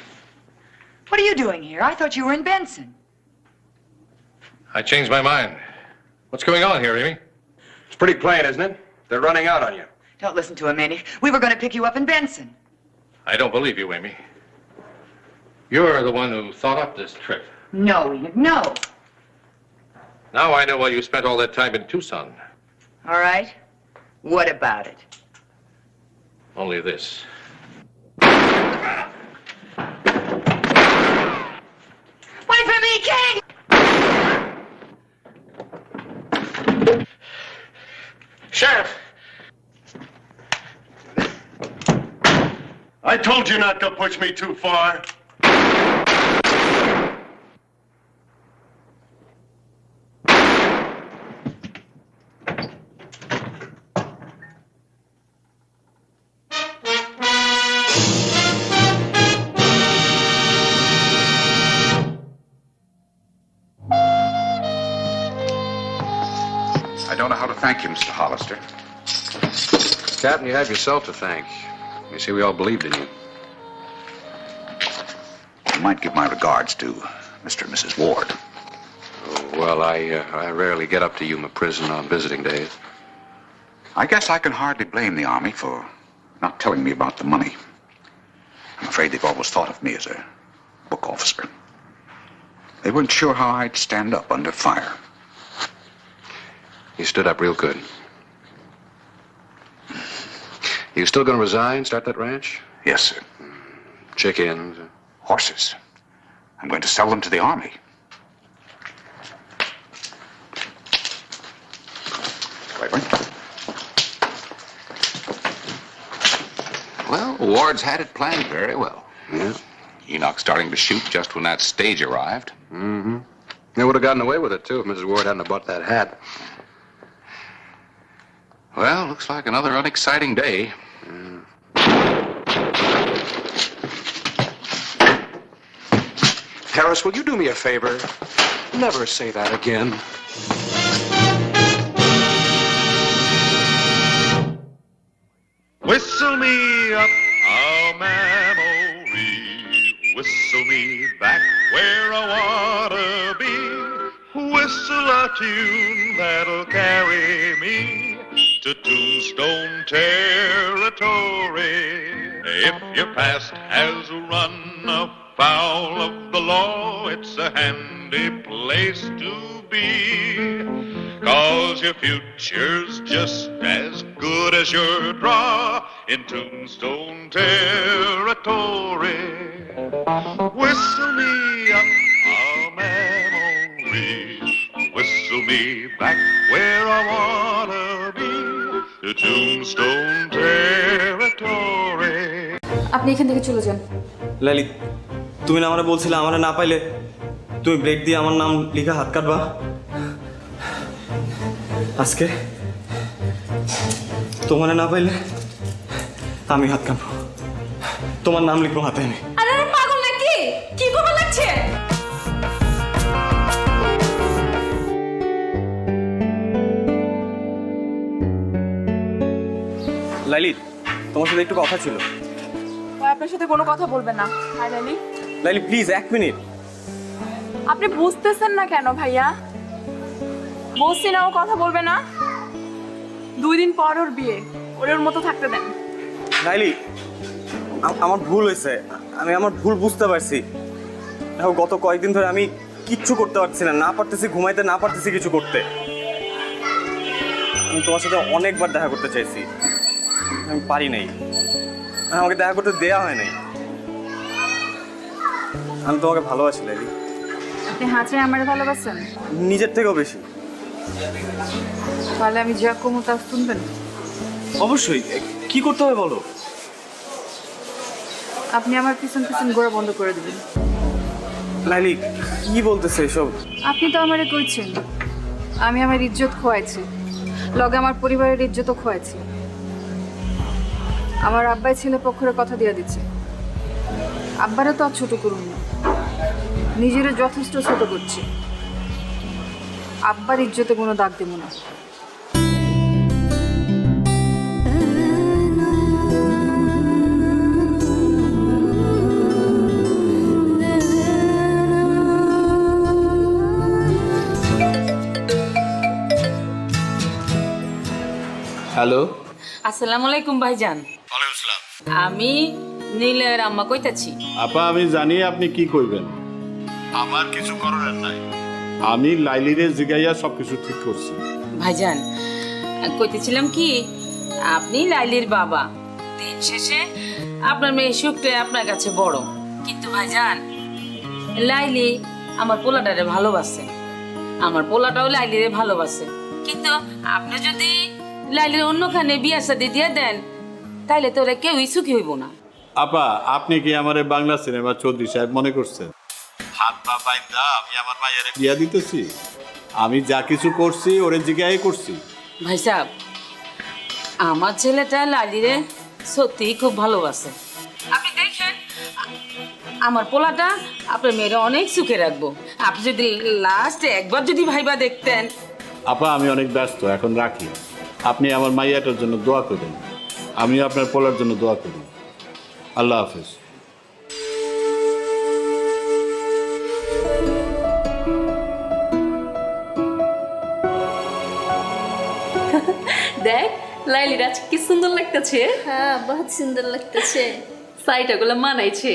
what are you doing here? I thought you were in Benson. I changed my mind. What's going on here, Amy? It's pretty plain, isn't it? They're running out on you. Don't listen to him, Enid. We were going to pick you up in Benson. I don't believe you, Amy. You're the one who thought up this trip. No, Enid, no. Now I know why you spent all that time in Tucson. All right. What about it? Only this. Wait for me, King! Sheriff! I told you not to push me too far. I don't know how to thank you, Mr. Hollister. Captain, you have yourself to thank. You see, we all believed in you. You might give my regards to Mr. and Mrs. Ward. Oh, well, I rarely get up to Yuma Prison on visiting days. I guess I can hardly blame the Army for not telling me about the money. I'm afraid they've always thought of me as a book officer. They weren't sure how I'd stand up under fire. You stood up real good. You still going to resign, start that ranch? Yes, sir. Chickens? Horses. I'm going to sell them to the Army. Claiborne? Well, Ward's had it planned very well. Yeah. Enoch starting to shoot just when that stage arrived. Mm-hmm. They would have gotten away with it, too, if Mrs. Ward hadn't have bought that hat. Well, looks like another unexciting day. Harris, will you do me a favor? Never say that again. Whistle me up a memory, whistle me back where I wanna be, whistle a tune that'll carry me to Tombstone territory. If your past has run afoul of the law, it's a handy place to be, 'cause your future's just as good as your draw in Tombstone territory. Whistle me up a memory, whistle me back where I wanna be, to Tombstone territory. আপনি এখান থেকে চলে যান। লালি, তুমি না আমারে বলছিলে আমারে না পাইলে তুমি ব্রেক দিয়ে আমার নাম লিখা হাত কাটবা। আজকে তোমারে না পাইলে আমি হাত কাটবো, তোমার নাম লিখবো হাতে এনে। আরে পাগল নাকি? কি করবে লাগছে? লাইলি, তোমার সাথে একটু কথা ছিল। আপনার সাথে কোনো কথা বলবেন না। হাই লাইলি। লাইলি প্লিজ, এক মিনিট। আপনি বুঝতেছেন না কেন ভাইয়া? বলছি না ও কথা বলবে না। 2 দিন পর ওর বিয়ে, ওর মতো থাকতে দেন। লাইলি, আমার ভুল হয়েছে, আমি আমার ভুল বুঝতে পারছি। দেখো, গত কয়েকদিন ধরে আমি কিচ্ছু করতে পারছি না, পারতেছি ঘুমাইতে, না পারতেছি কিছু করতে। আমি তোমার সাথে অনেকবার দেখা করতে চাইছি, আমি পারি নাই, আমাকে দেখা করতে দেয়া হয় নাই। আমি তোমাকে ভালোবাসি লাইলি। আপনি হাঁচে আমার ভালোবাসেন? নিজের থেকেও বেশি। তাহলে আমি যা কমু তা শুনবেন? অবশ্যই। কি করতে হবে বলো? আপনি আমার পিছন পিছন ঘোরা বন্ধ করে দেবেন। লাইলি কি বলতেছে এসব? আপনি তো আমারে কইছেন আমি আমার ইজ্জত খোয়াইছি, লগে আমার পরিবারের ইজ্জতও খোয়াইছি। আমার আব্বাই ছেলে পক্ষের কথা দিয়ে দিচ্ছে। আব্বারে তো আর ছোট করুন না, নিজেরে যথেষ্ট ছোট করছি। আব্বার ইজ্জতে কোনো দাগ দেব না। হ্যালো, আসসালামু আলাইকুম ভাইজান। ওয়ালাইকুম আসসালাম। আমি নীলের আম্মা কইতাছি। আপা আমি জানি আপনি কি কইবেন, আমার কিছু করার নাই। আমি লাইলিরে জিগাইয়া সবকিছু ঠিক করছি। ভাইজান কইতেছিলাম কি, আপনি লাইলির বাবা, দিন শেষে আপনার মেয়ে সুখটা আপনার কাছে বড়। কিন্তু ভাইজান লাইলি আমার পোলাটারে ভালোবাসে, আমার পোলাটাও লাইলিরে ভালোবাসে। কিন্তু আপনি যদি লাইলির অন্যখানে বিয়া শাদী দিয়ে দেন তাইলে তো ওরা কেউই সুখী হইব না। আপা আপনি কি আমারে বাংলা সিনেমা চৌধুরী সাহেব মনে করছেন? হাত পা বাইন্দা আমি আমার মায়ের বিয়া দিতেছি? আমি যা কিছু করছি ওরে জিগাই করছি। ভাই সাহেব, আমার ছেলেটা লালিরে সত্যিই খুব ভালোবাসে। আপনি দেখেন আমার পোলাটা আপনার মেয়েরা অনেক সুখে রাখবো। আপনি যদি লাস্টে একবার যদি ভাইবা দেখতেন। আপা আমি অনেক ব্যস্ত, এখন রাখি। আপনি আমার মাইয়াটার জন্য দোয়া করেন, আমি আপনার পোলার জন্য দোয়া করি। আল্লাহ হাফেজ। দেখ লাইলির আজ কি সুন্দর লাগতেছে। হ্যাঁ বহুত সুন্দর লাগতেছে, সাইটাগুলো মানাইছে।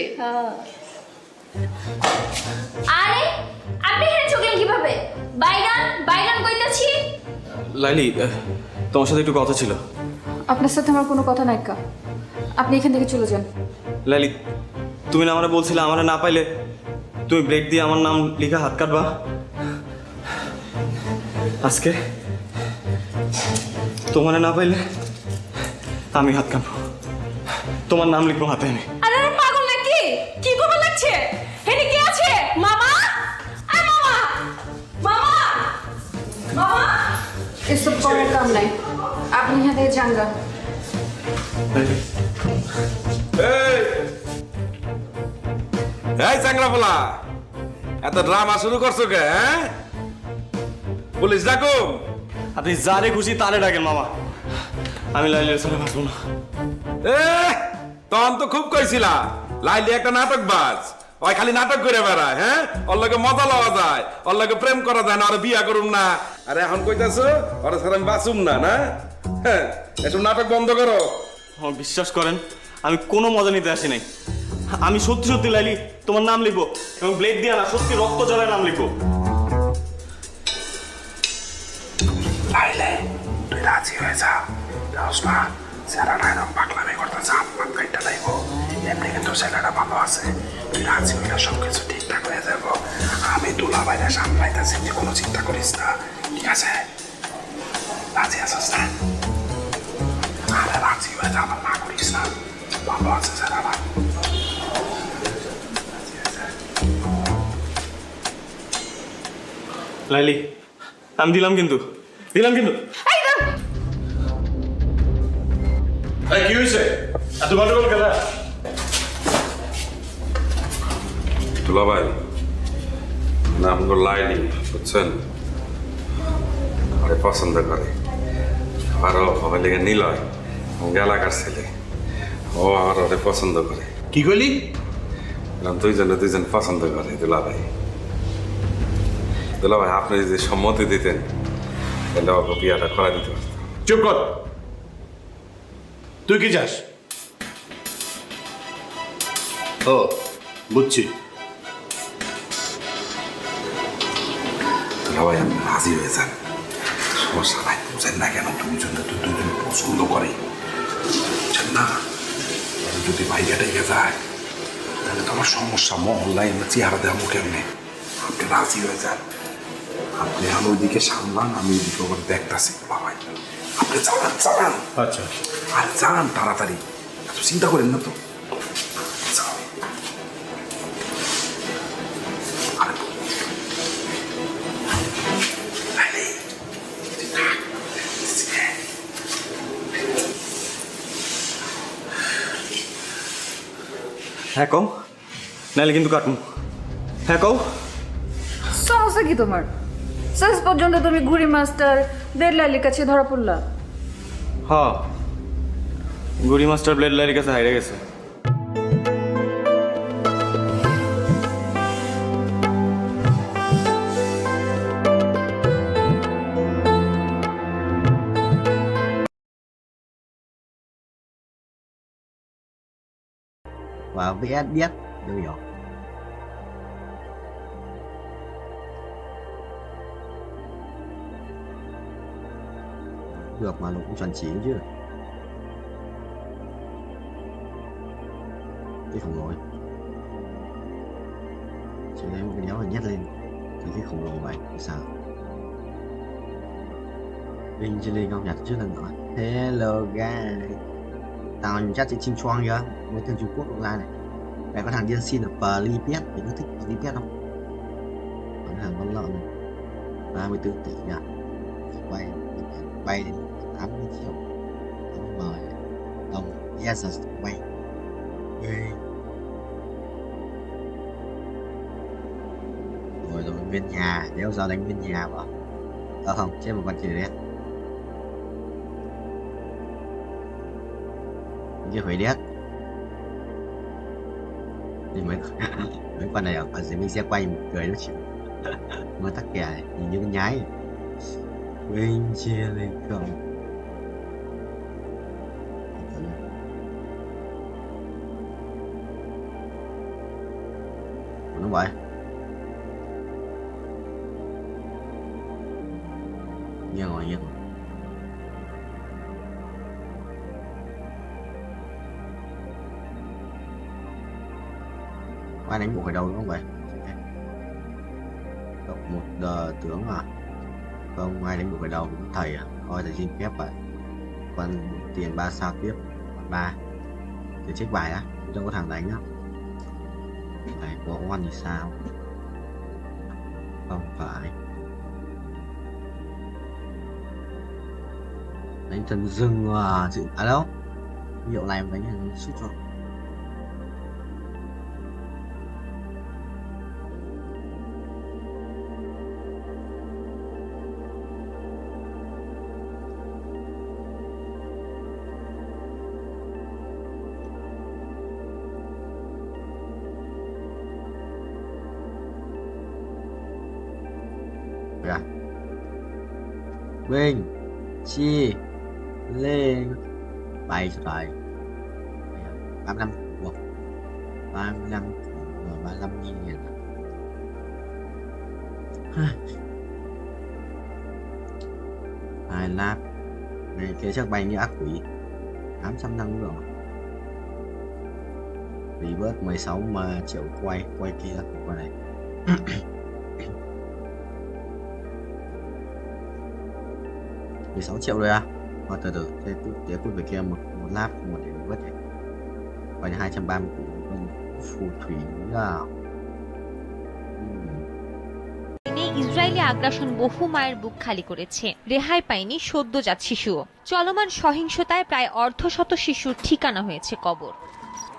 আরে আপনি এখানে চলে কিভাবে? বাইগান বাইগান কইতাছি। লাইলি তোমার সাথে একটু কথা ছিল। আপনার সাথে আমার কোনো কথা নাই কা, আপনি এখান থেকে চলে যান। লাইলি তুমি না আমারে বলছিলে আমারে না পাইলে তুমি ব্রেক দিয়ে আমার নাম লিখা হাত কাটবা। আজকে তোমারে না পাইলে আমি হাত কাটবো, তোমার নাম লিখবো হাতে এনে। আরে পাগল নাকি? কি করবে লাগছে? এখানে কি আছে? মামা, আ মামা, মামা, মামা। এসব করার কাম নাই, আপনি এখান থেকে যান গা। এই চাংরা পোলা, এত ড্রামা শুরু করছো কে? পুলিশ ডাকো। আপনি যারে খুশি তারে ডাকেন মামা, আমি লাইলির সাথে বাঁচবো না। তখন তো খুব কইছিলা লাইলি একটা নাটক বাজ, ওই খালি নাটক করে বেড়ায়। হ্যাঁ, ওর লগে মজা লওয়া যায়, ওর লগে প্রেম করা যায় না, আর বিয়া করুম না। আরে এখন কইতাছো ওরা ছাড়া আমি বাঁচুম না? না, হ্যাঁ, এসব নাটক বন্ধ করো। বিশ্বাস করেন আমি কোনো মজা নিতে আসি নাই। আমি সত্যি সত্যি লাইলি তোমার নাম লিখবো এবং ব্লেড দিয়ে না সত্যি রক্ত জলের নাম লিখবো। লাইলে তুই রাজি হয়ে যা, না ছেলেটা এরকম পাগলামি করতেছে, আপনার গাইটা লাগবো। এমনি কিন্তু ছেলেটা ভালো আছে, তুই রাজি হইলে সবকিছু ঠিকঠাক হয়ে যাবো। আমি দুলা বাইরে সামলাইতেছি, তুই কোনো চিন্তা করিস না, ঠিক আছে? রাজি আছিস না? আরে রাজি হয়ে যা, আমার না করিস না, ভালো আছে ছেলেটা। লাইলি আমি দিলাম কিন্তু, দিলাম কিন্তু। কি হয়েছে? এত গন্ডগোল কেন? দুলাভাই নাম হলো লাইলি, বুঝছেন? আরে পছন্দ করে, আরো হবে লেগে নিলয় এলাকার ছেলে, ও আর ওরে পছন্দ করে। কি কইলি? দুইজন পছন্দ করে দুলাভাই। দুলাভাই আপনি যদি সম্মতি দিতেন তাহলে ওকে বিয়াটা করা দিতে পারতাম। চুপ কর, তুই কি চাস? ও বুঝছি। দুলাভাই আপনি রাজি হয়ে যান, সমস্যা নাই। বুঝেন না কেন? দুইজন পছন্দ করে, না যদি বাইরেটাই যায় তাহলে তো আমার সমস্যা মহল্লায় আমরা চেহারা দেওয়া কেমনে আপনি রাজি হয়ে যান আপনি আমি ওইদিকে সামলান আমি ওইদিকে আবার দেখতেছি বাবাই আপনি চালান আচ্ছা আর যান তাড়াতাড়ি এত চিন্তা করেন না তো হ্যাঁ কও নাইলে কিন্তু কাটুন হ্যাঁ কও সমস্যা কি তোমার শেষ পর্যন্ত তুমি ঘুড়ি মাস্টার দেড় লাইলের কাছে ধরা পড়লা হ গুড়ি মাস্টার ব্লেড লাইলের কাছে হাইরে গেছে Và VS biết đều hiểu. Được mà nó cũng chuẩn chỉ chứ. Cái khổng lồ ấy. Chỉ lấy một cái đéo này nhét lên cái khổng lồ vậy thì sao? Vinh trên đây không nhặt trước lần nữa. Hello guys. Tao chắc sẽ chinh choang chưa? Mới từ Trung Quốc ra này. Mày có thằng điên xin ở Pripyat, mày có thích Pripyat không? Bán hàng con lợn này 34 tỷ nhỉ? Bay đến 80 triệu 80 đồng yes bay rồi nguyên nhà nếu giờ đánh nguyên nhà vào không chết một con chữ đét chưa phải đét thì mấy con này ở dưới mình sẽ quay một cười nó chịu mà tắc kè này nhìn như con nhái bên chia lên không nó vậy nghe ngồi nghe ai đánh bộ ở đâu đúng không vậy đọc một tướng à không ai đánh bộ ở đâu cũng thầy à thôi thầy xin phép vậy còn tiền 3 sao tiếp 3 thì check bài á không có thằng đánh á này có oan thì sao không phải đánh thần rừng à chữ à đâu hiệu này mà đánh suốt cho à Vinh Chi lên bay rồi 35 của 35 của 35.000 hai lát này kia chắc bay như ác quỷ 800 năm rồi vì bớt 16 mà triệu quay kia qua này $16 triệu rồi à? Và từ từ thế tiếp về kia một lap một để vớt này và 230 của phù thủy là Israeli আগ্রাসন বহু মায়ের বুক খালি করেছে রেহাই পায়নি সদ্যজাত শিশুও চলমান সহিংসতায় প্রায় অর্ধশত শিশুর ঠিকানা হয়েছে কবর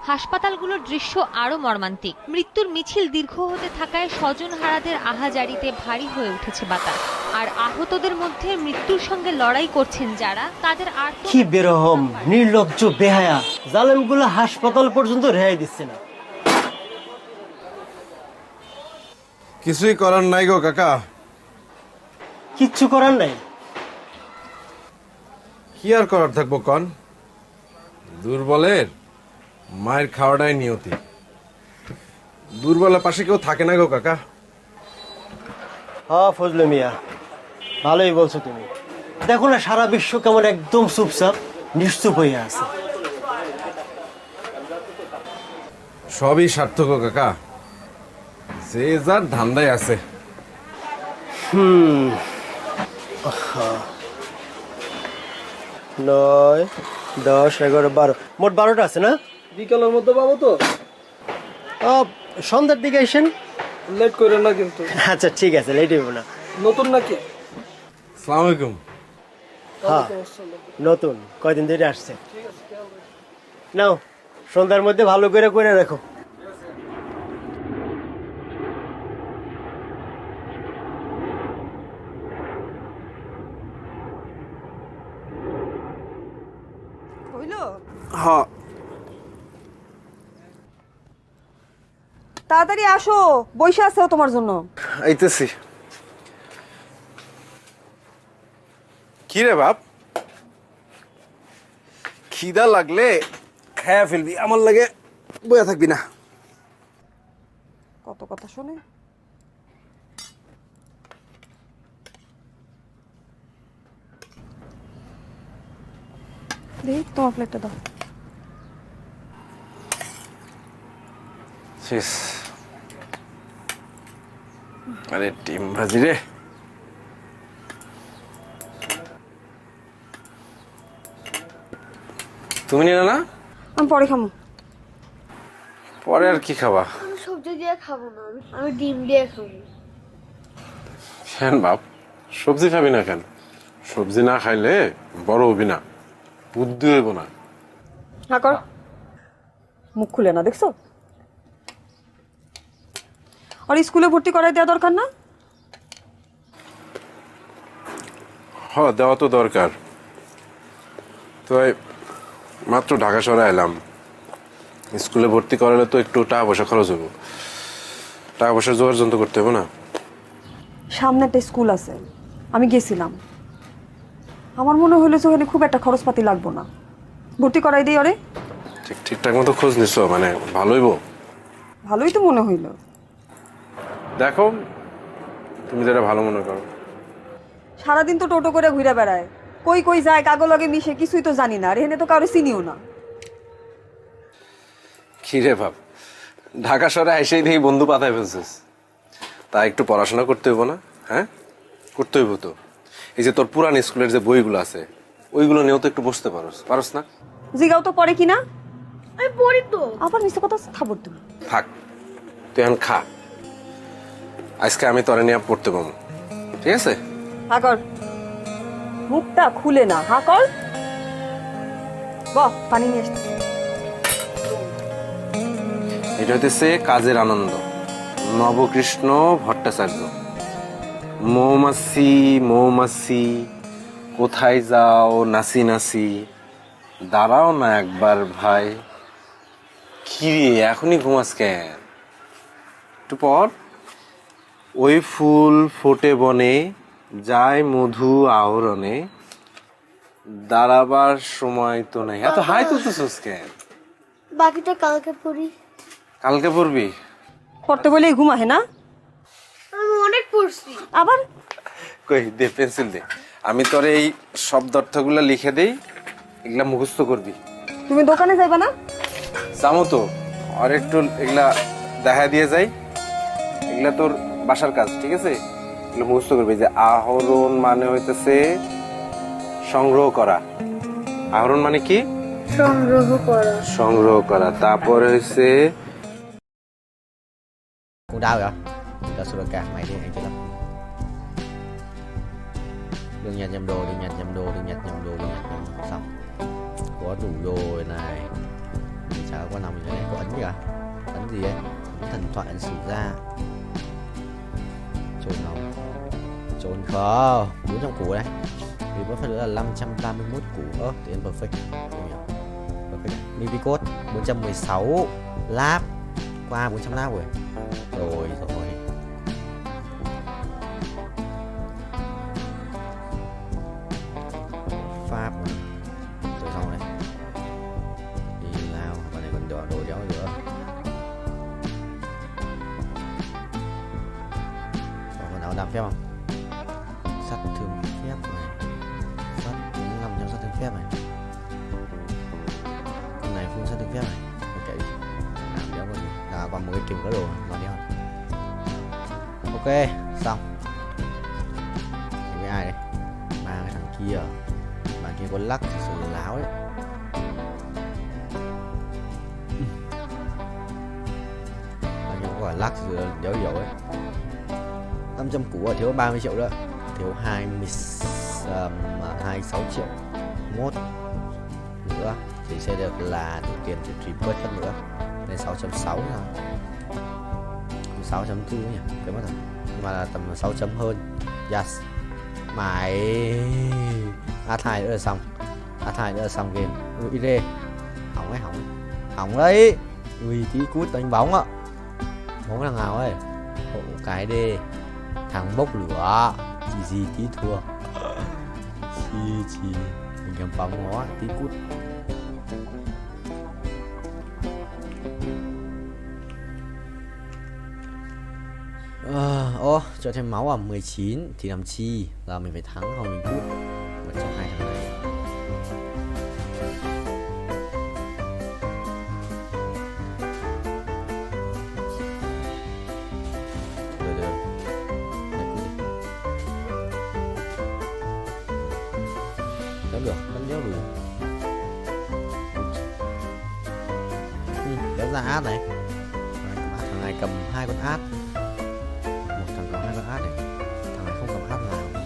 হাসপাতালগুলোর দৃশ্য আরো মর্মান্তিক মৃত্যুর মিছিল দীর্ঘ হতে থাকায় স্বজনহারাদের আহাজারিতে ভারী হয়ে উঠেছে বাতাস আর আহতদের মধ্যে মৃত্যুর সঙ্গে লড়াই করছেন যারা তাদের আর কি বেরহম নির্লজ্জ বেহায়া জালেমগুলো হাসপাতাল পর্যন্ত রেহাই দিচ্ছে না কিছুই করার নাই গো কাকা কিচ্ছু করার নাই কি আর করার থাকবো কন দুর্বলের মায়ের খাওয়াটাই নিয়তি দুর্বলের পাশে কেউ থাকে না গো কাকা হ্যাঁ ফজলে মিয়া ভালোই বলছো তুমি দেখো না সারা বিশ্ব কেমন একদম চুপচাপ নিশ্চুপ হয়ে আছে সবই সার্থক কাকা, যে যার ধান্দায় আছে। 9, 10, 11, 12 মোট 12টা আছে না? বিকালের মধ্যে পাবো তো? সন্ধ্যার দিকে আসেন। লেট করেন না কিন্তু। আচ্ছা ঠিক আছে, লেট হইব না। নতুন নাকি? আসসালামু আলাইকুম। হ্যাঁ নতুন, কয়দিন ধরে আসছে। নাও সন্ধ্যার মধ্যে ভালো করে করে রাখো। হ্যাঁ তাড়াতাড়ি আসো, বইসা আছে তোমার জন্য। আইতেছি। কি রে বাপ, খিদা লাগলে খায়া ফেলবি, আমার লাগে বয়া থাকবি না। কত কথা শুনে। দেখ তোমার প্লেটটা দাও। শেষ। আরে ডিম ভাজি রে। তুমি নিলে না? আমি পরে খাবো। পরে আর কি খাবা? আমি সবজি দিয়ে খাবো না, আমি ডিম দিয়ে খাবো। কেন বাপ, সবজি খাবি না কেন? সবজি না খাইলে বড় হবি না, বুদ্ধি হইব না। হ্যাঁ কর, মুখ খুলে না দেখছো? আর স্কুলে ভর্তি করাই দেওয়া দরকার না? হ্যাঁ দেওয়া তো দরকার। তো মাত্র ঢাকা শহরে এলাম, স্কুলে ভর্তি করালে তো একটু টাকা পয়সা খরচ হবো, টাকা পয়সা জোগাড় যন্ত্র করতে হবে না। সামনে একটা স্কুল আছে, আমি গেছিলাম, আমার মনে হলো যে ওখানে খুব একটা খরচপাতি লাগবো না, ভর্তি করাই দিই। ওরে ঠিকঠাক মতো খোঁজ নিছো? মানে ভালোইব? ভালোই তো মনে হইলো। দেখো তুমি যেটা ভালো মনে করো। সারাদিন তো টোটো করে ঘুরে বেড়ায়, কই কই যায়, কাগো লগে মিশে, কিছুই তো জানি না। আর এখানে তো কারো চিনিও না। কি রে বাপ, ঢাকা শহরে এসেই দেখি বন্ধু পাতায় ফেলছিস, তা একটু পড়াশোনা করতে হইব না? হ্যাঁ করতে হইব তো। এই যে তোর পুরান স্কুলের যে বইগুলো আছে, ওইগুলো নিয়েও তো একটু বসতে পারস না? জিগাও তো পড়ে কিনা। আমি পড়ি তো। আবার মিথ্যা কথা খাবার তুমি। থাক, তুই এখন খা, আজকে আমি তোরে নিয়ে পড়তে পাবো, ঠিক আছে? হা কর, মুখটা খুলে না। হা কর, বাহ পানি নিয়ে আসতে। এটা হইতেছে কাজের আনন্দ, নবকৃষ্ণ ভট্টাচার্য। মৌমাছি মৌমাছি কোথায় যাও নাচি নাচি, দাঁড়াও না একবার ভাই। কি রে এখনই ঘুমাস কেন? একটু পর। ওই ফুল ফোটে বনে, যায় মধু আহরণে, দাঁড়াবার সময় তো নাই। এত হাই তুলতেছিস কেন? বাকিটা কালকে পড়ি। কালকে পড়বি? পড়তে বলেই ঘুমাহে না? আমি অনেক পড়ছি। আবার কই দে, পেন্সিল দে, আমি তোর এই শব্দ অর্থগুলো লিখে দেই, এগুলা মুখস্থ করবি। তুমি দোকানে যাইবা না? যাবো তো, আর একটু এগুলা দেখা দিয়ে যাই, এগুলা তোর বাসার কাজ, ঠিক আছে? এগুলো মুখস্থ করবি। যে আহরণ মানে হইতেছে সংগ্রহ করা। আহরণ মানে কি? সংগ্রহ করা। সংগ্রহ করা। তারপরে হইছে Cũng đau vậy? Tao sửa cả mày đi anh chứ lắm. Đừng nhặt nhầm đồ, đừng nhặt nhầm đồ, đừng nhặt nhầm đồ, đừng nhặt nhầm đồ. Xong. Có rủ rồi này. Chả có nằm ở đây có ấn gì cả? Ấn gì ấy? Thần thoại ấn sử ra. Trốn không? Trốn khó. 4 trong củ đây. Vì có phần nữa là 531 củ. Tiền perfect. Perfect. Mini code 416 lap. Qua 400 lap rồi. Rồi. Pháp rồi xong này. Đi lao, con này còn đồ đéo nữa. Còn con áo đạp phép không? Sắt thương phép này. Sắt nằm trong sắt thương phép này. Con này phun sắt thương phép này. Ok. Làm đéo con gì. kiếm cái đồ nó đi thôi. Ok xong. Thì với ai đây? Ba cái thằng kia. Bạn kia có lắc thì sự láo đấy. Bạn kia có quả lắc thì dấu dấu ấy. 500 củ rồi, thiếu 30 triệu nữa. Thiếu 26 triệu. Mốt nữa thì sẽ được là đủ tiền để trip bớt phân nữa. Lên 6.6 nha. 6.4 nhỉ, cái mất rồi. Nhưng mà là tầm 6 chấm hơn. Yes. Mãi A2 nữa là xong. A2 nữa là xong game. Ui đi. Hỏng ấy, hỏng ấy. Hỏng đấy. Ui tí cút đánh bóng ạ. Bóng thằng nào ấy. Hộ cái đi. Thằng bốc lửa. Gì tí thua. Chi mình cầm bóng nó tí cút. Cho thêm máu à, 19 thì làm chi, là mình phải thắng không mình cút một trong hai thằng này. Được Kéo được, vẫn kéo đủ. Kéo ra át này. Thằng này cầm 2 con át. Một thằng cầm 2 con át này. Thằng này không cầm át nào.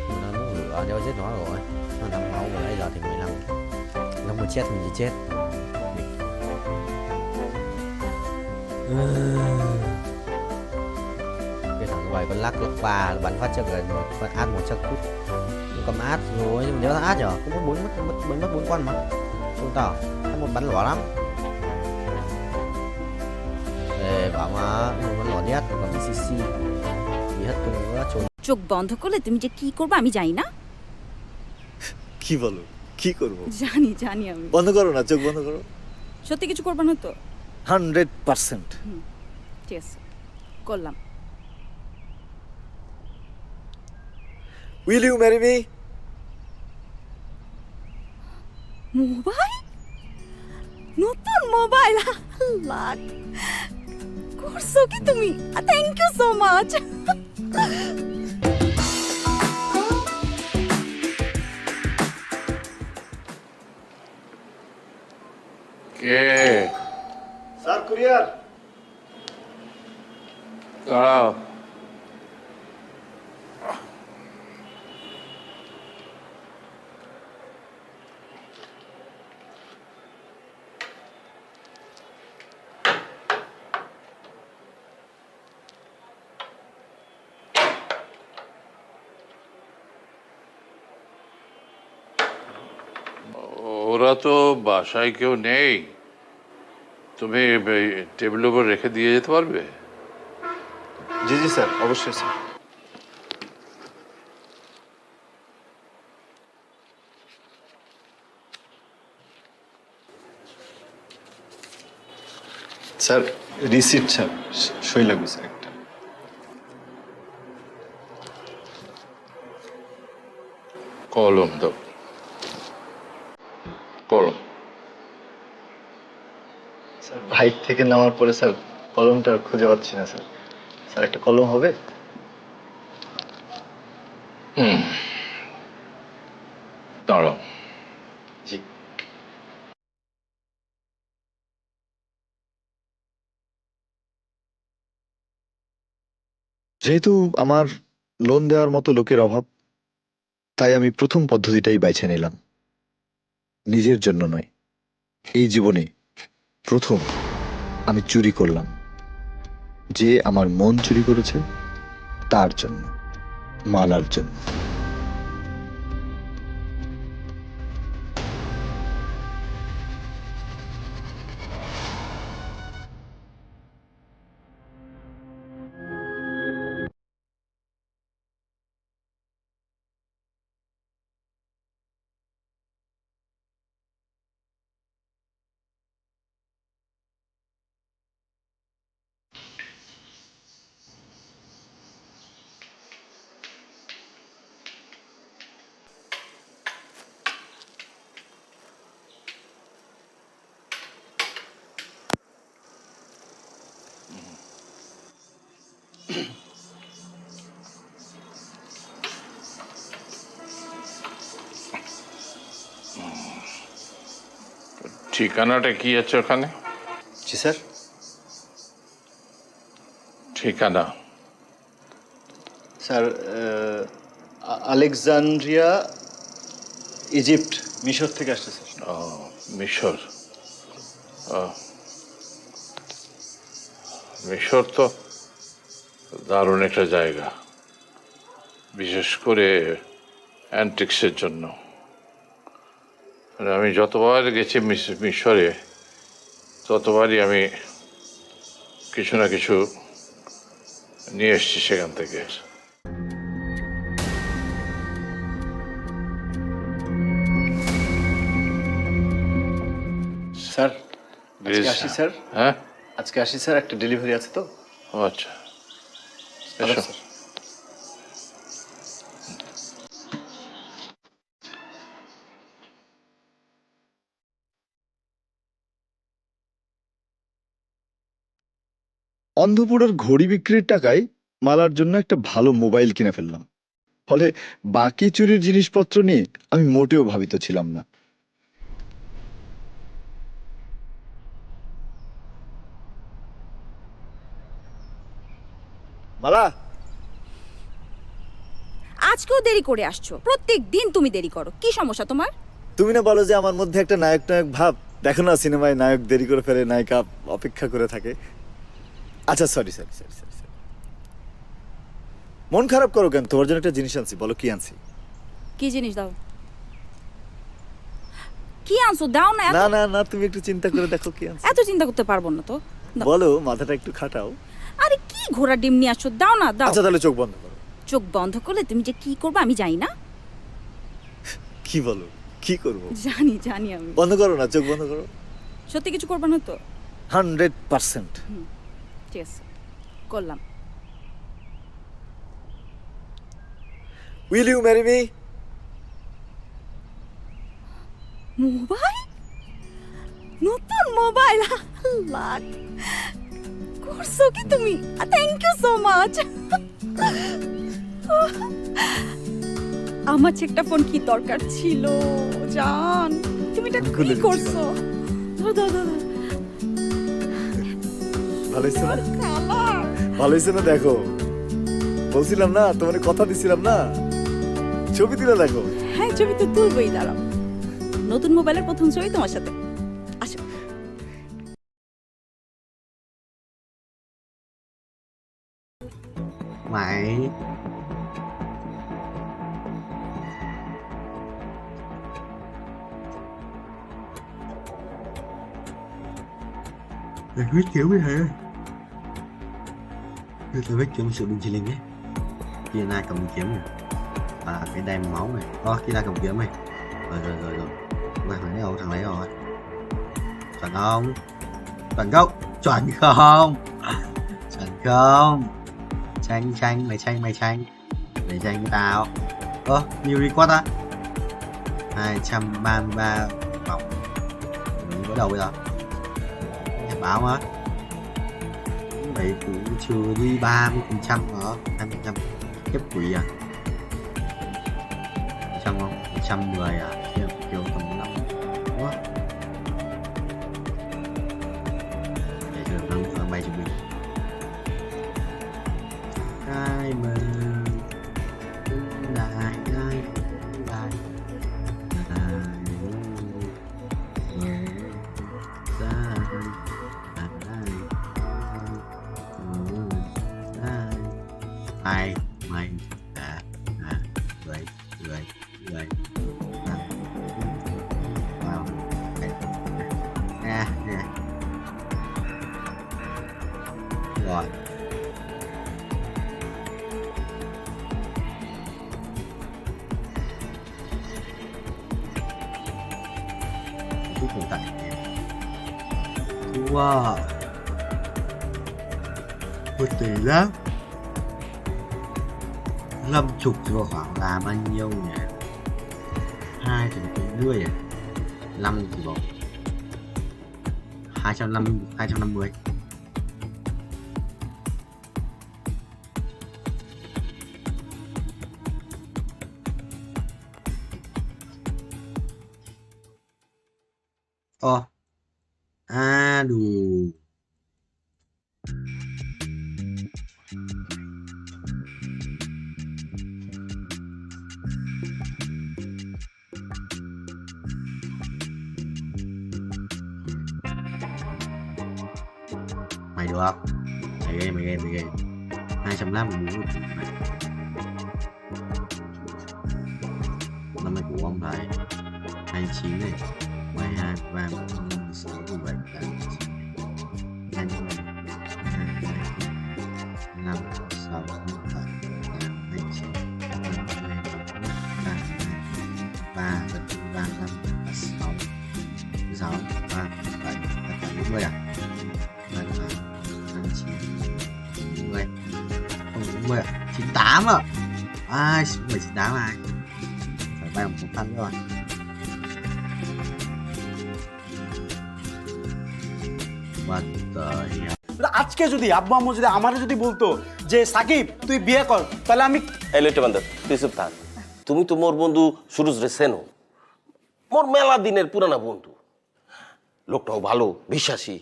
Nó muốn lửa đeo giết nó rồi. Nó 5 máu rồi, bây giờ thì 15. Nó muốn chết mình chỉ chết. Cái thằng ngoài con lắc ba bắn phát trước rồi, con át một chắc cút. Nó cầm át rồi, nhưng mà nhớ thằng át nhở, cũng mất 4 con mà. Không tỏ, một bắn lỏ lắm. bảo mà মন লনিয়াত CC ইহাত তোমরা চোখ বন্ধ করলে তুমি যে কি করবে আমি জানি না। কি বলো, কি করব? জানি জানি আমি। বন্ধ করো না, চোখ বন্ধ করো। সত্যি কিছু করবে না তো? 100%। ঠিক আছে, করলাম। Will you marry me? Mobile, নতুন মোবাইল, আল্লাহ করছো কি তুমি? Thank you so much. কে? Sir courier. দাঁড়াও। ওরা তো বাসায় কেউ নেই, তুমি টেবিলের উপর রেখে দিয়ে যেতে পারবে? জি জি স্যার, অবশ্যই স্যার। স্যার রিসিপ্ট স্যার, সই লাগবে স্যার একটা। কলম দাও, কলম। স্যার বাইক থেকে নামার পরে স্যার কলমটা খুঁজে পাচ্ছি না স্যার। স্যার একটা কলম হবে? দাঁড়াও। জি। যেহেতু আমার লোন দেওয়ার মতো লোকের অভাব, তাই আমি প্রথম পদ্ধতিটাই বেছে নিলাম। নিজের জন্য নয়, এই জীবনে প্রথম আমি চুরি করলাম। যে আমার মন চুরি করেছে তার জন্য, মালার জন্য। ঠিকানাটা কি আছে ওখানে? জি স্যার। ঠিকানা স্যার আলেকজান্দ্রিয়া, ইজিপ্ট, মিশর থেকে আসছে স্যার। ও মিশর। ও মিশর তো দারুণ একটা জায়গা, বিশেষ করে অ্যান্টিক্সের জন্য। মানে আমি যতবার গেছি মিশরে ততবারই আমি কিছু না কিছু নিয়ে এসছি সেখান থেকে। স্যার আজকে আসি স্যার। হ্যাঁ আজকে আসি স্যার, একটা ডেলিভারি আছে তো। ও আচ্ছা, এসো। অন্ধপুরের ঘড়ি বিক্রির টাকায় মালার জন্য একটা ভালো মোবাইল কিনে ফেললাম। ফলে বাকি চুরির জিনিসপত্র নিয়ে আমি মোটেও ভাবিত ছিলাম না। মালা, আজকেও দেরি করে আসছো, প্রত্যেক দিন তুমি দেরি করো, কি সমস্যা তোমার? তুমি না বলো যে আমার মধ্যে একটা নায়ক নায়ক ভাব? দেখো না সিনেমায় নায়ক দেরি করে ফেলে, নায়িকা অপেক্ষা করে থাকে। আচ্ছা সরি সরি সরি সরি। মন খারাপ করো কেন? তোমার জন্য একটা জিনিস আনছি, বলো কি আনছি। কি জিনিস দাও? কি আনছো দাও না। না না না, তুমি একটু চিন্তা করে দেখো কি আনছি। এত চিন্তা করতে পারবো না তো। বলো, মাথাটা একটু খাটাও। আরে কি ঘোড়া ডিম নিয়ে আসছো, দাও না দাও। আচ্ছা তাহলে চোখ বন্ধ করো। চোখ বন্ধ করলে তুমি যে কি করবে আমি জানি না। কি বলো, কি করবো? জানি জানি আমি। বন্ধ করো না, চোখ বন্ধ করো। সত্যি কিছু করবে না তো? 100%। ঠিক আছে, করলাম। Will you marry me? Mobile, নতুন মোবাইল, লাখ করছো কি তুমি? Thank you so much. আমার একটা ফোন কি দরকার ছিল জান, তুমি এটা কি করছো? দাও দাও দাও। ভালো হয়েছে না? ভালো হয়েছে না? দেখো, বলছিলাম না তোমার, কথা দিছিলাম না, ছবি তুলে দেখো। হ্যাঁ ছবি তো তুলবই, দাঁড়াও। নতুন মোবাইলের প্রথম ছবি তোমার সাথে। আসো। Mày Mày biết kiểu gì hả? Tôi biết kiểu sự bình chilling ấy. Kia na cầm kiếm này. À cái đai máu này. Kia na cầm kiếm này. Rồi. Mày hỏi đâu, thằng lấy rồi. Chuẩn không? Chuẩn không? Chuẩn không? Chuẩn không? Tranh mày tranh để tranh với tao. Nhiều đi quá ta. 233 vòng. Mình có đầu bây giờ. Nhật báo á. Vậy cũng chưa đi 30% hả? 20% tiếp quỷ à? 100 không? 110 à? Kiểu tầm 5. Quá. Để cho được khoảng 70 bình. Ai mà đại ai mày người wow nè rồi cuối cùng tại wow một tỷ lắm 50 rồi khoảng là bao nhiêu nhỉ? 2 thì cũng rưỡi à? 5 thì bỏ 250. Aduh. Mày được không? Mày ghê. 205 muốn của chúng mày. Năm nay của ông phải 29 này, 12, 13, 14, 16, 17, 18, 19, 20, 25, 26, 27, 28, 29, 30, 33, 35, 36, 36, 37, 38, 40 à? 33, 39, 40, không 40 à? 98 à? Ai, 98 ai? Phải bay một phân rồi. What the hell? আজকে যদি আব্বু আম্মু যদি আমারে যদি বলতো যে সাকিব তুই বিয়ে কর তাহলে আমি এই লেটে বান্ধব তুই চুপ থাক। তুমি তো মোর বন্ধু সুরজ রে চেনো, মোর মেলা দিনের পুরানা বন্ধু। লোকটাও ভালো, বিশ্বাসী।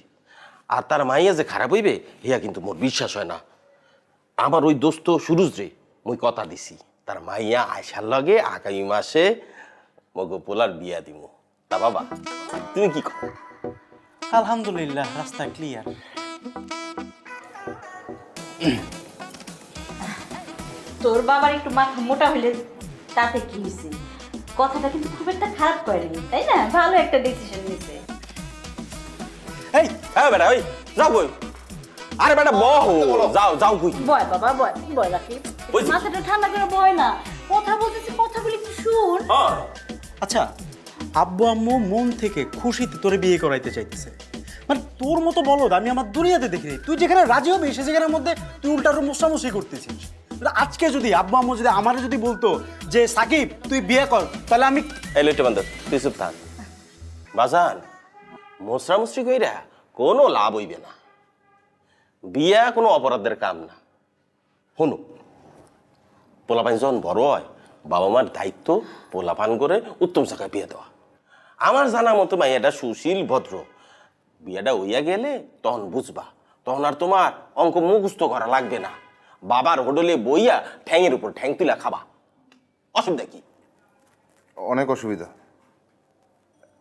আর তার মাইয়া যে খারাপ হইবে হিয়া কিন্তু মোর বিশ্বাস হয় না। আমার ওই দোস্ত সুরজ রে মুই কথা দিছি তার মাইয়া আয়সার লগে আগামী মাসে মগো পোলার বিয়া দিব। তা বাবা তুমি কি কর? আলহামদুলিল্লাহ রাস্তা ক্লিয়ার। তোর বাবার একটু মাথা মোটা হইলে তাতে কি হয়েছে? কথাটা কিন্তু খুব একটা খারাপ করেনি, তাই না? ভালো একটা ডিসিশন নিছে। এই হ্যাঁ বেটা ওই যাও কই? আরে বেটা বহ যাও কই? বয় বাবা বয় রাখি। মাথাটা ঠান্ডা করে বয় না, কথা বলতেছি, কথাগুলি একটু শুন। আচ্ছা আব্বু আম্মু মন থেকে খুশিতে তোরে বিয়ে করাইতে চাইতেছে, মানে তোর মতো বলদ আমি আমার দুনিয়াতে দেখিনি। তুই যেখানে রাজি হবি সে জায়গার মধ্যে তুই উল্টার মোসামুসি করতেছিস। আজকে যদি আব্বু আম্মু যদি আমারে যদি বলতো যে সাকিব তুই বিয়ে কর তাহলে আমি এই লেটে বান্ধব তুই চুপ থাক। বাজান মোসরামুসরি কইরা কোনো লাভ হইবে না। বিয়া কোনো অপরাধের কাম না। শুনো পোলাপান যখন বড় হয় বাবা মার দায়িত্ব পোলাপান করে উত্তম জায়গায় বিয়ে দেওয়া। আমার জানা মতো মাইয়াটা সুশীল ভদ্র, বিয়েটা হইয়া গেলে তখন বুঝবা, তখন আর তোমার অঙ্ক মুখস্থ করা লাগবে না। বাবার হোটেলে বইয়া ঠ্যাংয়ের উপর ঠ্যাং তুলা খাবা। অসুবিধা কি? অনেক অসুবিধা।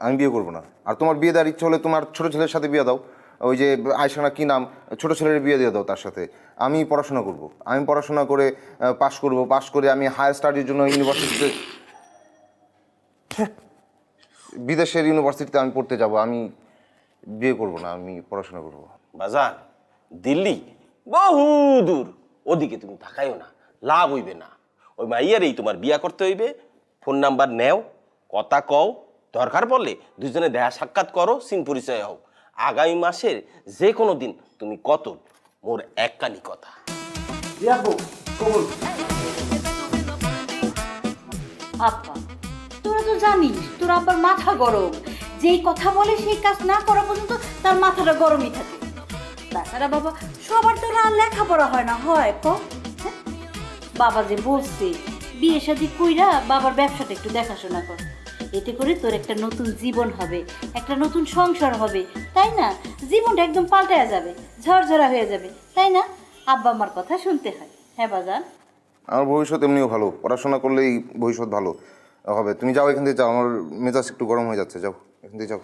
আমি বিয়ে করবো না। আর তোমার বিয়ে দেওয়ার ইচ্ছা হলে তোমার ছোট ছেলের সাথে বিয়ে দাও। ওই যে আয়সানা কি নাম, ছোট ছেলের বিয়ে দিয়ে দাও তার সাথে। আমি পড়াশোনা করব, আমি পড়াশোনা করে পাশ করে আমি হায়ার স্টাডির জন্য ইউনিভার্সিটিতে, বিদেশের ইউনিভার্সিটিতে আমি পড়তে যাব। আমি বিয়ে করব না, আমি পড়াশোনা করব। বাজান দিল্লি বহু দূর, ওদিকে তুমি তাকাইও না, লাভ হইবে না। ওই মাইয়ারেই তোমার বিয়া করতে হইবে। ফোন নাম্বার নেও, কথা কও, দরকার পড়লে দুজনে দেখা সাক্ষাৎ করো, সিন পরিচয় হও। আগামী মাসের যে কোনো দিন তুমি কত মোর এককানি কথা। আব্বা তোরা তো জানিস তোর আব্বার মাথা গরম, যেই কথা বলে সেই কাজ না করা পর্যন্ত তার মাথাটা গরমই থাকে। তাছাড়া বাবা সবার তো আর লেখাপড়া হয় না, হয় ক? বাবা যে বলছে বিয়ে শাদী কইরা বাবার ব্যবসাটা একটু দেখাশোনা কর, এতে করে তোর একটা নতুন জীবন হবে, একটা নতুন সংসার হবে, তাই না? জীবনটা একদম পাল্টায়া যাবে, ঝরঝরা হয়ে যাবে, তাই না? আব্বা আমার কথা শুনতে হয়। হ্যাঁ বাজান, আমার ভবিষ্যৎ এমনিও ভালো, পড়াশোনা করলেই ভবিষ্যৎ ভালো হবে। তুমি যাও এখান থেকে, যাও, আমার মেজাজ একটু গরম হয়ে যাচ্ছে। যাও এখান থেকে যাও।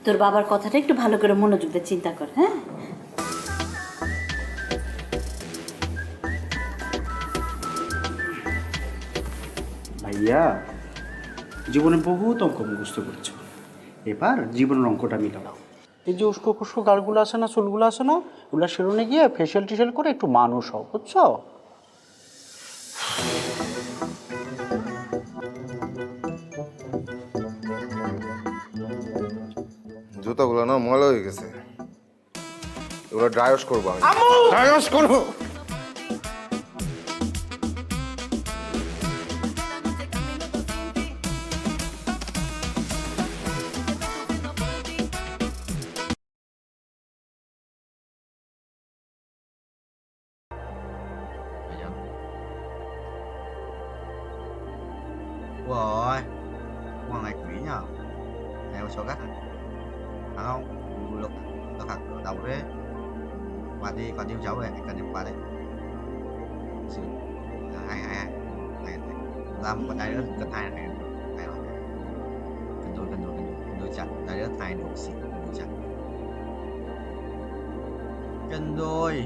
তোর বাবার কথাটা একটু ভালো করে মনোযোগ দিয়ে চিন্তা কর। হ্যাঁ ভাইয়া, জীবনে বহুত অঙ্ক মুখস্থ করছো, এবার জীবনের অঙ্কটা মিলাও। এই যে উস্কো খুস্কো গালগুলো আছে না, চুলগুলো আছে না, ওগুলো সেলুনে গিয়ে ফেশিয়াল টিশিয়াল করে একটু মানুষ হও, বুঝছো? জুতাগুলো না ময়লা হয়ে গেছে, এগুলো ড্রাইওয়াশ করবো আমি। ড্রাইওয়াশ করবো। Rồi, qua ngày quỷ nhờ. Nè, số gắt à? Phải không? lúc nó thẳng ở đầu đấy. Qua đi con yêu cháu rồi, anh cần em qua đây. Sự hai làm một đại đất cần hai này cần đôi chặt đại đất hai độ xịn đôi chặt cần đôi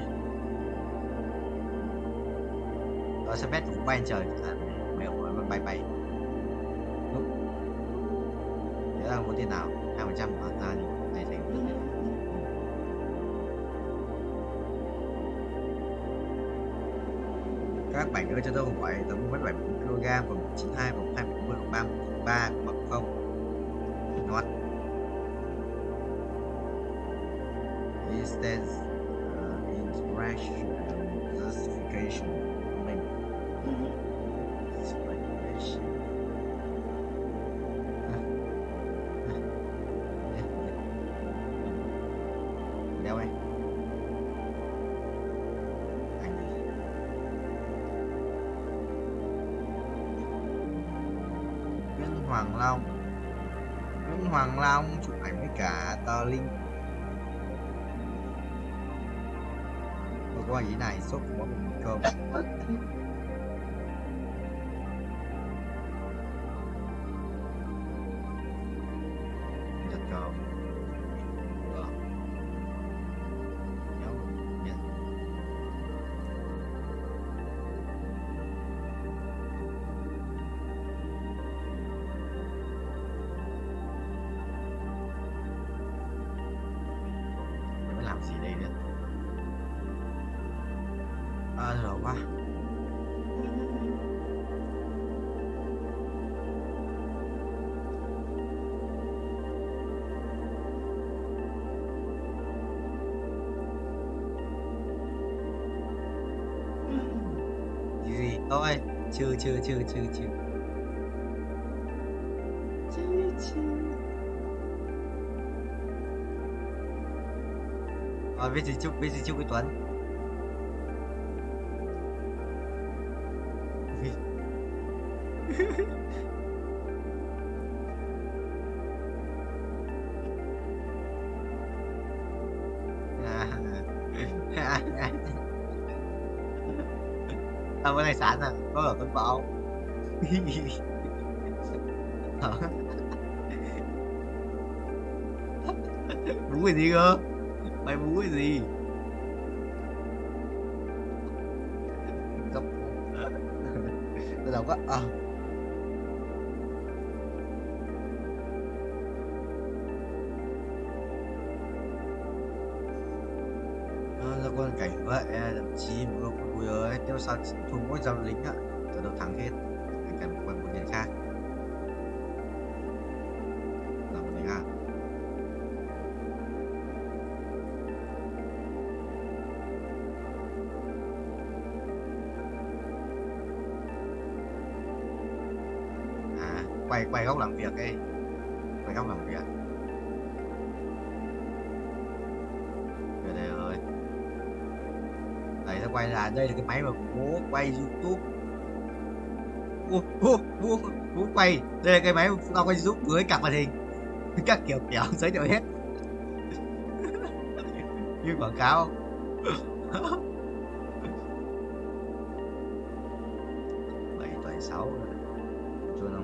ở sẽ phủ bay trời mèo bay bay lúc thế là có tiền nào 2% của ta này thành các bạn ơi cho tôi không phải tầm vẫn 70 kg và 92 và 20 và 33 và không not instance interaction justification speculation đeo anh Hoàng Long chụp ảnh với cả Tờ Linh. Tôi qua ý này sốt của một cơm. Giật cơm. Làm gì đây nữa? Rồi quá. Gì thôi, chưa. Biết gì chúc cái Tuấn. Tao bữa nay sẵn à, có ở Tuấn Bảo. Muốn cái gì cơ? Mày muốn cái gì? Tôi đọc á. Ra quân cảnh vậy, thậm chí một lúc vui ơi, nếu sao thua mỗi giao lính á, tôi đâu thắng hết. Anh cần một quân một nhân khác. Là một người khác. Quay góc làm việc đi, quay góc làm việc. Đây ơi, đây nó quay là đây là cái máy mà bố quay YouTube. Bố quay đây là cái máy tao quay YouTube với cặp màn hình các kiểu giới thiệu hết như quảng cáo. 7/6 chưa đâu.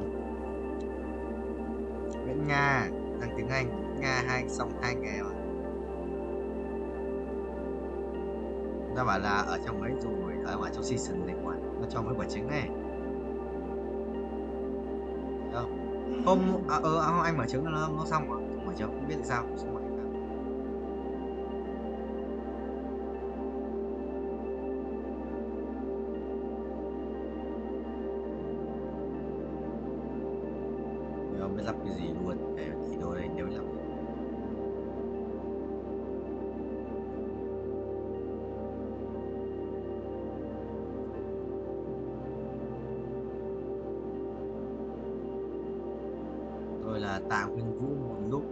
Nguyễn Nga đang tiếng Anh, Nga xong 2 nghề mà. Nó bảo là ở trong ấy rồi, ở ngoài trong season này quả nó cho mấy quả trứng này. Không, anh mở trứng nó xong rồi, mở trứng không biết tại sao xong rồi. Không biết lắp cái gì luôn để thì đồ này nếu lắp rồi là Tạ Nguyên Vũ một lúc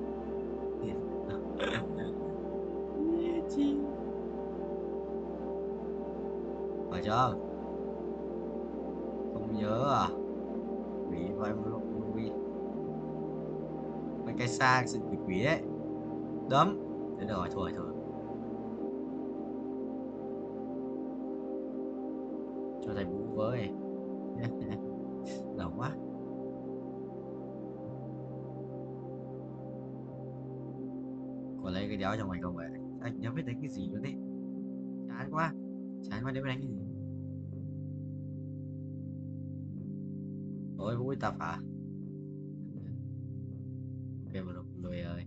phải chưa không nhớ à vì vai một movie mấy cái xa sự quỷ ấy đấm Đến rồi, thôi thôi. Cho thầy bú với. Lâu quá. Còn lấy cái đéo trong mày không vậy? Anh nhớ biết đánh cái gì luôn đấy. Chán quá. Chán quá, để biết đánh cái gì. Ôi, vui tập hả? Ok, mà lùi ơi.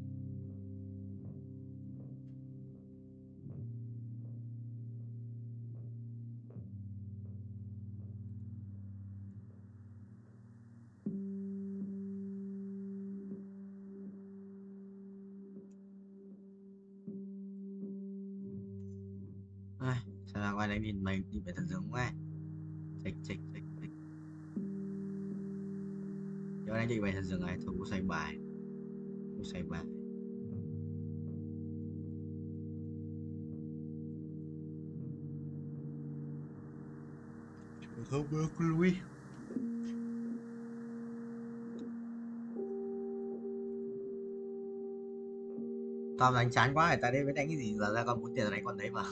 Sao ra ngoài đánh nhìn mày đi về thật giống quá. Check. Cho đánh đi về thật giống này, thôi cô xoay bài. Không bơ lui. Tao đánh chán quá, người ta đây mới đánh cái gì, giờ ra con muốn tiền đánh con đấy mà.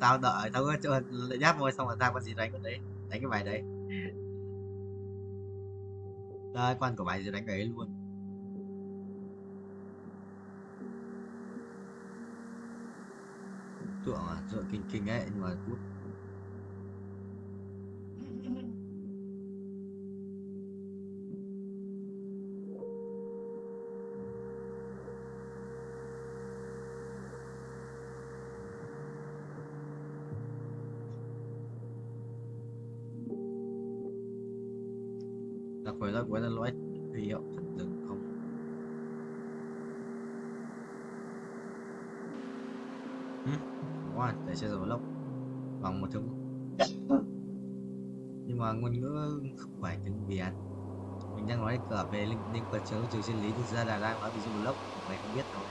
Tao đợi, tao cứ cho nháp môi xong rồi ra con gì đánh con đấy, đánh cái bài đấy. Đây, con của bài rồi đánh cái ấy luôn. Tượng kinh ấy, nhưng mà cút. Ra cuối là lỗi huy hiệu thật dừng không. Đúng rồi, để chơi rồi lốc bằng một thứ. Nhưng mà ngôn ngữ không phải tiếng Việt. Mình đang nói cả về linh vật chiếu trừ chân lý, thực ra là đang nói ví dụ lốc mày không biết thôi.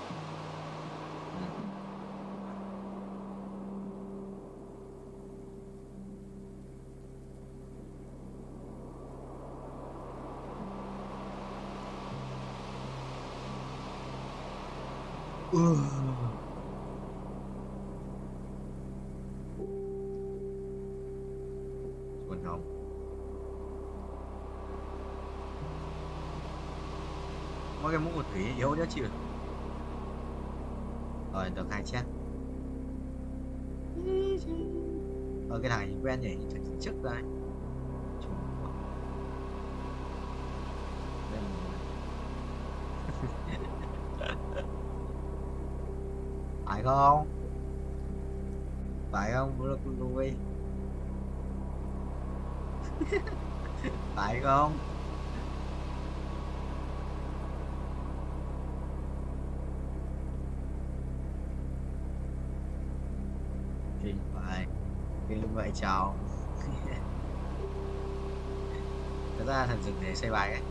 Còn không có cái mũ của thủy yếu nữa chịu rồi, được 2 chết. Cái thằng này quen nhỉ, chắc trước đây phải không? Phải không? Bữa con nuôi. Phải không? Kinh phải. Kinh lúc vậy chào. Thật ra thần dừng để xây bài ấy.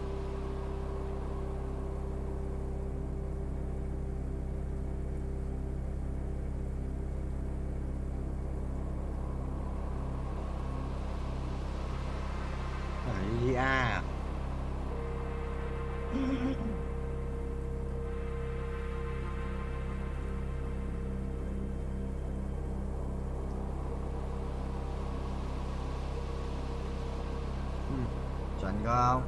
À. Chuẩn không?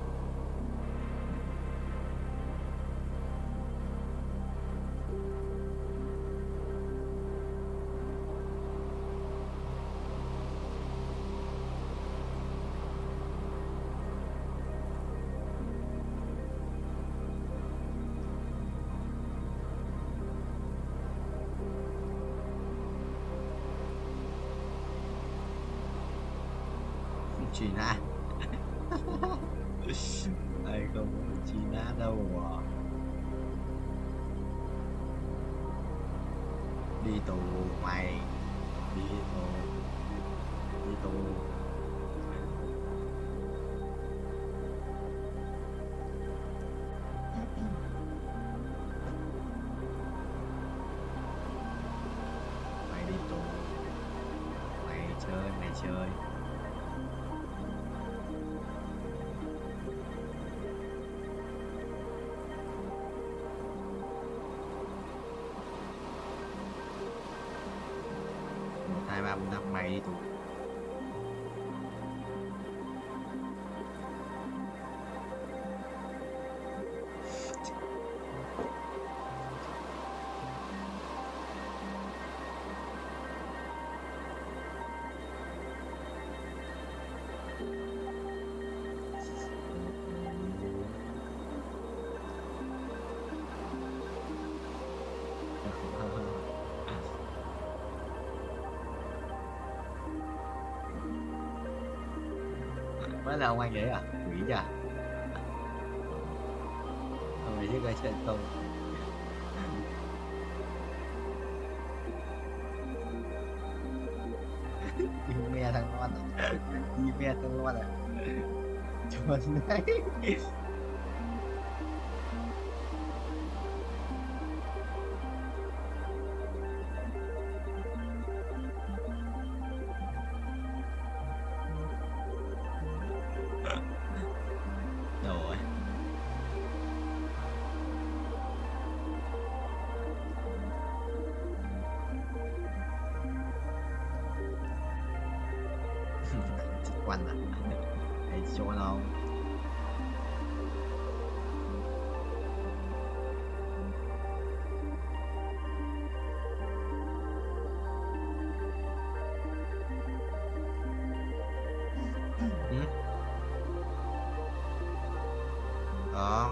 Chị na. Ai không có chị na đâu à. Đi tù mày. Đi tù. Mày đi tù. Mày chơi. đâm mày đi tụi mới là ông anh đấy à quỷ chả mày biết coi chuyện không me thằng con me thằng con à chuẩn đấy rồi quanh à để cho nó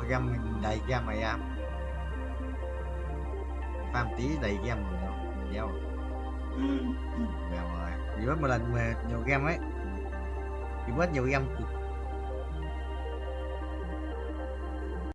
găm mình đầy găm mày em pha một tí đầy găm rồi đâu gieo rồi vì mất một lần mà nhiều găm ấy thì mất nhiều găm cực